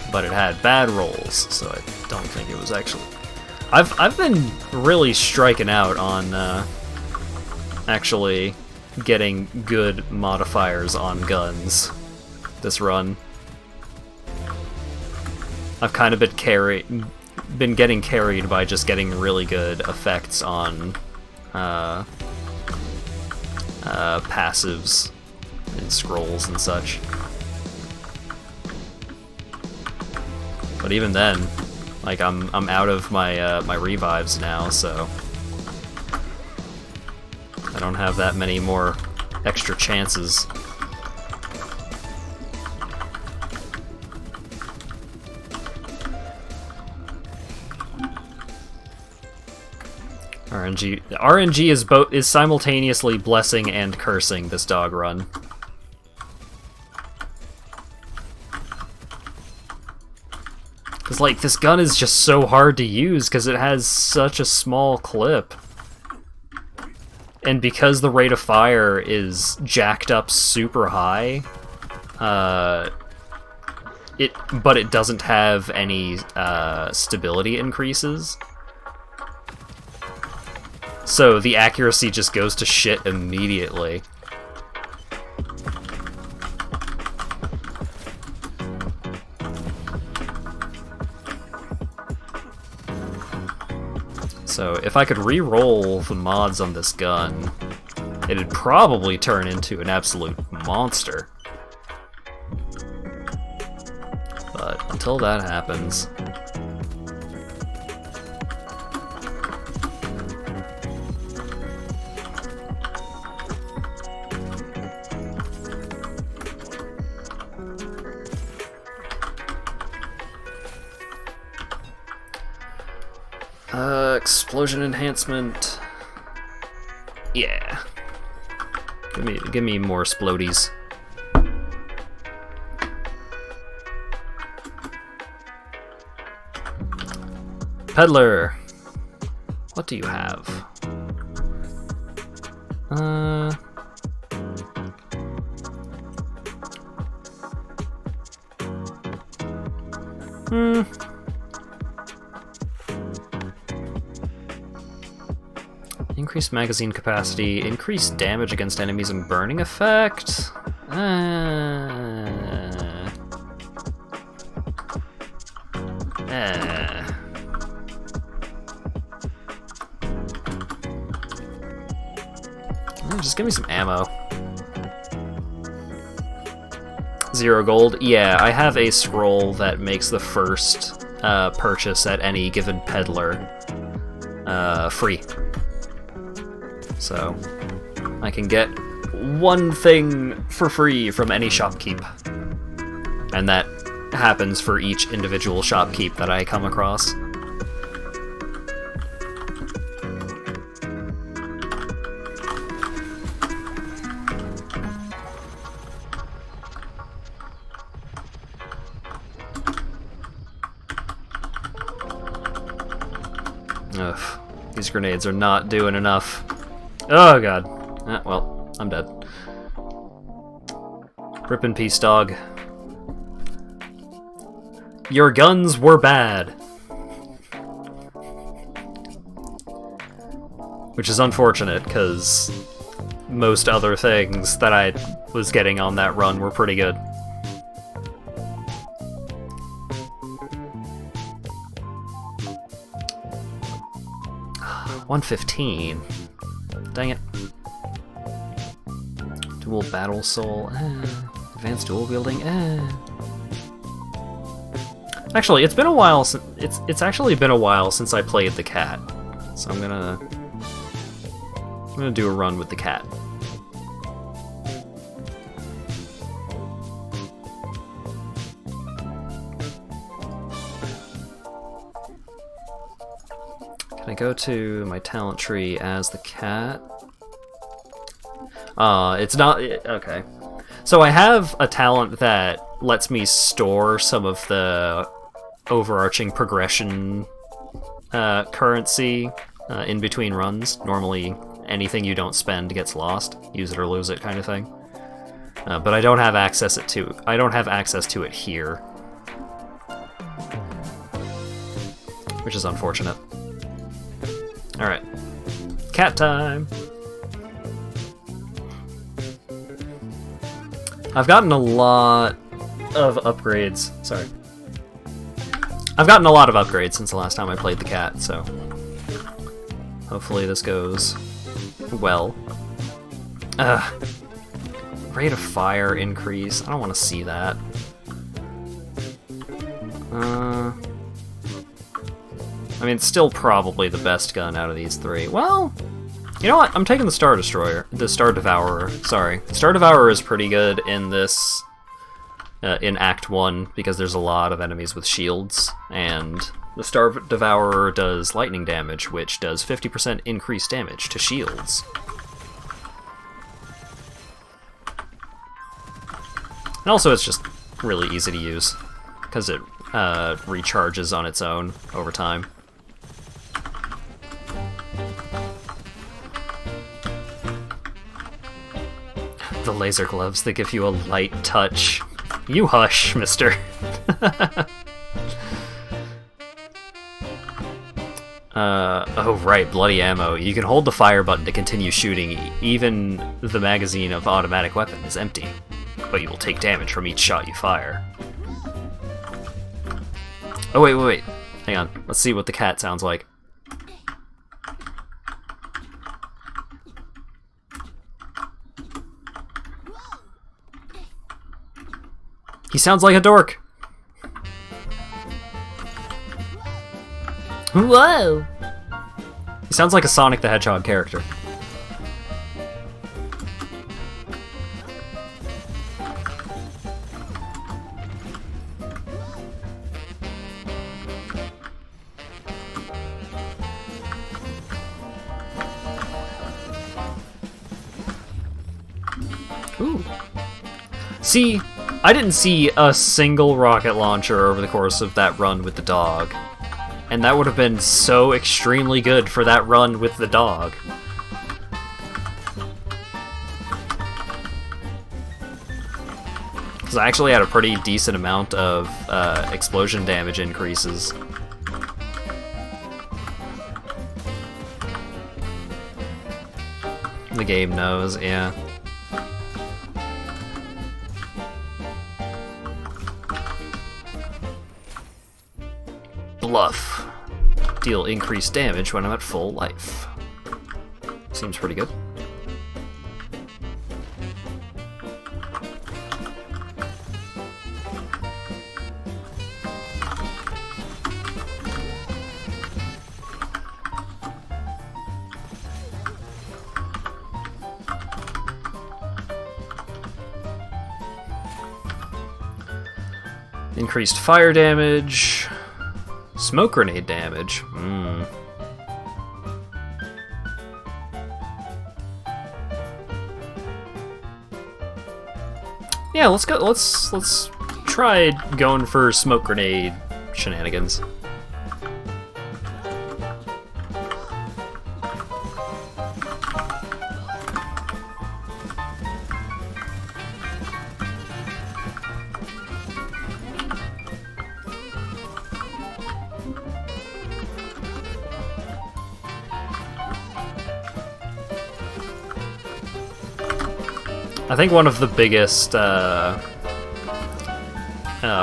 But it had bad rolls, so I don't think it was actually... I've been really striking out on actually getting good modifiers on guns this run. I've kind of been getting carried by just getting really good effects on passives and scrolls and such. But even then, like I'm out of my my revives now, so I don't have that many more extra chances. RNG is simultaneously blessing and cursing this dog run. Cause like this gun is just so hard to use because it has such a small clip. And because the rate of fire is jacked up super high, but it doesn't have any stability increases. So the accuracy just goes to shit immediately. So if I could re-roll the mods on this gun, it'd probably turn into an absolute monster. But until that happens... explosion enhancement. Yeah. Give me more splodies. Peddler. What do you have? Increased magazine capacity, increased damage against enemies and burning effect. Just give me some ammo. 0 gold. Yeah, I have a scroll that makes the first purchase at any given peddler free. So I can get one thing for free from any shopkeep. And that happens for each individual shopkeep that I come across. Ugh, these grenades are not doing enough. Oh god. Well, I'm dead. Rip in peace, dog. Your guns were bad. Which is unfortunate, because most other things that I was getting on that run were pretty good. $115. Dang it. Dual battle soul. Advanced dual wielding. Actually, it's been a while since it's actually been a while since I played the cat. So I'm gonna do a run with the cat. Can I go to my talent tree as the cat? It's not... okay. So I have a talent that lets me store some of the overarching progression currency in between runs. Normally, anything you don't spend gets lost. Use it or lose it kind of thing. But I don't have access to it here. Which is unfortunate. Alright. Cat time! I've gotten a lot of upgrades. Sorry. I've gotten a lot of upgrades since the last time I played the cat, so hopefully this goes well. Rate of fire increase. I don't want to see that. I mean, it's still probably the best gun out of these three. Well, you know what? I'm taking the Star Destroyer. The Star Devourer. Sorry. Star Devourer is pretty good in this... in Act 1, because there's a lot of enemies with shields, and the Star Devourer does lightning damage, which does 50% increased damage to shields. And also it's just really easy to use, because it recharges on its own over time. The laser gloves, they give you a light touch. You hush, mister. Oh right, bloody ammo. You can hold the fire button to continue shooting. Even the magazine of automatic weapon is empty, but you will take damage from each shot you fire. Oh wait. Hang on. Let's see what the cat sounds like. He sounds like a dork. Whoa! He sounds like a Sonic the Hedgehog character. Ooh. See, I didn't see a single rocket launcher over the course of that run with the dog. And that would have been so extremely good for that run with the dog. Because I actually had a pretty decent amount of explosion damage increases. The game knows, yeah. Bluff. Deal increased damage when I'm at full life. Seems pretty good. Increased fire damage. Smoke grenade damage. Yeah, let's go. Let's try going for smoke grenade shenanigans. I think one of the biggest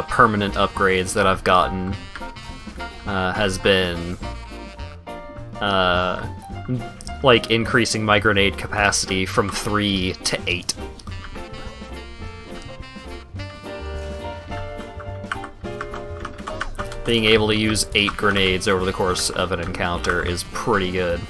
permanent upgrades that I've gotten has been like increasing my grenade capacity from 3 to 8. Being able to use 8 grenades over the course of an encounter is pretty good.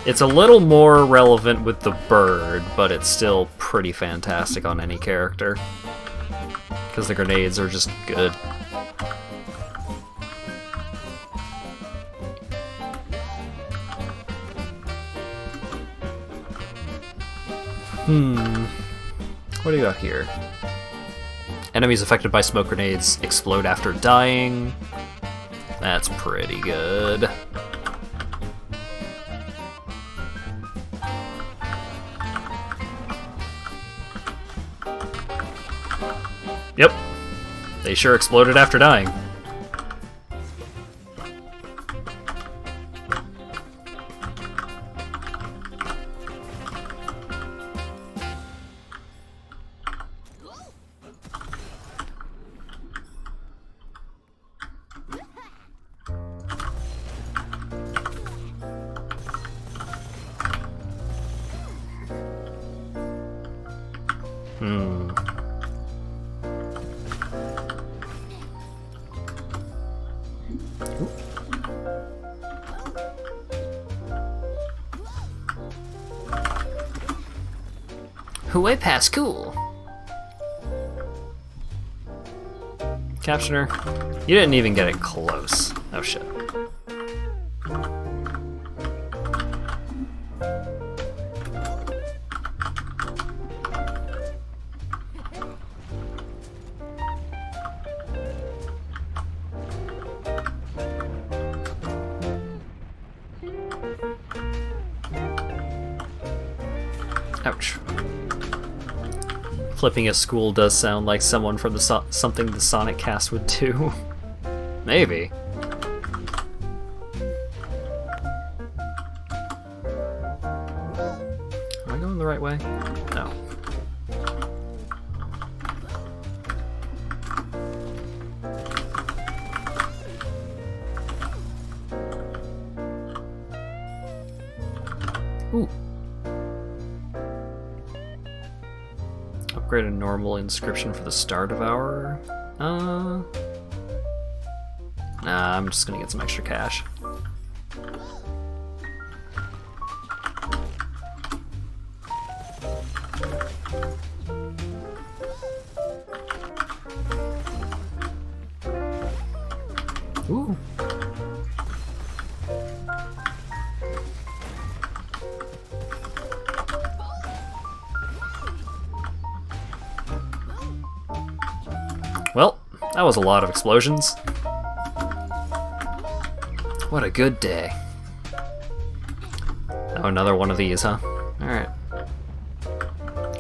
It's a little more relevant with the bird, but it's still pretty fantastic on any character. Because the grenades are just good. What do you got here? Enemies affected by smoke grenades explode after dying. That's pretty good. Yep. They sure exploded after dying. Hmm. Way past cool. Captioner, you didn't even get it close. Oh shit. Ouch. Flipping a school does sound like someone from the something the Sonic cast would do. Maybe. Am I going the right way? No. Ooh. Upgrade a normal inscription for the Star Devourer. Nah, I'm just gonna get some extra cash. Ooh. Well, that was a lot of explosions. What a good day. Oh, another one of these, huh? Alright.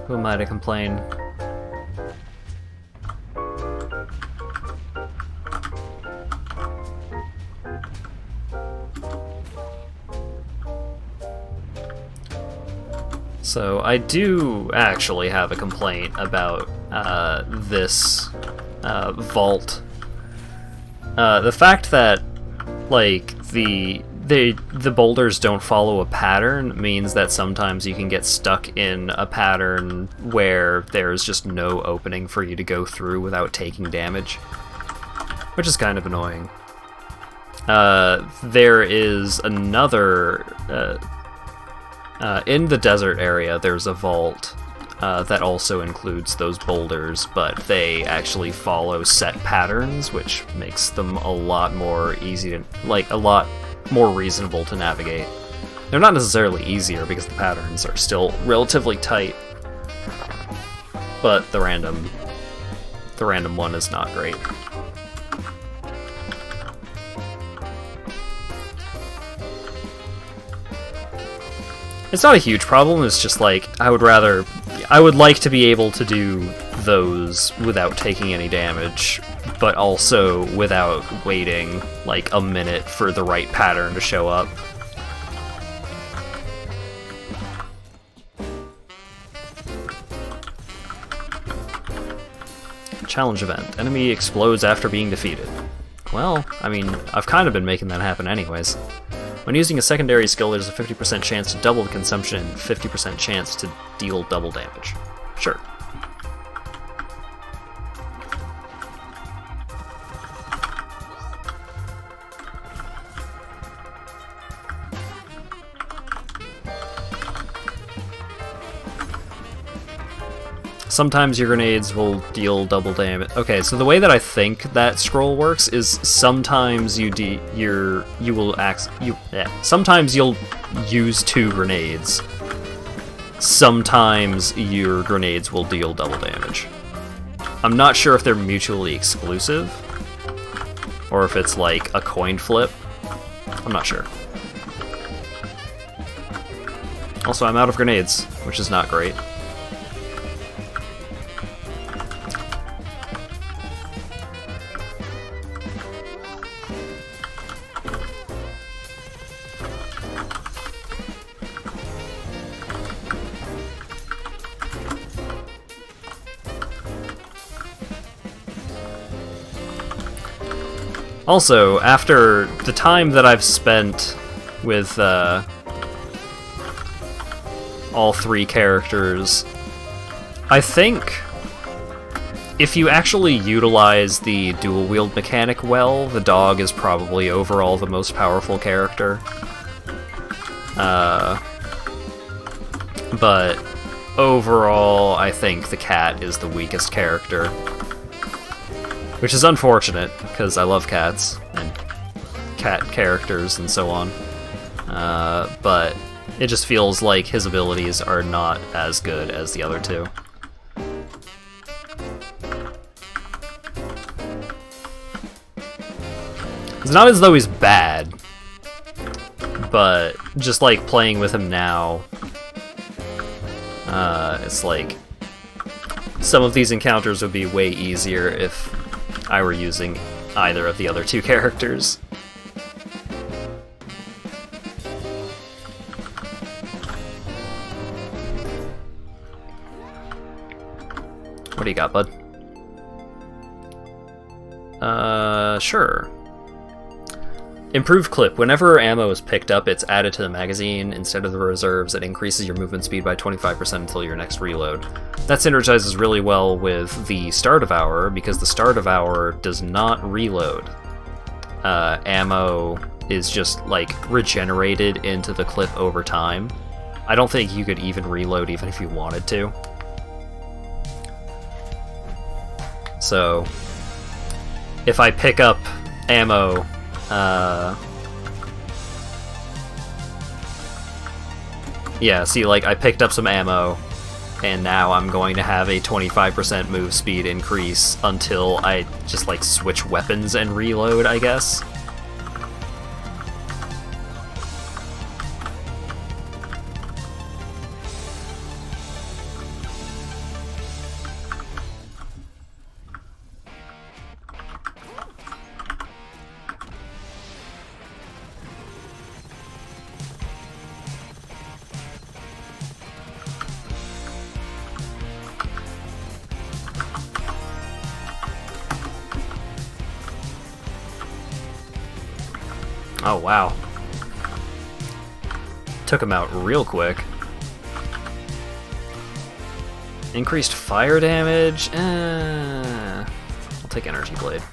Who am I to complain? So, I do actually have a complaint about this vault. The fact that, like, the boulders don't follow a pattern means that sometimes you can get stuck in a pattern where there's just no opening for you to go through without taking damage, which is kind of annoying. There is another... in the desert area, there's a vault that also includes those boulders, but they actually follow set patterns, which makes them a lot more easy to, like, a lot more reasonable to navigate. They're not necessarily easier because the patterns are still relatively tight, but the random one is not great. It's not a huge problem, it's just like, I would like to be able to do those without taking any damage, but also without waiting like a minute for the right pattern to show up. Challenge event. Enemy explodes after being defeated. Well, I mean, I've kind of been making that happen anyways. When using a secondary skill, there's a 50% chance to double the consumption and 50% chance to deal double damage. Sure. Sometimes your grenades will deal double damage. Okay, so the way that I think that scroll works is sometimes sometimes you'll use 2 grenades. Sometimes your grenades will deal double damage. I'm not sure if they're mutually exclusive or if it's like a coin flip. I'm not sure. Also, I'm out of grenades, which is not great. Also, after the time that I've spent with all 3 characters, I think if you actually utilize the dual wield mechanic well, the dog is probably overall the most powerful character. But overall, I think the cat is the weakest character. Which is unfortunate, because I love cats, and cat characters, and so on. But it just feels like his abilities are not as good as the other two. It's not as though he's bad, but just like playing with him now, it's like some of these encounters would be way easier if I were using either of the other two characters. What do you got, bud? Sure. Improved clip. Whenever ammo is picked up, it's added to the magazine instead of the reserves. It increases your movement speed by 25% until your next reload. That synergizes really well with the Star Devourer, because the Star Devourer does not reload. Ammo is just, like, regenerated into the clip over time. I don't think you could even reload even if you wanted to. So, if I pick up ammo, yeah, see, like, I picked up some ammo, and now I'm going to have a 25% move speed increase until I just, like, switch weapons and reload, I guess. Oh, wow. Took him out real quick. Increased fire damage? I'll take Energy Blade.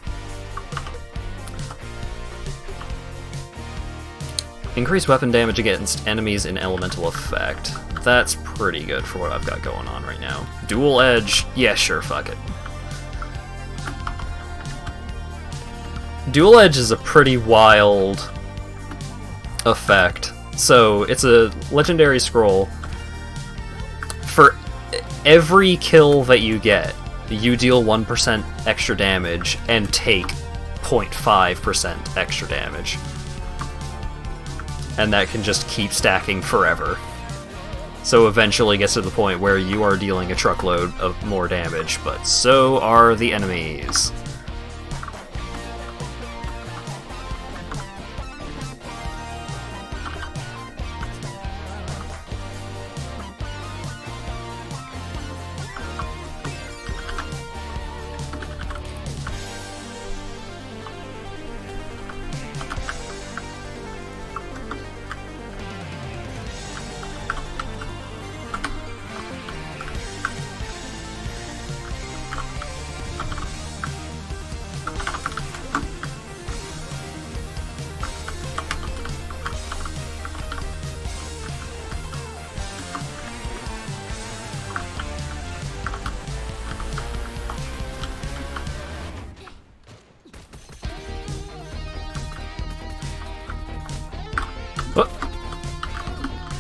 Increased weapon damage against enemies in elemental effect. That's pretty good for what I've got going on right now. Dual Edge? Yeah, sure, fuck it. Dual Edge is a pretty wild effect. So, it's a legendary scroll. For every kill that you get, you deal 1% extra damage and take 0.5% extra damage. And that can just keep stacking forever. So eventually gets to the point where you are dealing a truckload of more damage, but so are the enemies.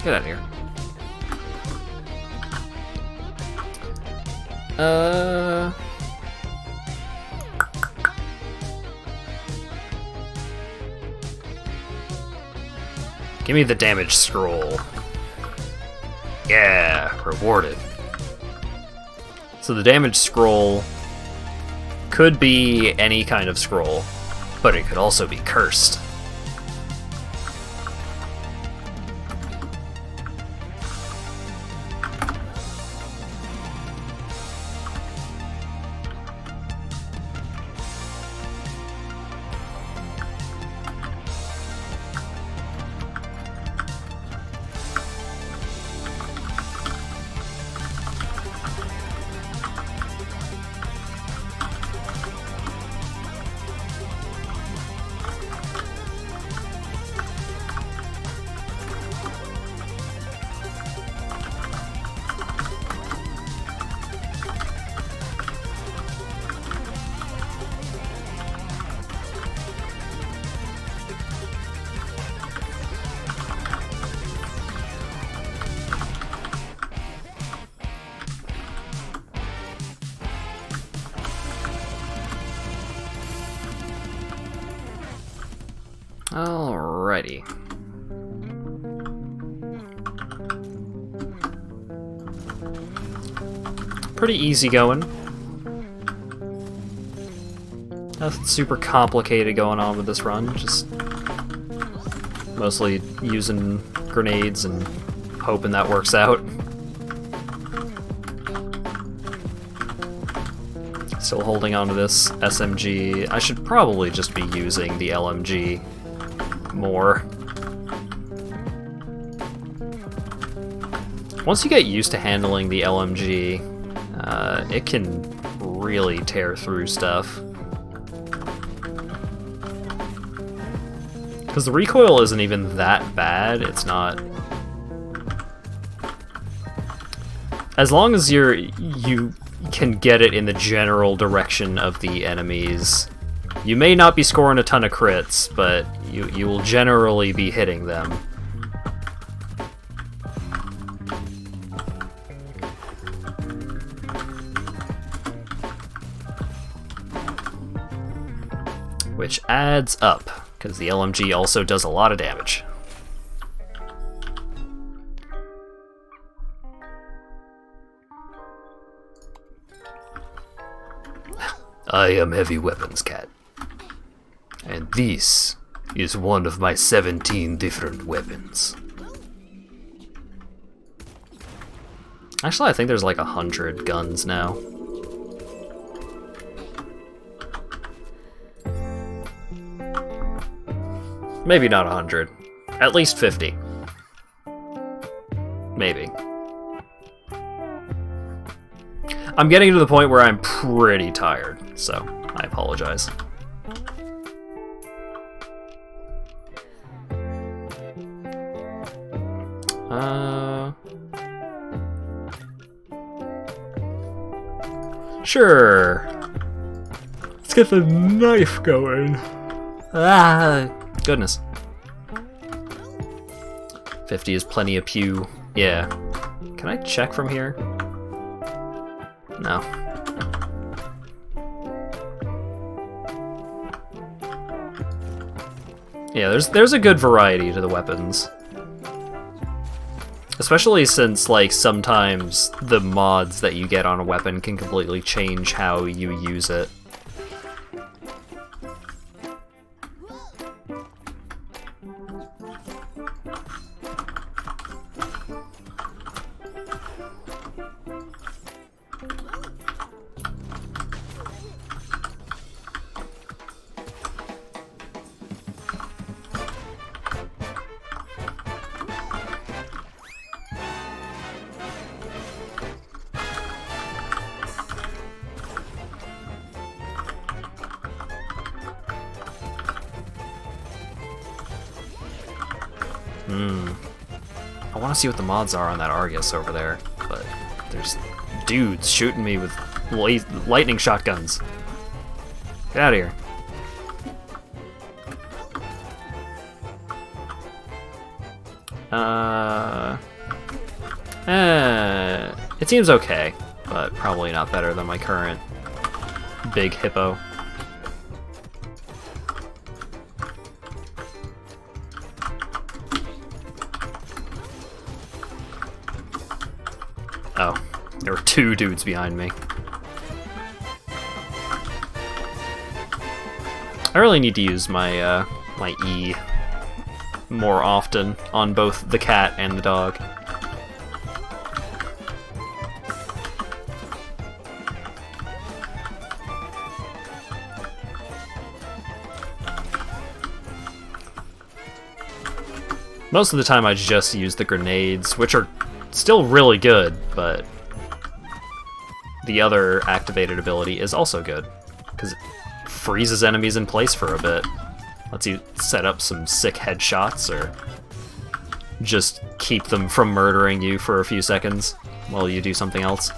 Get out of here. Give me the damage scroll. Yeah, rewarded. So the damage scroll could be any kind of scroll, but it could also be cursed. Alrighty. Pretty easy going. Nothing super complicated going on with this run, just mostly using grenades and hoping that works out. Still holding on to this SMG. I should probably just be using the LMG more. Once you get used to handling the LMG, it can really tear through stuff. Because the recoil isn't even that bad, it's not... As long as you can get it in the general direction of the enemies, you may not be scoring a ton of crits, but you will generally be hitting them. Which adds up, because the LMG also does a lot of damage. I am Heavy Weapons Cat, and this is one of my 17 different weapons. Actually, I think there's like 100 guns now. Maybe not 100. At least 50. Maybe. I'm getting to the point where I'm pretty tired, so I apologize. Sure. Let's get the knife going. Ah, goodness. 50 is plenty of pew. Yeah. Can I check from here? No. Yeah, there's a good variety to the weapons. Especially since, like, sometimes the mods that you get on a weapon can completely change how you use it. I want to see what the mods are on that Argus over there, but there's dudes shooting me with lightning shotguns. Get out of here. It seems okay, but probably not better than my current big hippo. Oh, there were two dudes behind me. I really need to use my my E more often on both the cat and the dog. Most of the time I just use the grenades, which are still really good, but the other activated ability is also good, because it freezes enemies in place for a bit. Lets you set up some sick headshots, or just keep them from murdering you for a few seconds while you do something else.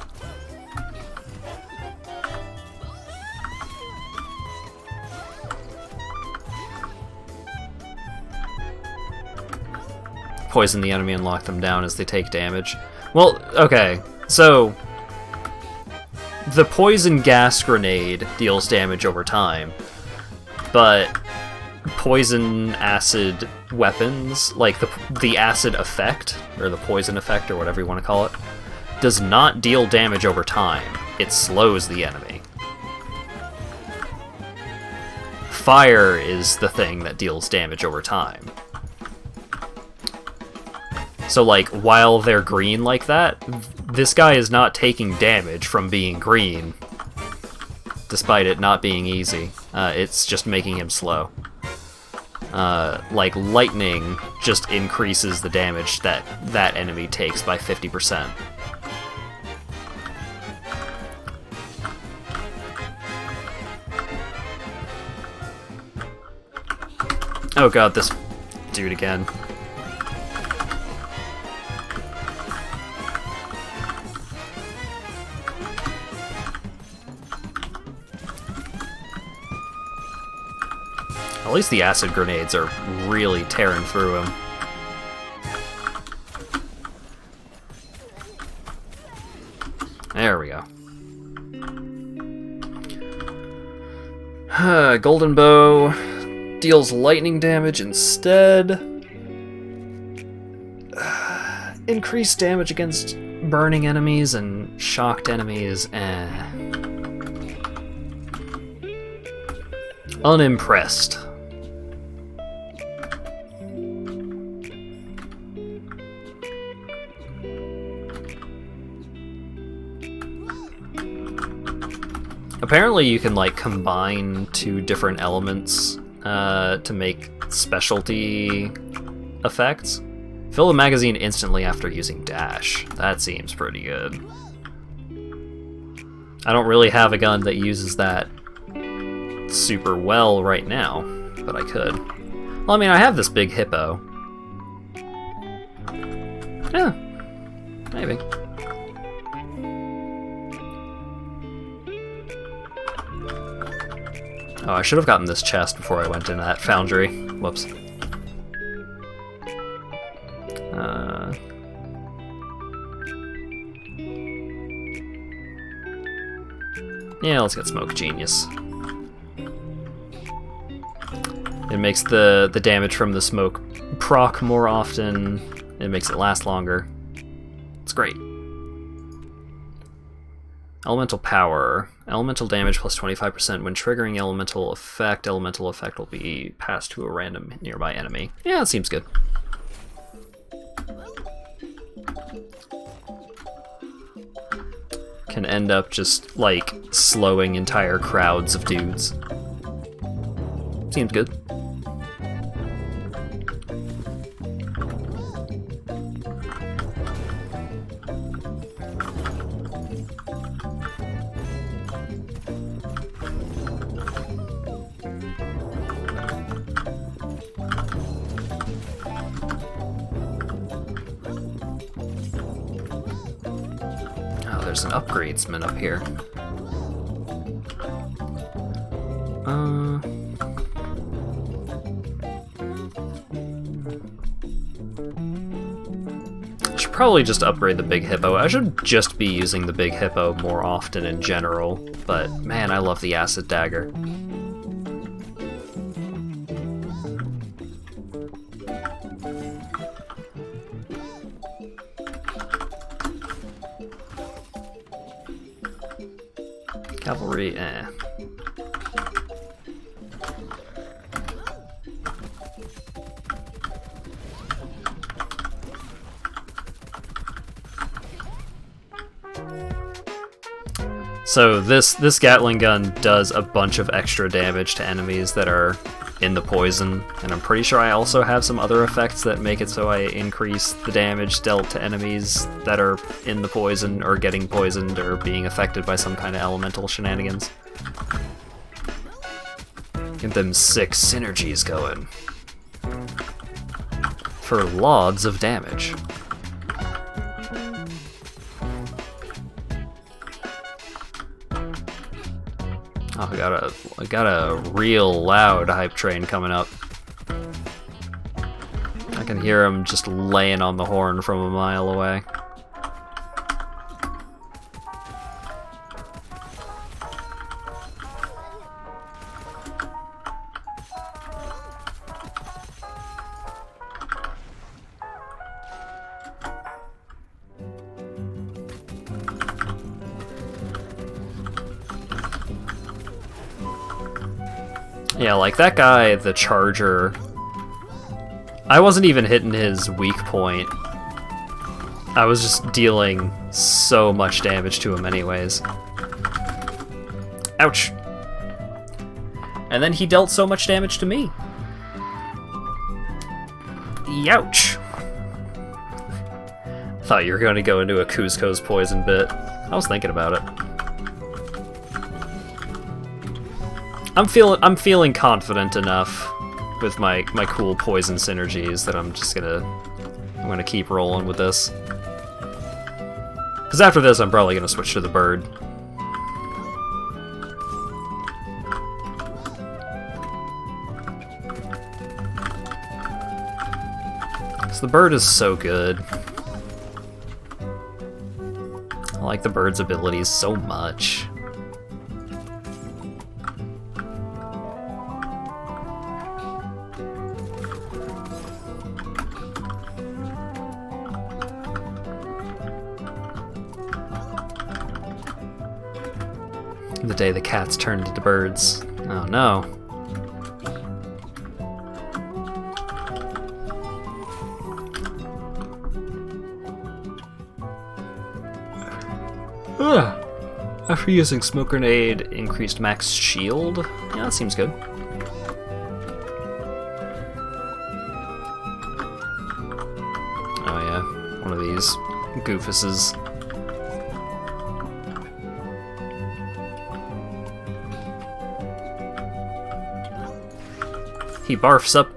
Poison the enemy and lock them down as they take damage. Well, okay, so the poison gas grenade deals damage over time, but poison acid weapons, like the acid effect, or the poison effect, or whatever you want to call it, does not deal damage over time. It slows the enemy. Fire is the thing that deals damage over time. So, like, while they're green like that, this guy is not taking damage from being green, despite it not being easy. It's just making him slow. Like, lightning just increases the damage that that enemy takes by 50%. Oh god, this dude again. At least the acid grenades are really tearing through him. There we go. Golden Bow deals lightning damage instead. Increased damage against burning enemies and shocked enemies. Unimpressed. Apparently you can, like, combine two different elements to make specialty effects. Fill the magazine instantly after using dash. That seems pretty good. I don't really have a gun that uses that super well right now, but I could. Well, I mean, I have this big hippo. Yeah, maybe. Oh, I should have gotten this chest before I went into that foundry. Whoops. Yeah, let's get Smoke Genius. It makes the damage from the smoke proc more often. It makes it last longer. It's great. Elemental Power. Elemental damage plus 25% when triggering elemental effect. Elemental effect will be passed to a random nearby enemy. Yeah, that seems good. Can end up just, like, slowing entire crowds of dudes. Seems good. There's an upgradesman up here. I should probably just upgrade the big hippo. I should just be using the big hippo more often in general, but man, I love the acid dagger. Cavalry, eh. So this Gatling gun does a bunch of extra damage to enemies that are in the poison, and I'm pretty sure I also have some other effects that make it so I increase the damage dealt to enemies that are in the poison, or getting poisoned, or being affected by some kind of elemental shenanigans. Get them 6 synergies going. For lots of damage. Oh, I got a real loud hype train coming up. I can hear him just laying on the horn from a mile away. Yeah, like that guy, the Charger, I wasn't even hitting his weak point. I was just dealing so much damage to him anyways. Ouch. And then he dealt so much damage to me. Youch. Thought you were going to go into a Kuzco's poison bit. I was thinking about it. I'm feeling confident enough with my cool poison synergies that I'm gonna keep rolling with this. Because after this, I'm probably gonna switch to the bird. So the bird is so good. I like the bird's abilities so much. The day the cats turned into birds. Oh no. Ugh. After using Smoke Grenade, increased max shield? Yeah, that seems good. Oh yeah, one of these goofuses. He barfs up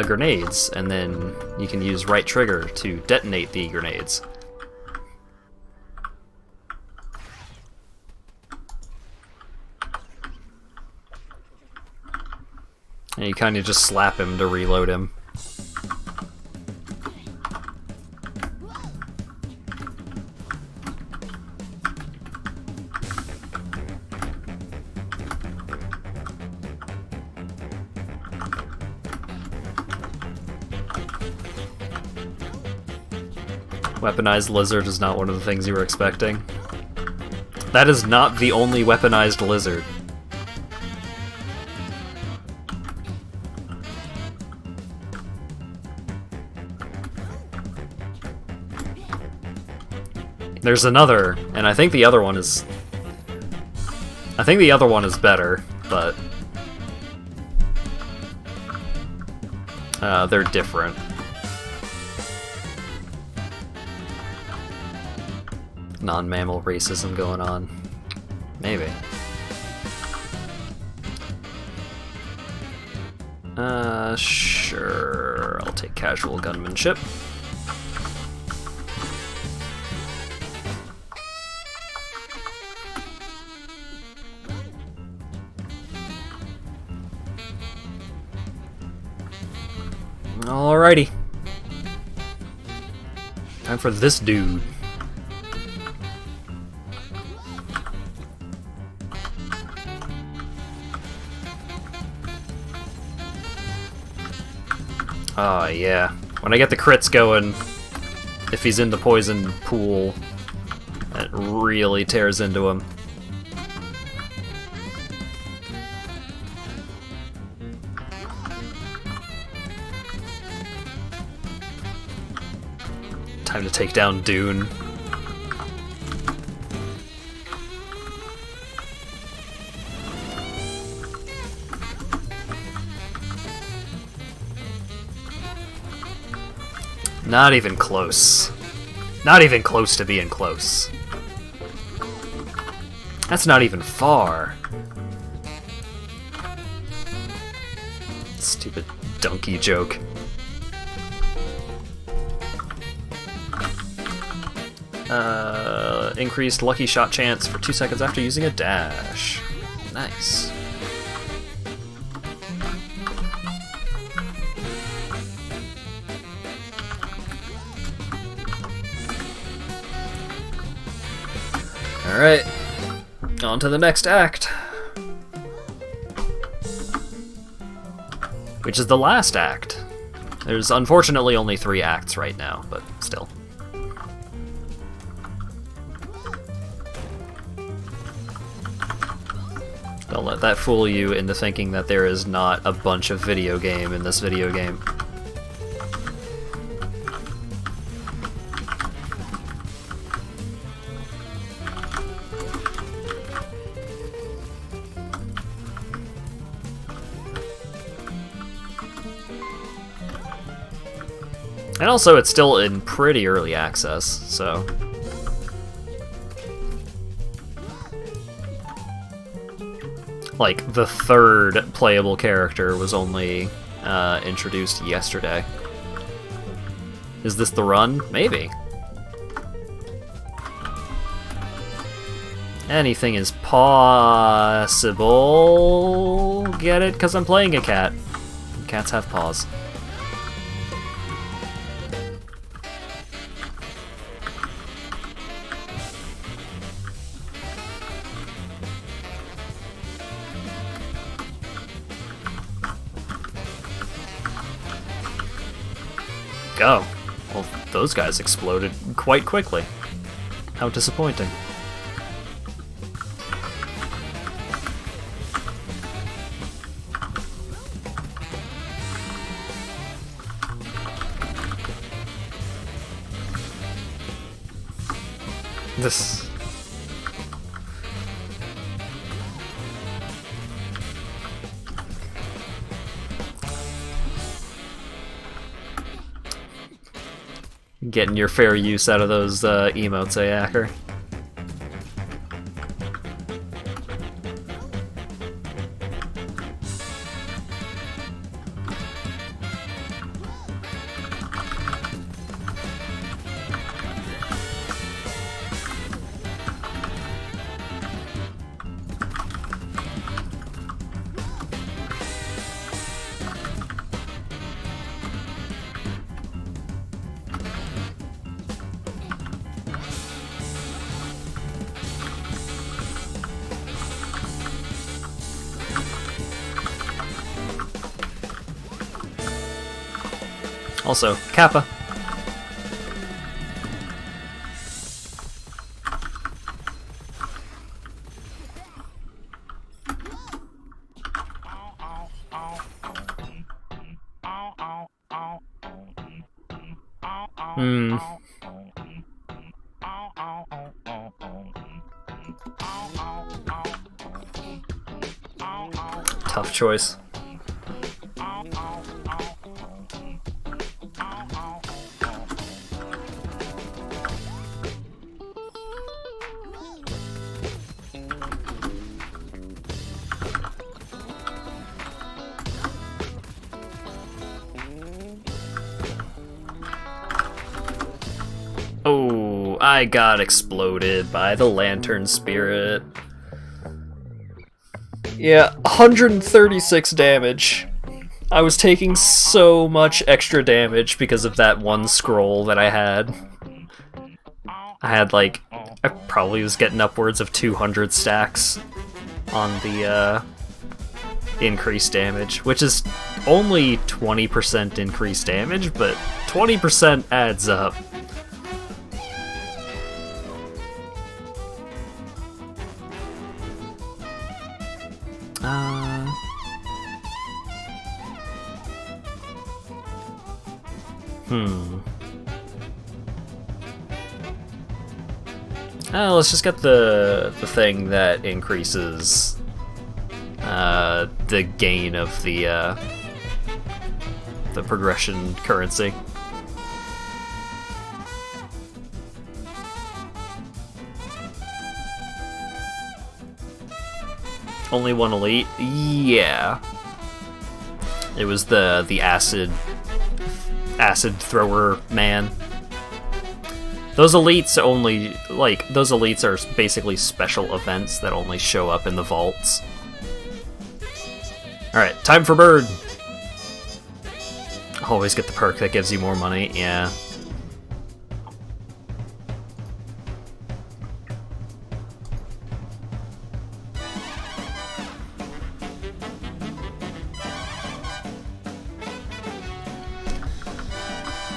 grenades, and then you can use right trigger to detonate the grenades. And you kind of just slap him to reload him. Weaponized lizard is not one of the things you were expecting. That is not the only weaponized lizard. There's another, and I think the other one is... better, but... they're different. Non-mammal racism going on. Maybe. Sure. I'll take casual gunmanship. Alrighty. Time for this dude. Oh yeah. When I get the crits going, if he's in the poison pool, it really tears into him. Time to take down Dune. Not even close. Not even close to being close. That's not even far. Stupid donkey joke. Increased lucky shot chance for 2 seconds after using a dash. Nice. Alright, on to the next act. Which is the last act. There's unfortunately only 3 acts right now, but still. Don't let that fool you into thinking that there is not a bunch of video game in this video game. And also, it's still in pretty early access, so... Like, the third playable character was only introduced yesterday. Is this the run? Maybe. Anything is possible. Get it? Because I'm playing a cat. Cats have paws. Oh, well, those guys exploded quite quickly. How disappointing. This... Getting your fair use out of those emotes, eh, Acker? Also, Kappa. Tough choice. Oh, I got exploded by the Lantern Spirit. Yeah, 136 damage. I was taking so much extra damage because of that one scroll that I had. I had like, I probably was getting upwards of 200 stacks on the increased damage, which is only 20% increased damage, but 20% adds up. Let's just get the thing that increases the gain of the progression currency. Only one elite? Yeah. It was the acid thrower man. Those elites only, like, those elites are basically special events that only show up in the vaults. Alright, time for bird! Always get the perk that gives you more money, yeah.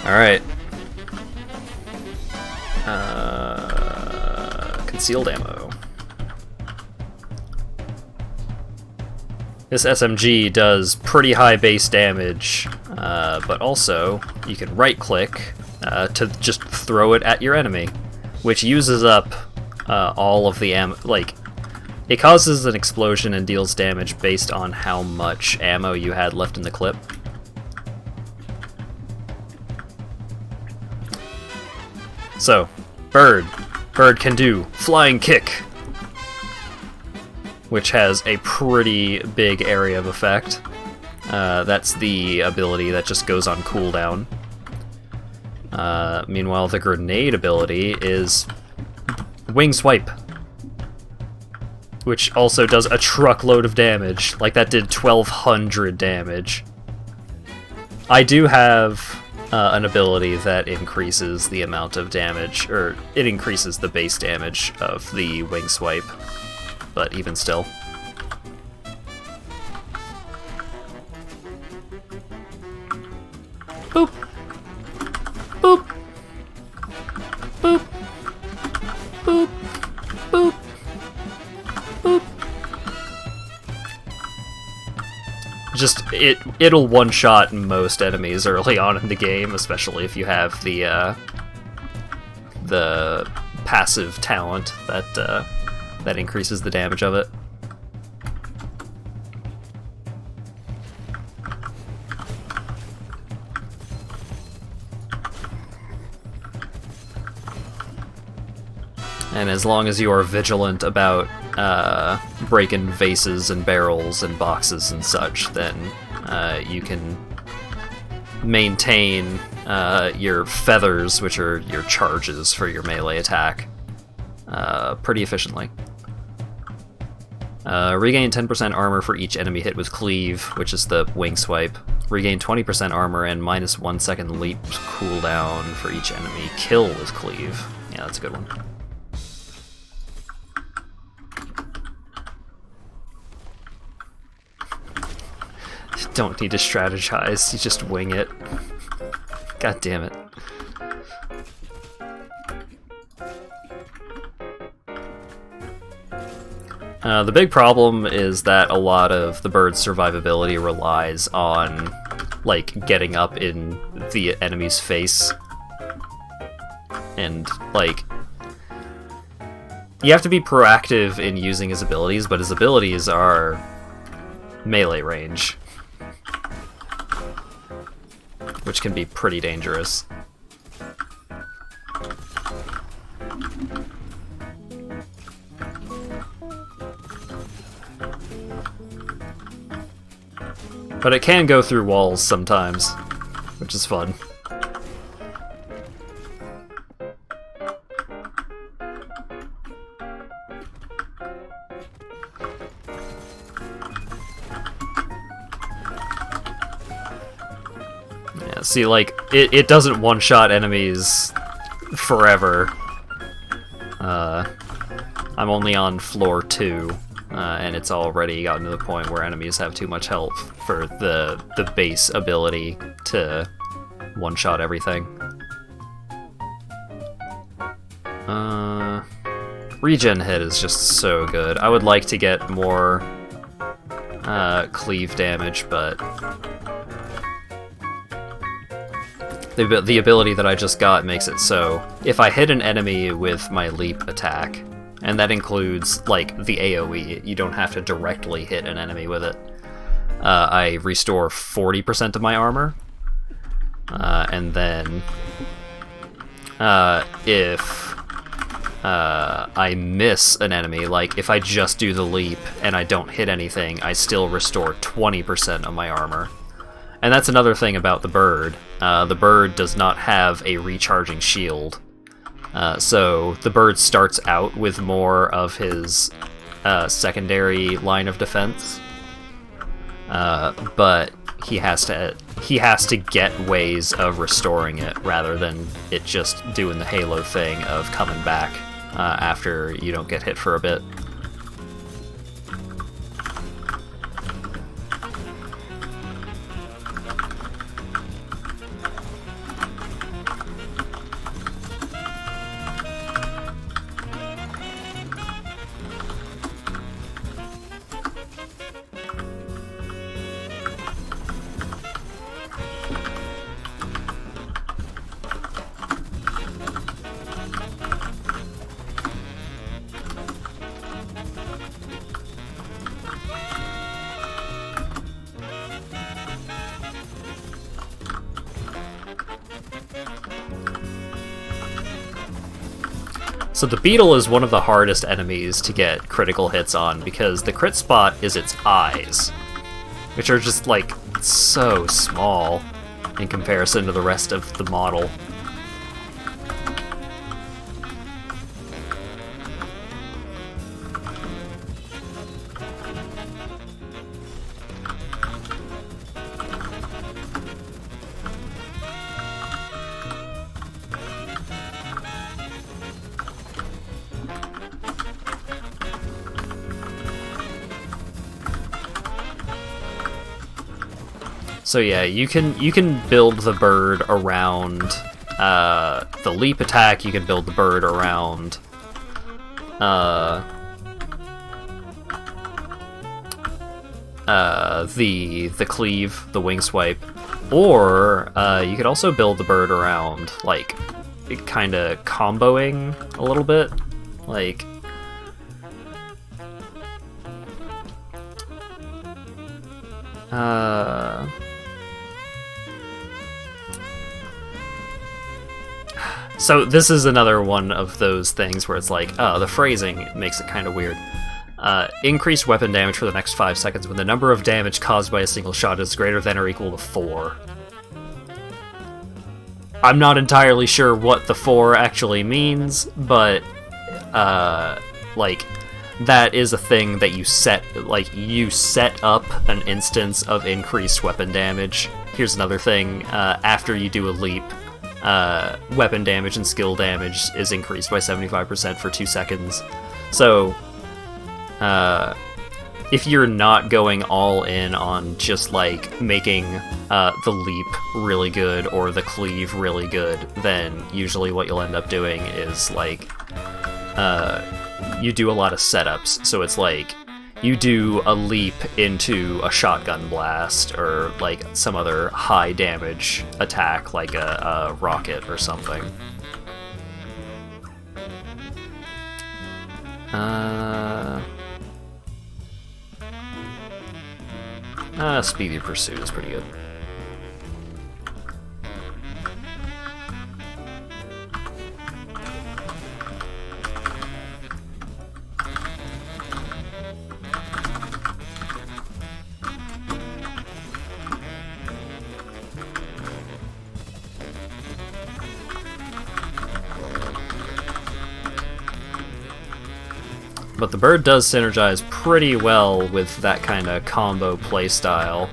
Alright. Concealed ammo. This SMG does pretty high base damage, but also you can right-click to just throw it at your enemy, which uses up all of the ammo. Like, it causes an explosion and deals damage based on how much ammo you had left in the clip. So, Bird can do Flying Kick, which has a pretty big area of effect. That's the ability that just goes on cooldown. Meanwhile, the grenade ability is Wing Swipe, which also does a truckload of damage. Like, that did 1200 damage. I do have an ability that increases the amount of damage, or it increases the base damage of the Wing Swipe. But even still. Boop. Boop. Boop. Boop. Boop. Boop. Just, it'll one-shot most enemies early on in the game, especially if you have the passive talent that increases the damage of it. And as long as you are vigilant about breaking vases and barrels and boxes and such, then you can maintain your feathers, which are your charges for your melee attack, pretty efficiently. Regain 10% armor for each enemy hit with Cleave, which is the Wing Swipe. Regain 20% armor and minus 1 second leap cooldown for each enemy kill with Cleave. Yeah, that's a good one. Don't need to strategize, you just wing it. God damn it. The big problem is that a lot of the bird's survivability relies on, like, getting up in the enemy's face. And, like, you have to be proactive in using his abilities, but his abilities are melee range, which can be pretty dangerous. But it can go through walls sometimes, which is fun. Yeah, see, like, it doesn't one-shot enemies forever. I'm only on floor 2. And it's already gotten to the point where enemies have too much health for the base ability to one-shot everything. Regen hit is just so good. I would like to get more cleave damage, but the ability that I just got makes it so if I hit an enemy with my leap attack, and that includes, like, the AoE. You don't have to directly hit an enemy with it. I restore 40% of my armor. And then if I miss an enemy, like, if I just do the leap and I don't hit anything, I still restore 20% of my armor. And that's another thing about the bird. The bird does not have a recharging shield. So the bird starts out with more of his secondary line of defense, but he has to get ways of restoring it rather than it just doing the Halo thing of coming back after you don't get hit for a bit. So the beetle is one of the hardest enemies to get critical hits on because the crit spot is its eyes, which are just like so small in comparison to the rest of the model. So yeah, you can build the bird around the leap attack. You can build the bird around the cleave, the wing swipe, or you could also build the bird around like kind of comboing a little bit, like. So this is another one of those things where it's like, the phrasing makes it kind of weird. Increased weapon damage for the next 5 seconds when the number of damage caused by a single shot is greater than or equal to 4. I'm not entirely sure what the 4 actually means, but, like, that is a thing that you set up an instance of increased weapon damage. Here's another thing, after you do a leap, weapon damage and skill damage is increased by 75% for 2 seconds. So, if you're not going all in on just like making the leap really good or the cleave really good, then usually what you'll end up doing is like you do a lot of setups. So it's like you do a leap into a shotgun blast or like some other high damage attack like a rocket or something. Speedy Pursuit is pretty good. But the bird does synergize pretty well with that kind of combo playstyle.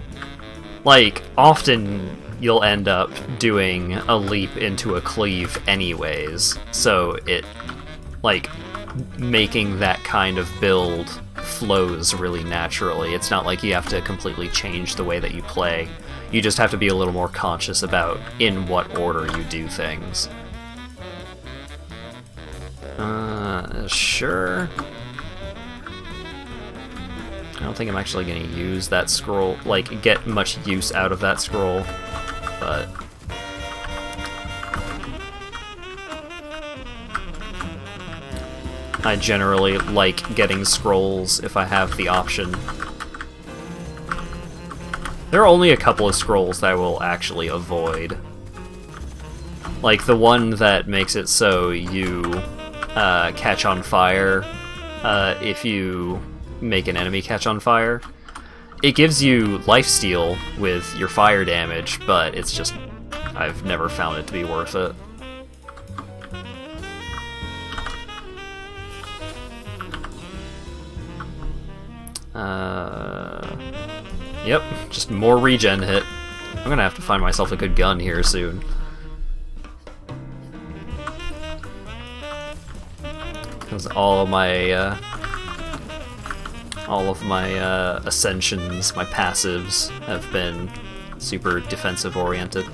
Like, often you'll end up doing a leap into a cleave anyways, so it, like, making that kind of build flows really naturally. It's not like you have to completely change the way that you play. You just have to be a little more conscious about in what order you do things. Sure. I don't think I'm actually going to use that scroll, like, get much use out of that scroll, but... I generally like getting scrolls if I have the option. There are only a couple of scrolls that I will actually avoid. Like, the one that makes it so you catch on fire if you make an enemy catch on fire. It gives you lifesteal with your fire damage, but it's just, I've never found it to be worth it. Yep, just more regen hit. I'm gonna have to find myself a good gun here soon. Because all of my ascensions, my passives, have been super defensive oriented.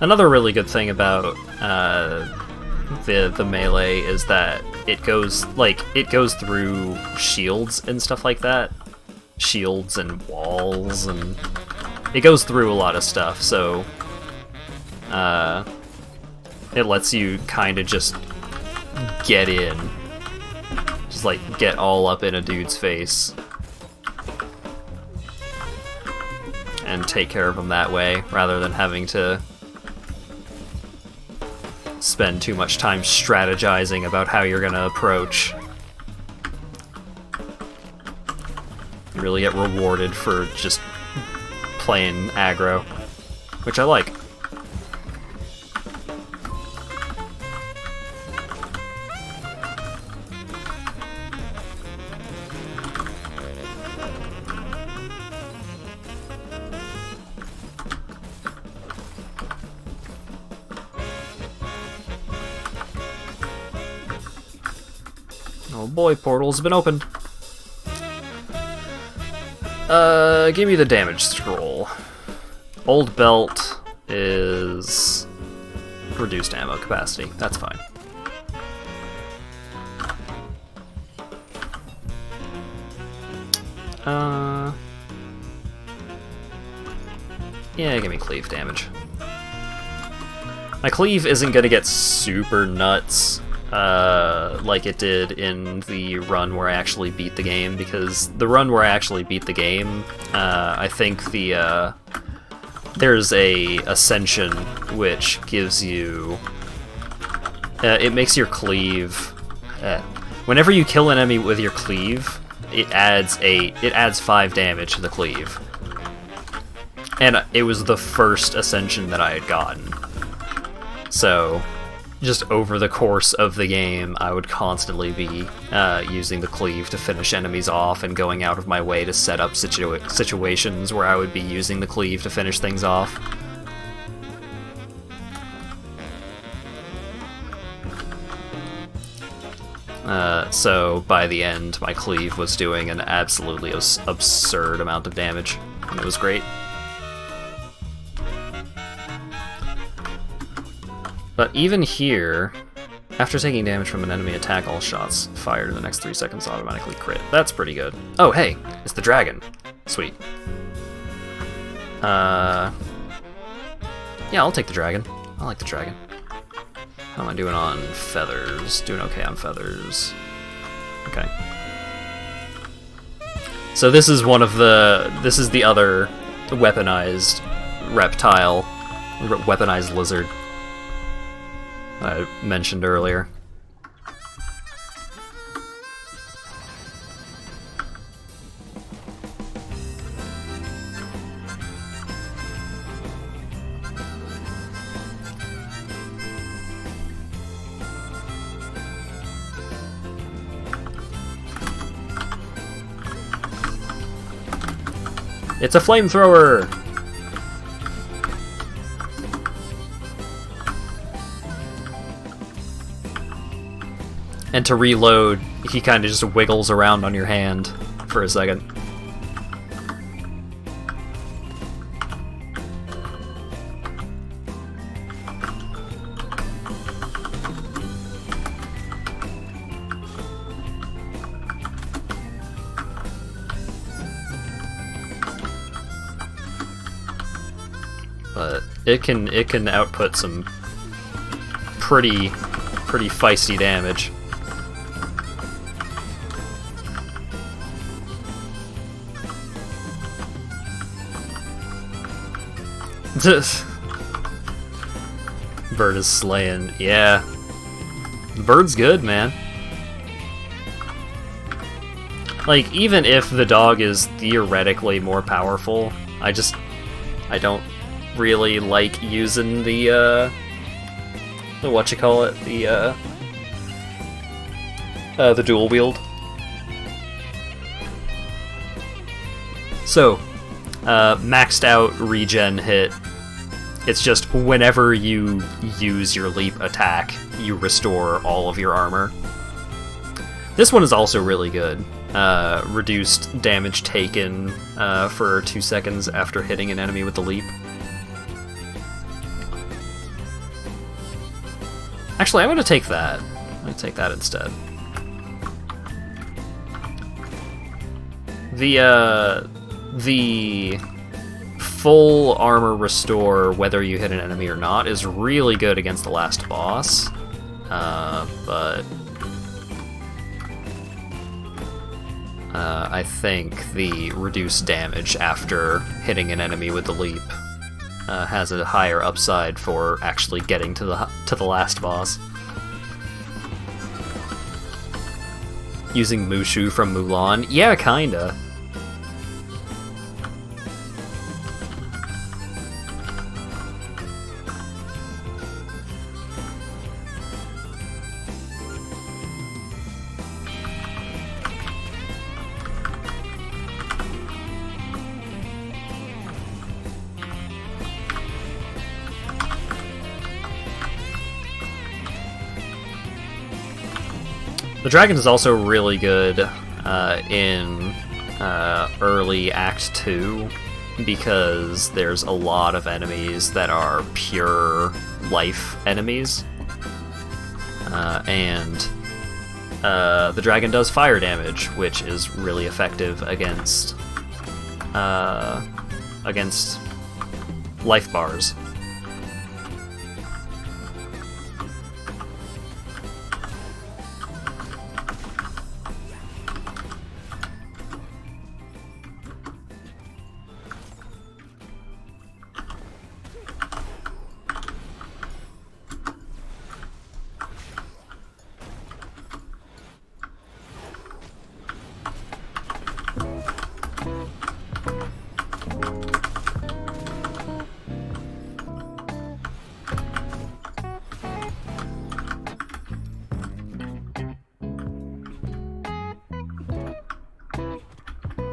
Another really good thing about the melee is that it goes through shields and stuff like that. Shields and walls, and it goes through a lot of stuff, so it lets you kind of just get in. Just like get all up in a dude's face. And take care of him that way, rather than having to spend too much time strategizing about how you're gonna approach. You really get rewarded for just playing aggro, which I like. Oh boy, portal's been opened. Give me the damage scroll. Old belt is reduced ammo capacity. That's fine. Yeah, give me cleave damage. My cleave isn't gonna get super nuts like it did in the run where I actually beat the game, because the run where I actually beat the game, I think there's a ascension which gives you it makes your cleave whenever you kill an enemy with your cleave, it adds 5 damage to the cleave, and it was the first ascension that I had gotten. So just over the course of the game, I would constantly be using the cleave to finish enemies off and going out of my way to set up situations where I would be using the cleave to finish things off. So by the end, my cleave was doing an absolutely absurd amount of damage, and it was great. But even here, after taking damage from an enemy attack, all shots fired in the next 3 seconds automatically crit. That's pretty good. Oh, hey, it's the dragon. Sweet. Yeah, I'll take the dragon. I like the dragon. How am I doing on feathers? Doing okay on feathers. Okay. So this is this is the other weaponized reptile, weaponized lizard I mentioned earlier. It's a flamethrower! And to reload, he kind of just wiggles around on your hand for a second. But it can output some pretty feisty damage. Bird is slaying. Yeah. The bird's good, man. Like, even if the dog is theoretically more powerful, I don't really like using the whatchamacallit, the dual wield. So, maxed out regen hit. It's just whenever you use your leap attack, you restore all of your armor. This one is also really good. Reduced damage taken for 2 seconds after hitting an enemy with the leap. Actually, I'm going to take that. I'm going to take that instead. The full armor restore whether you hit an enemy or not is really good against the last boss, but I think the reduced damage after hitting an enemy with the leap has a higher upside for actually getting to the last boss. Using Mushu from Mulan? Yeah, kinda. The dragon is also really good in early Act 2 because there's a lot of enemies that are pure life enemies. And the dragon does fire damage, which is really effective against life bars.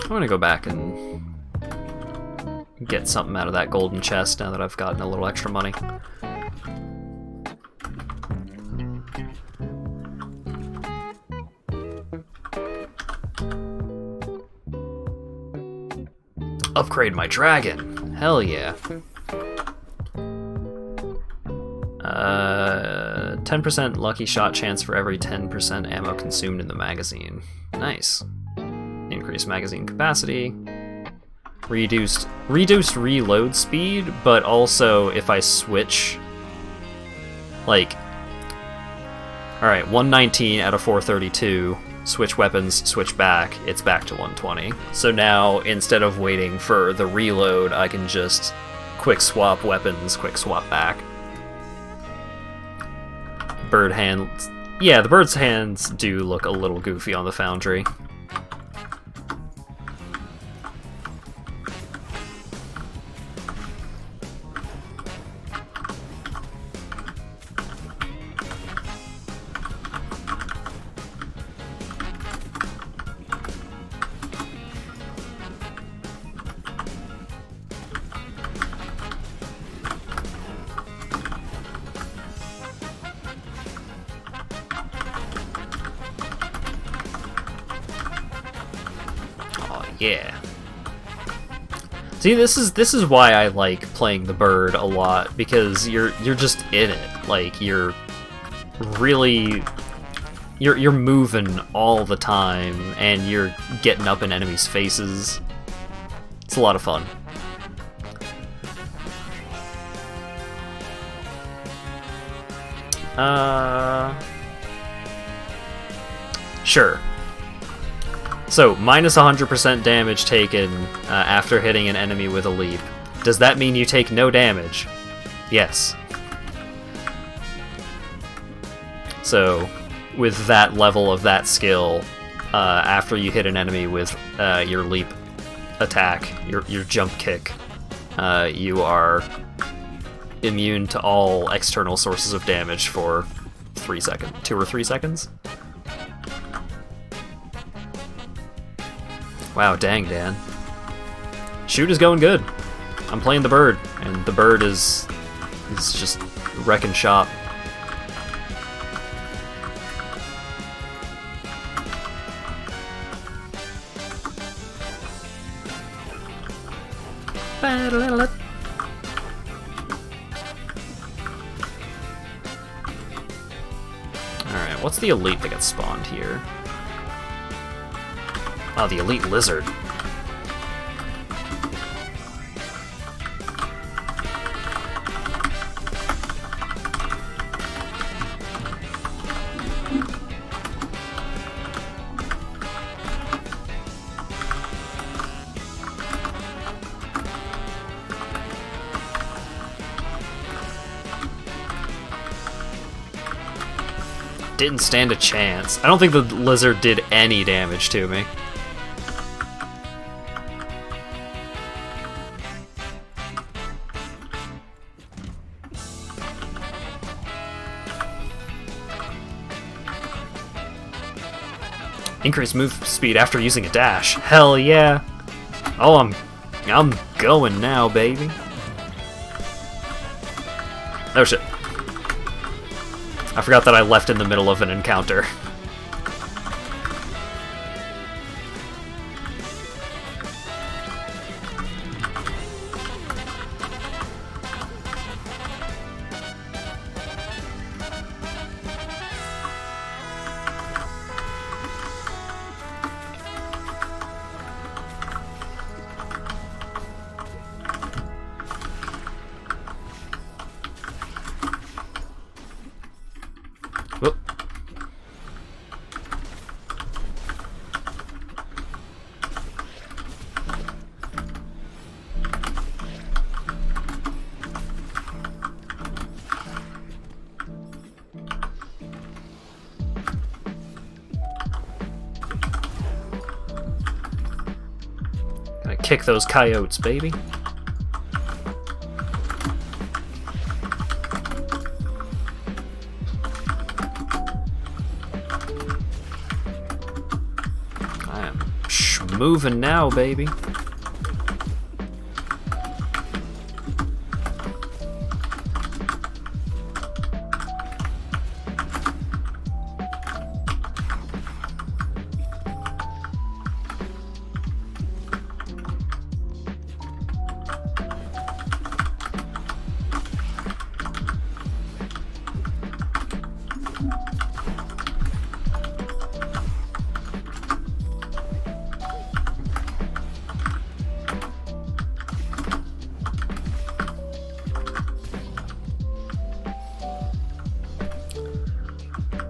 I'm gonna go back and get something out of that golden chest now that I've gotten a little extra money. Upgrade my dragon! Hell yeah. 10% lucky shot chance for every 10% ammo consumed in the magazine. Nice. Increased magazine capacity, reduced reload speed, but also if I switch, like, alright, 119 out of 432, switch weapons, switch back, it's back to 120. So now, instead of waiting for the reload, I can just quick swap weapons, quick swap back. Bird hands, yeah, the bird's hands do look a little goofy on the Foundry. Yeah. See, this is why I like playing the bird a lot, because you're just in it. Like you're moving all the time and you're getting up in enemies' faces. It's a lot of fun. Sure. So, minus 100% damage taken after hitting an enemy with a leap. Does that mean you take no damage? Yes. So, with that level of that skill, after you hit an enemy with your leap attack, your jump kick, you are immune to all external sources of damage for 2 or 3 seconds. Wow, dang, Dan. Shoot is going good. I'm playing the bird, and the bird is just wrecking shop. Alright, what's the elite that gets spawned here? Oh, the elite lizard. didn't stand a chance. I don't think the lizard did any damage to me. Increase move speed after using a dash. Hell yeah. Oh, I'm going now, baby. Oh shit. I forgot that I left in the middle of an encounter. Whoop. Gotta kick those coyotes, baby. Moving now, baby.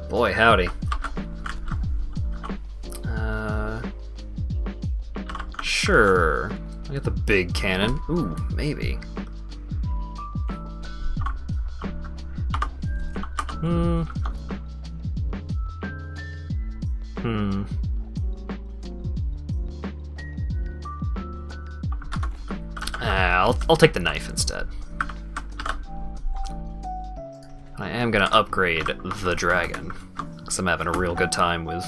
Boy, howdy. Sure. I got the big cannon. Ooh, maybe. I'll take the knife instead. I am gonna upgrade the dragon, because I'm having a real good time with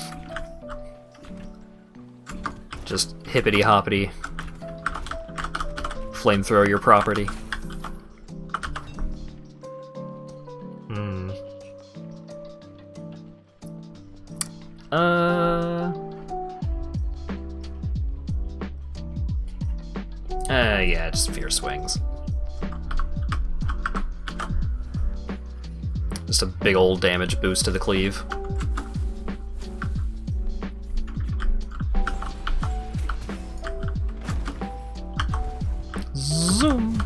just hippity-hoppity flamethrow your property. Yeah, just fear swings. Just a big old damage boost to the cleave. Zoom.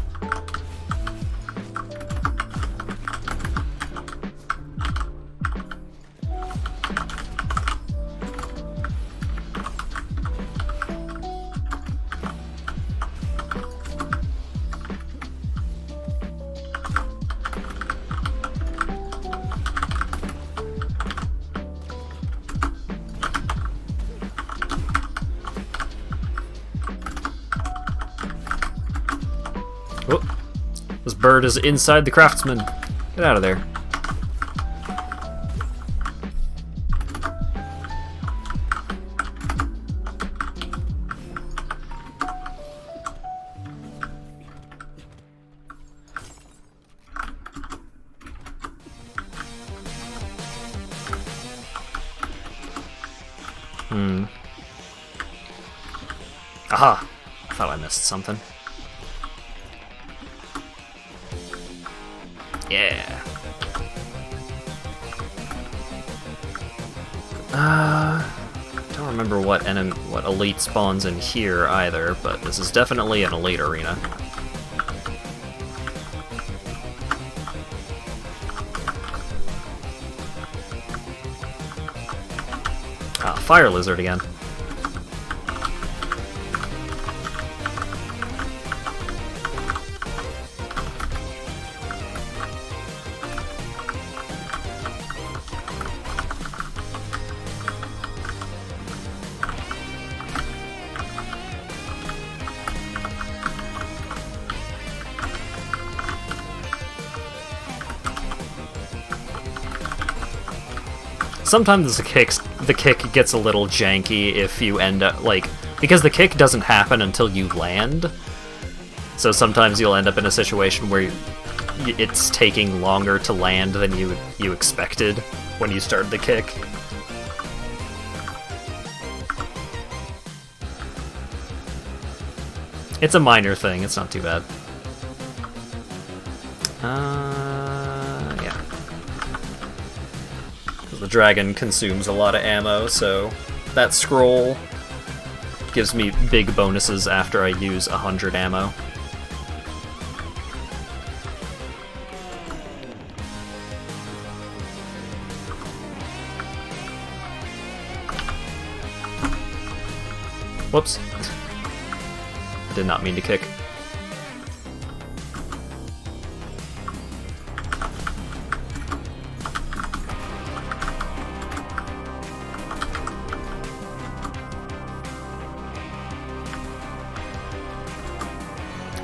Oh, this bird is inside the craftsman. Get out of there. Aha! I thought I missed something. Yeah. Don't remember what elite spawns in here either, but this is definitely an elite arena. Ah, fire lizard again. sometimes the kick gets a little janky if you end up, like, because the kick doesn't happen until you land. So sometimes you'll end up in a situation where it's taking longer to land than you expected when you started the kick. It's a minor thing, it's not too bad. Yeah. The dragon consumes a lot of ammo, so that scroll gives me big bonuses after I use 100 ammo. Whoops. Did not mean to kick.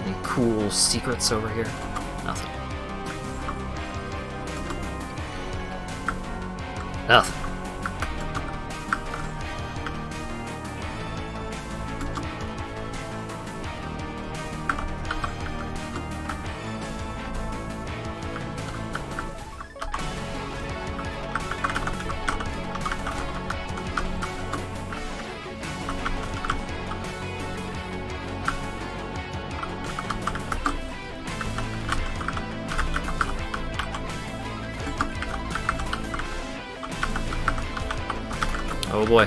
Any cool secrets over here? Nothing. Nothing. Oh boy.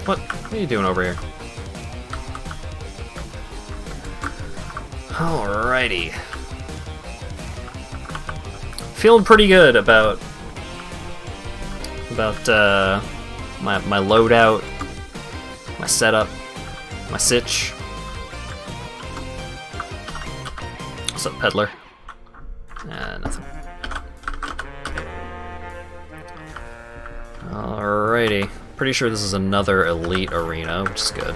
What are you doing over here? Alrighty. Feeling pretty good about my loadout, my setup, my sitch. What's up, peddler? Nothing. Alrighty. Pretty sure this is another elite arena, which is good.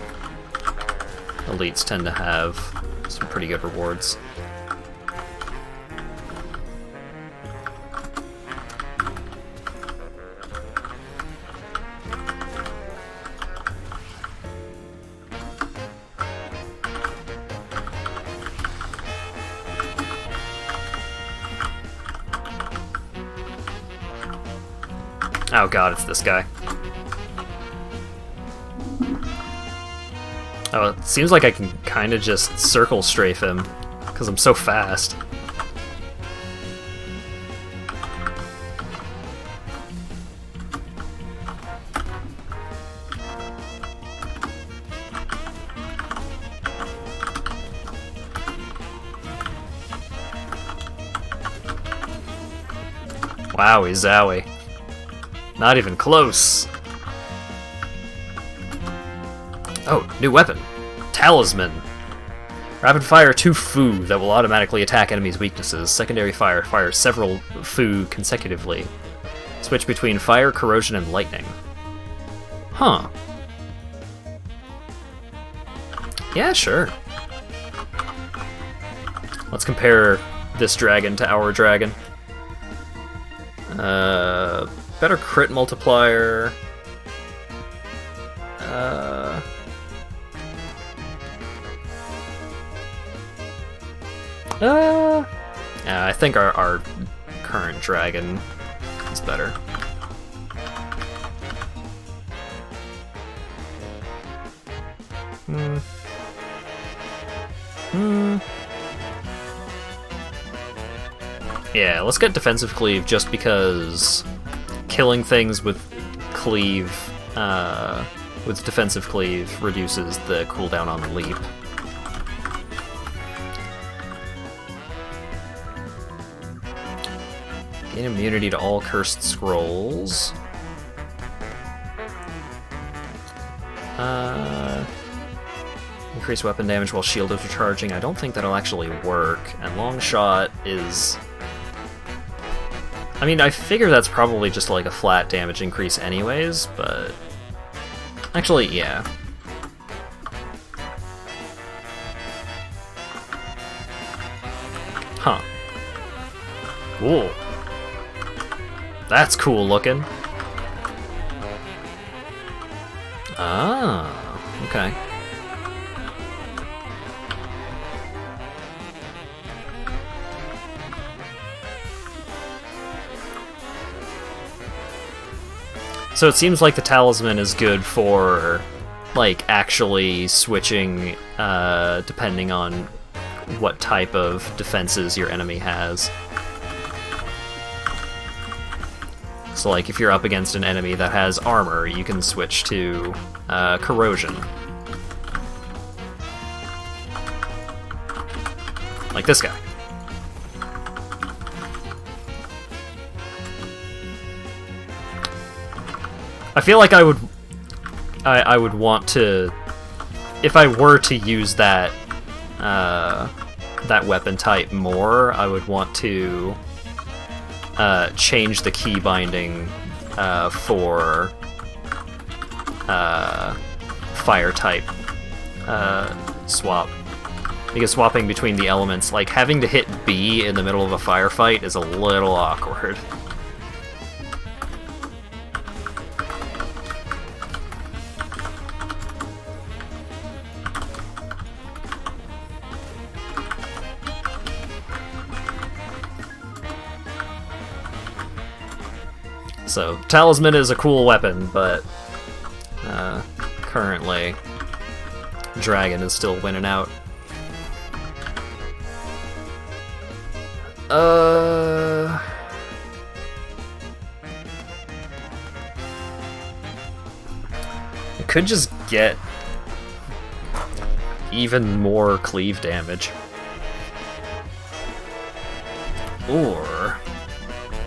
Elites tend to have some pretty good rewards. Oh god, it's this guy. Oh, it seems like I can kind of just circle strafe him, because I'm so fast. Wowie zowie. Not even close. Oh, new weapon. Talisman. Rapid fire 2 Fu that will automatically attack enemies' weaknesses. Secondary fire fires several Fu consecutively. Switch between fire, corrosion, and lightning. Huh. Yeah, sure. Let's compare this dragon to our dragon. Better crit multiplier. I think our current dragon is better. Yeah, let's get defensive cleave just because killing things with cleave, with defensive cleave reduces the cooldown on leap. Gain immunity to all cursed scrolls. Increase weapon damage while shield is recharging. I don't think that'll actually work. And long shot is I mean, I figure that's probably just like a flat damage increase anyways, but... Actually, yeah. Huh. Cool. That's cool looking. Ah, okay. So it seems like the talisman is good for, like, actually switching, depending on what type of defenses your enemy has. So, like, if you're up against an enemy that has armor, you can switch to, corrosion. Like this guy. I feel like I would want to, if I were to use that that weapon type more, I would want to change the key binding for fire type swap, because swapping between the elements, like having to hit B in the middle of a firefight, is a little awkward. So, Talisman is a cool weapon, but currently, Dragon is still winning out. I could just get even more cleave damage. Or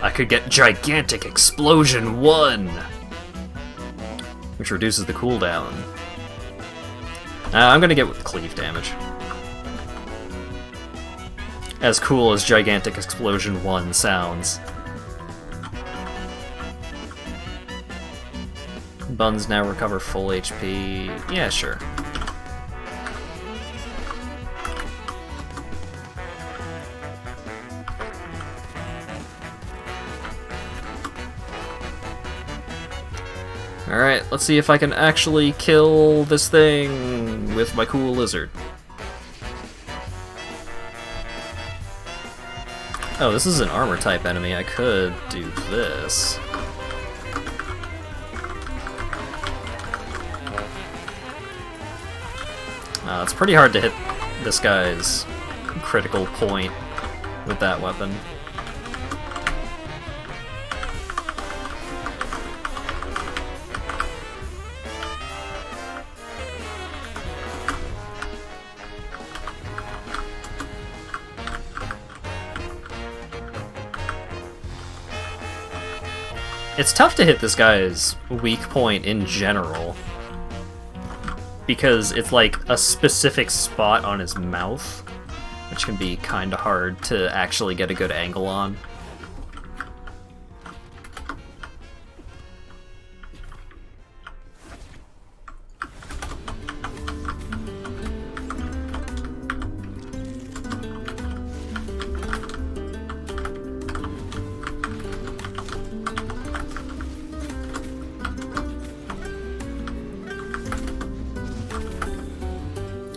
I could get Gigantic Explosion 1, which reduces the cooldown. I'm gonna get with cleave damage. As cool as Gigantic Explosion 1 sounds. Buns now recover full HP. Yeah, sure. Alright, let's see if I can actually kill this thing with my cool lizard. Oh, this is an armor type enemy. I could do this. It's pretty hard to hit this guy's critical point with that weapon. It's tough to hit this guy's weak point in general, because it's like a specific spot on his mouth, which can be kinda hard to actually get a good angle on.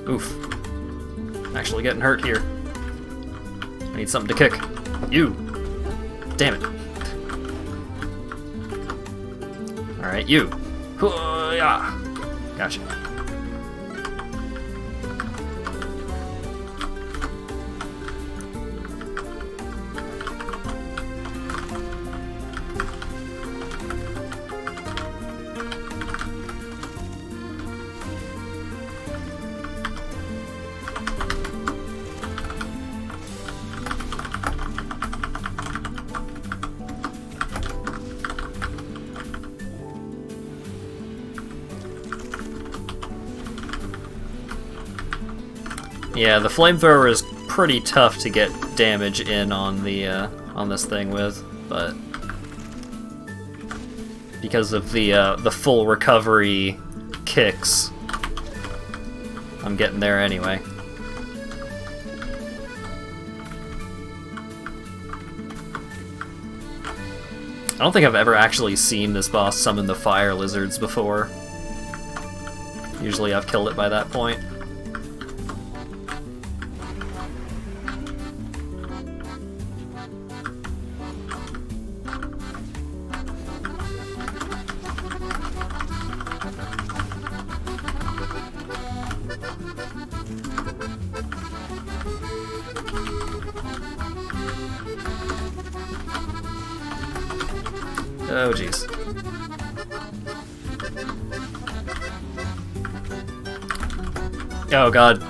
Oof. I'm actually getting hurt here. I need something to kick. You! Damn it. Alright, you. Yeah. Gotcha. Yeah, the flamethrower is pretty tough to get damage in on the on this thing with. but because of the full recovery kicks, I'm getting there anyway. I don't think I've ever actually seen this boss summon the fire lizards before. Usually I've killed it by that point. Oh, jeez. Oh, God.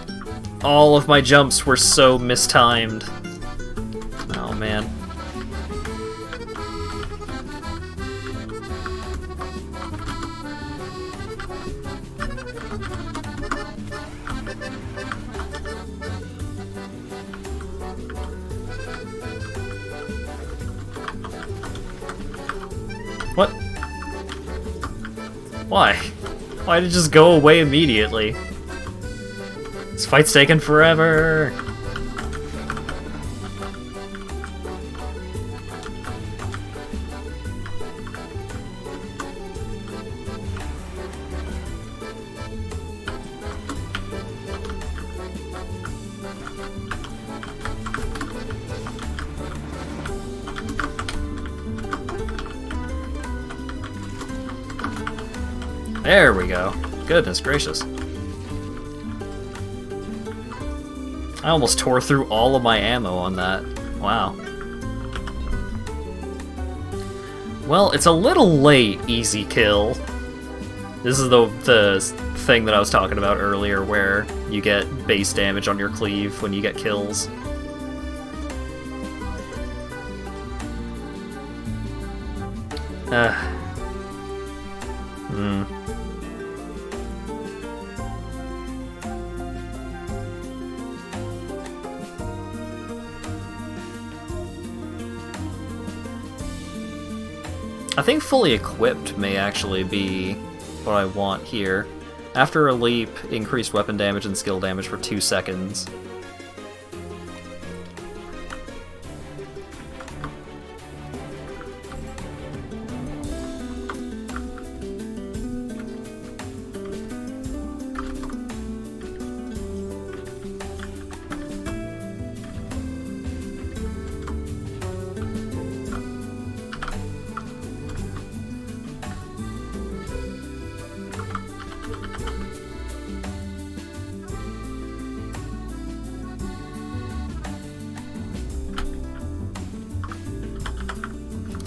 All of my jumps were so mistimed. Oh, man. What? Why? Why did it just go away immediately? This fight's taking forever! There we go. Goodness gracious. I almost tore through all of my ammo on that. Wow. Well, it's a little late, easy kill. This is the thing that I was talking about earlier, where you get base damage on your cleave when you get kills. I think fully equipped may actually be what I want here. After a leap, increased weapon damage and skill damage for 2 seconds.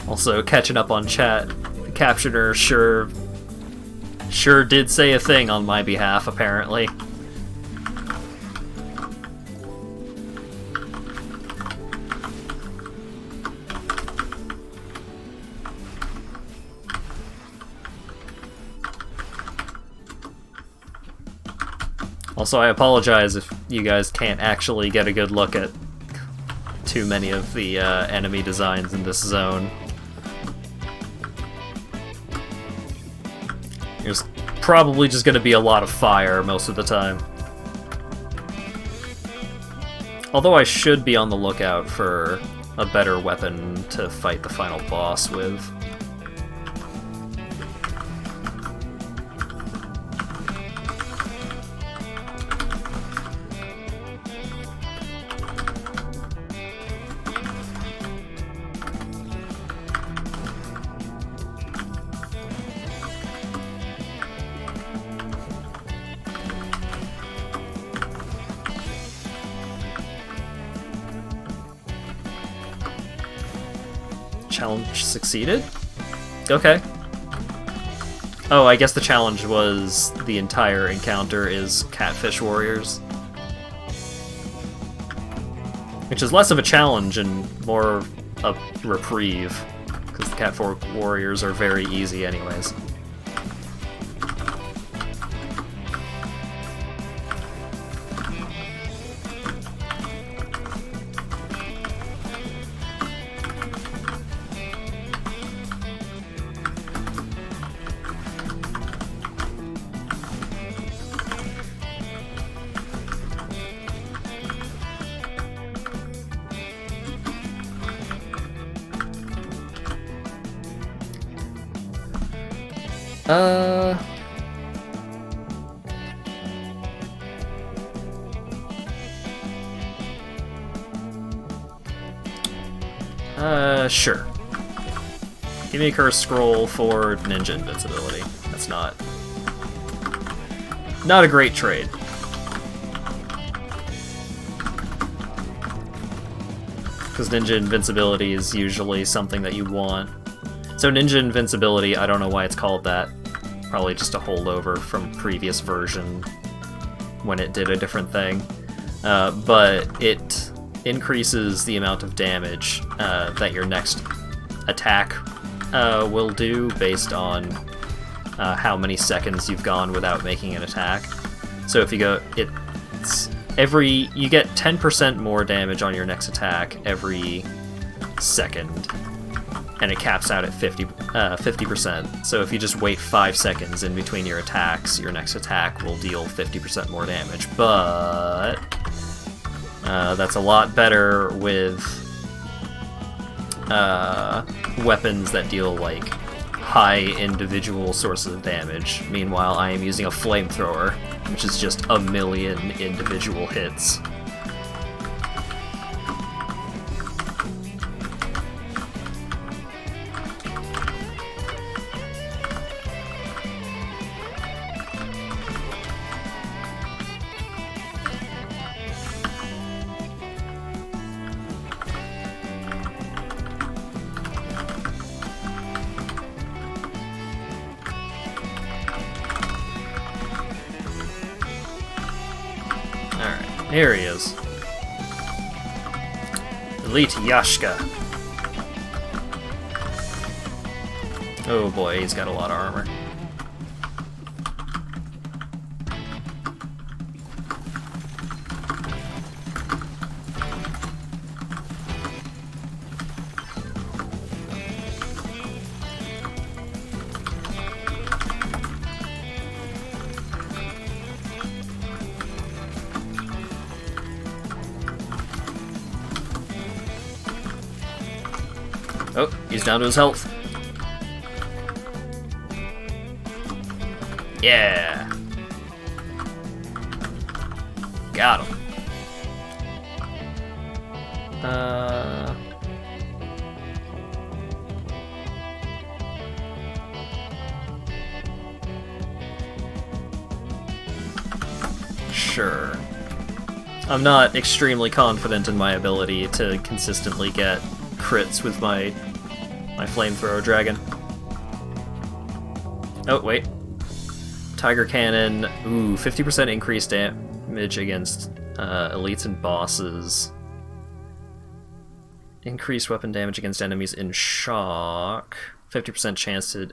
Also, catching up on chat, the captioner sure did say a thing on my behalf, apparently. Also, I apologize if you guys can't actually get a good look at too many of the enemy designs in this zone. There's probably just going to be a lot of fire most of the time. Although I should be on the lookout for a better weapon to fight the final boss with. Challenge succeeded? Okay. Oh, I guess the challenge was the entire encounter is catfish warriors. Which is less of a challenge and more a reprieve, because the catfish warriors are very easy anyways. Uh... Sure. Give me a Curse Scroll for Ninja Invincibility. That's not a great trade. Because Ninja Invincibility is usually something that you want. So Ninja Invincibility, I don't know why it's called that. Probably just a holdover from previous version when it did a different thing. But it increases the amount of damage that your next attack will do based on how many seconds you've gone without making an attack. So if you go, you get 10% more damage on your next attack every second, and it caps out at 50%. So if you just wait 5 seconds in between your attacks, your next attack will deal 50% more damage. But that's a lot better with weapons that deal like high individual sources of damage. Meanwhile, I am using a flamethrower, which is just a million individual hits. Here he is. Elite Yashka. Oh boy, he's got a lot of armor. Oh, he's down to his health. Yeah. Got him. Sure. I'm not extremely confident in my ability to consistently get crits with my flamethrower dragon. Oh, wait. Tiger Cannon. Ooh, 50% increased damage against elites and bosses. Increased weapon damage against enemies in shock. 50% chance to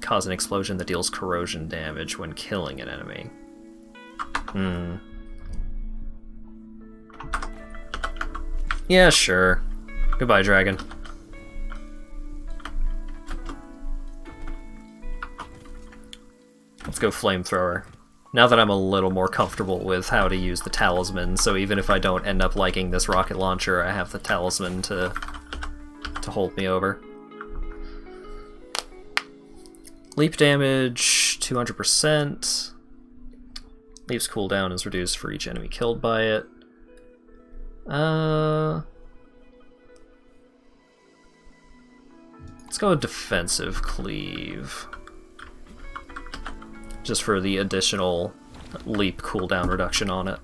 cause an explosion that deals corrosion damage when killing an enemy. Yeah, sure. Goodbye, dragon. Let's go flamethrower. Now that I'm a little more comfortable with how to use the talisman, so even if I don't end up liking this rocket launcher, I have the talisman to hold me over. Leap damage, 200%. Leap's cooldown is reduced for each enemy killed by it. Let's go with defensive cleave. Just for the additional leap cooldown reduction on it.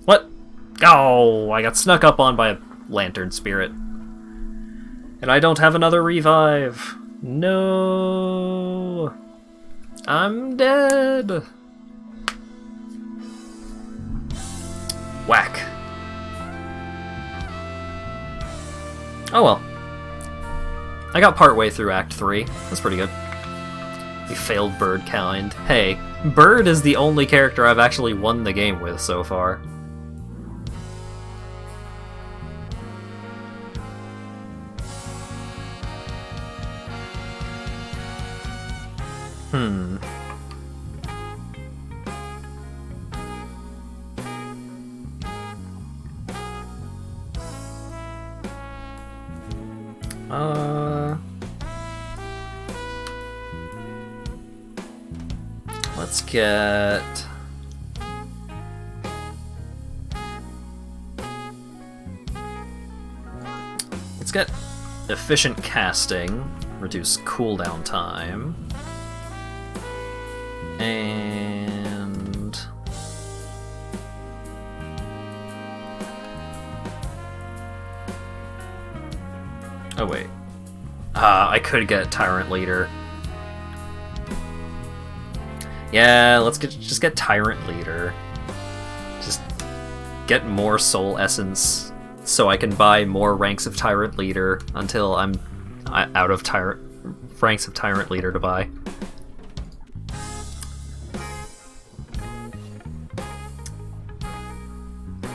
What? Oh, I got snuck up on by a lantern spirit. And I don't have another revive. No. I'm dead. Whack. Oh well. I got partway through Act 3. That's pretty good. We failed bird kind. Hey, Bird is the only character I've actually won the game with so far. Hmm. Let's get... Let's get efficient casting, reduce cooldown time, and... Oh wait. I could get Tyrant Leader. Yeah, let's just get Tyrant Leader. Just get more Soul Essence so I can buy more ranks of Tyrant Leader until I'm out of ranks of Tyrant Leader to buy.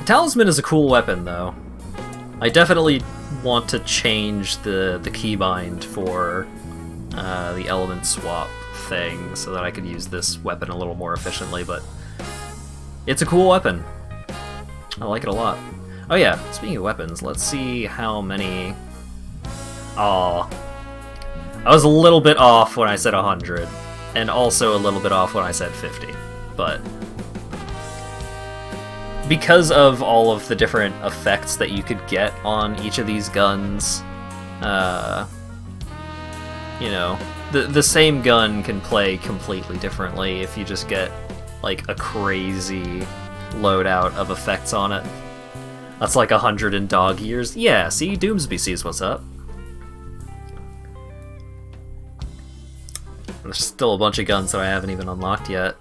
Talisman is a cool weapon, though. I definitely want to change the keybind for the element swap thing so that I could use this weapon a little more efficiently, but it's a cool weapon. I like it a lot. Oh yeah, speaking of weapons, let's see how many... Aw. I was a little bit off when I said 100, and also a little bit off when I said 50, but... because of all of the different effects that you could get on each of these guns, you know, the same gun can play completely differently if you just get, like, a crazy loadout of effects on it. That's like 100 in dog years. Yeah, see, Doomsby sees what's up. There's still a bunch of guns that I haven't even unlocked yet.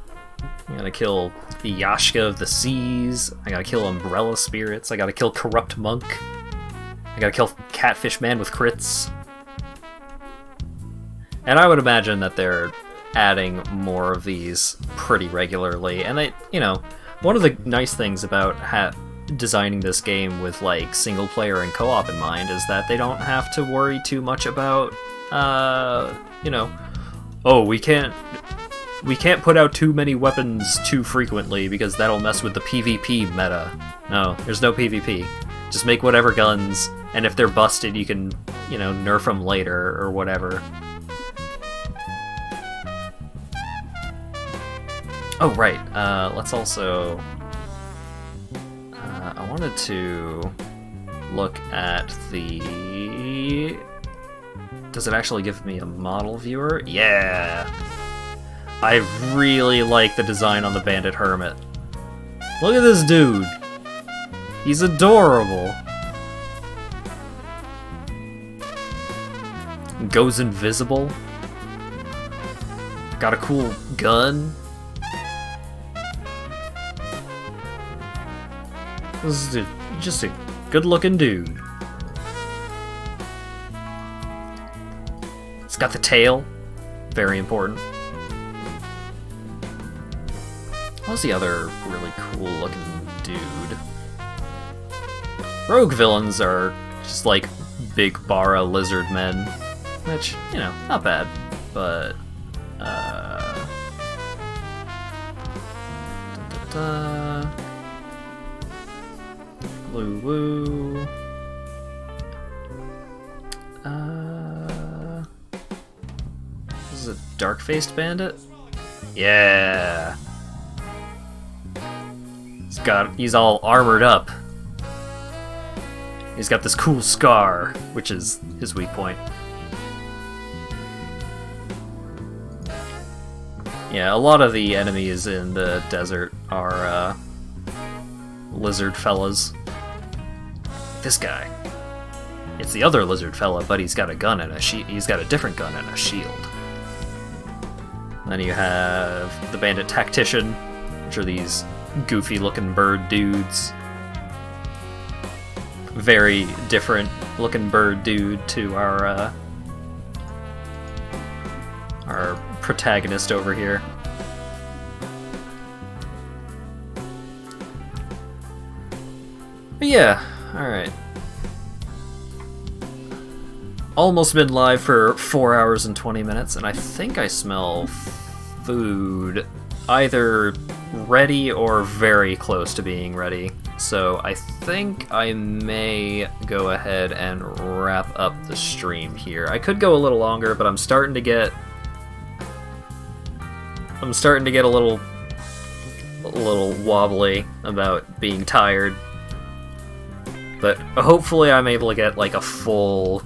I gotta kill the Yashka of the Seas. I gotta kill Umbrella Spirits. I gotta kill Corrupt Monk. I gotta kill Catfish Man with crits. And I would imagine that they're adding more of these pretty regularly. And they, you know, one of the nice things about designing this game with like single player and co-op in mind is that they don't have to worry too much about, you know, oh, we can't put out too many weapons too frequently because that'll mess with the PvP meta. No, there's no PvP. Just make whatever guns, and if they're busted, you can, you know, nerf them later or whatever. Oh, right. Let's also... I wanted to look at the... Does it actually give me a model viewer? Yeah! I really like the design on the Bandit Hermit. Look at this dude! He's adorable! Goes invisible. Got a cool gun. This is just a good-looking dude. It's got the tail. Very important. What was the other really cool-looking dude? Rogue villains are just like big bara lizard men, which, you know, not bad, but... Woo woo. This is a dark-faced bandit? Yeah. He's all armored up. He's got this cool scar, which is his weak point. Yeah, a lot of the enemies in the desert are lizard fellas. This guy. It's the other lizard fella, but he's got a gun and he's got a different gun and a shield. Then you have the bandit tactician, which are these goofy-looking bird dudes. Very different looking bird dude to our protagonist over here. But yeah, alright. Almost been live for 4 hours and 20 minutes, and I think I smell food either ready or very close to being ready. So I think I may go ahead and wrap up the stream here. I could go a little longer, but I'm starting to get a little wobbly about being tired. But hopefully I'm able to get like a full,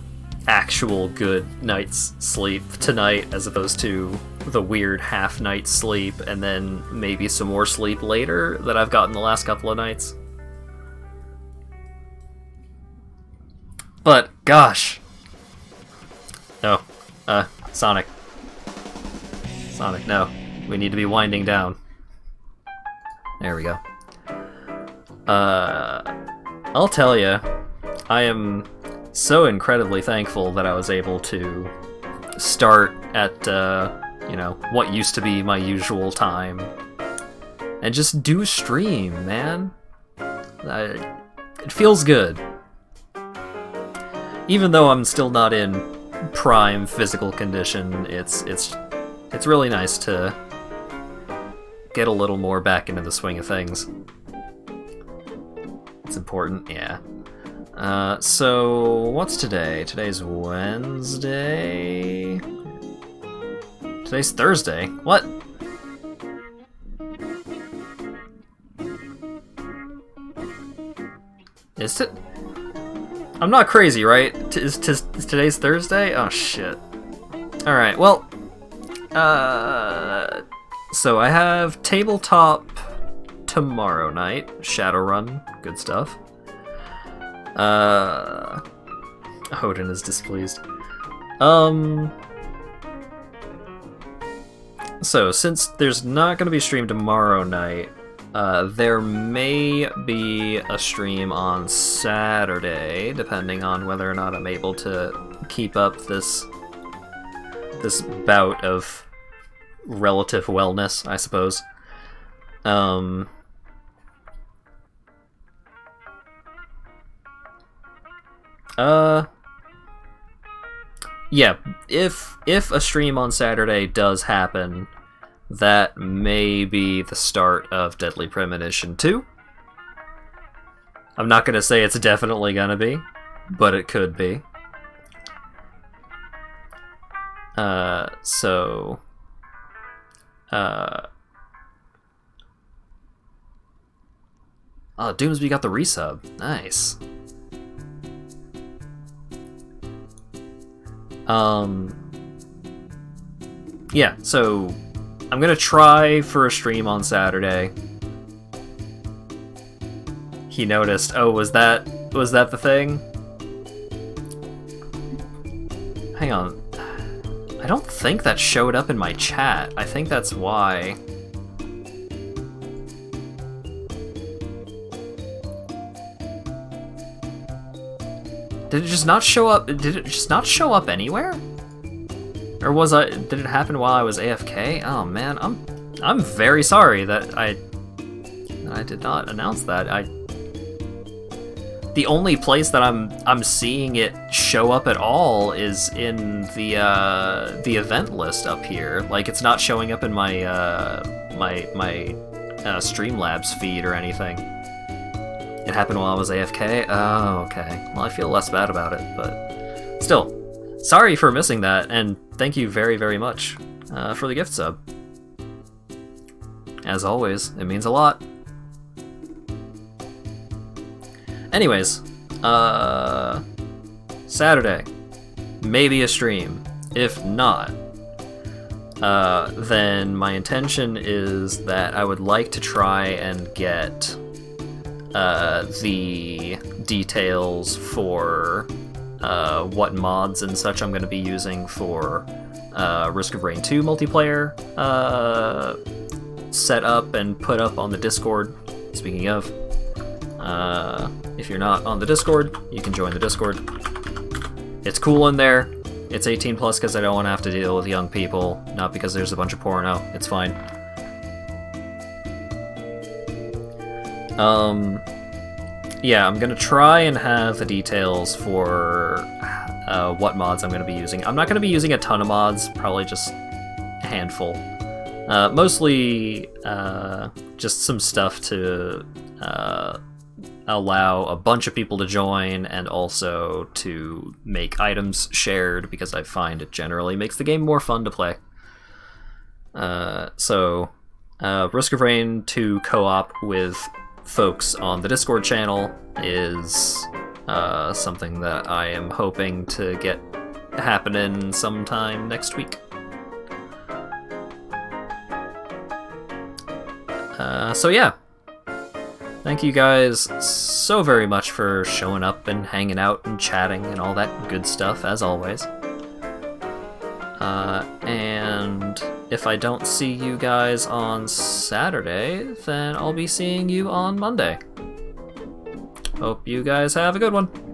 actual good night's sleep tonight, as opposed to the weird half night sleep and then maybe some more sleep later that I've gotten the last couple of nights. But gosh. Oh, Sonic. Sonic, no. We need to be winding down. There we go. I'll tell you, I am so incredibly thankful that I was able to start at, what used to be my usual time and just do stream, man. It feels good. Even though I'm still not in prime physical condition, it's really nice to get a little more back into the swing of things. It's important, yeah. So, what's today? Today's Wednesday? Today's Thursday. What? Is it? I'm not crazy, right? Is today's Thursday? Oh, shit. Alright, well... So I have tabletop tomorrow night. Shadowrun. Good stuff. Odin is displeased. So, since there's not going to be a stream tomorrow night, there may be a stream on Saturday, depending on whether or not I'm able to keep up this bout of relative wellness, I suppose. Yeah, if a stream on Saturday does happen, that may be the start of Deadly Premonition 2. I'm not gonna say it's definitely gonna be, but it could be. Oh, Doomsby got the resub. Nice. Yeah, so I'm gonna try for a stream on Saturday. He noticed. Oh, was that the thing? Hang on. I don't think that showed up in my chat. I think that's why. Did it just not show up? Did it just not show up anywhere? Or did it happen while I was AFK? Oh man, I'm very sorry that I did not announce that. The only place that I'm seeing it show up at all is in the event list up here. Like, it's not showing up in my Streamlabs feed or anything. It happened while I was AFK? Oh, okay. Well, I feel less bad about it, but still, sorry for missing that, and thank you very, very much for the gift sub. As always, it means a lot. Anyways, Saturday, maybe a stream. If not, then my intention is that I would like to try and get the details for what mods and such I'm going to be using for Risk of Rain 2 multiplayer set up and put up on the Discord. Speaking of, if you're not on the Discord, you can join the Discord. It's cool in there. It's 18 plus because I don't want to have to deal with young people, not because there's a bunch of porno. It's fine. Yeah, I'm gonna try and have the details for what mods I'm gonna be using. I'm not gonna be using a ton of mods, probably just a handful. Mostly just some stuff to allow a bunch of people to join, and also to make items shared, because I find it generally makes the game more fun to play. So Risk of Rain 2 co-op with folks on the Discord channel is something that I am hoping to get happening sometime next week. So yeah, thank you guys so very much for showing up and hanging out and chatting and all that good stuff, as always. And if I don't see you guys on Saturday, then I'll be seeing you on Monday. Hope you guys have a good one.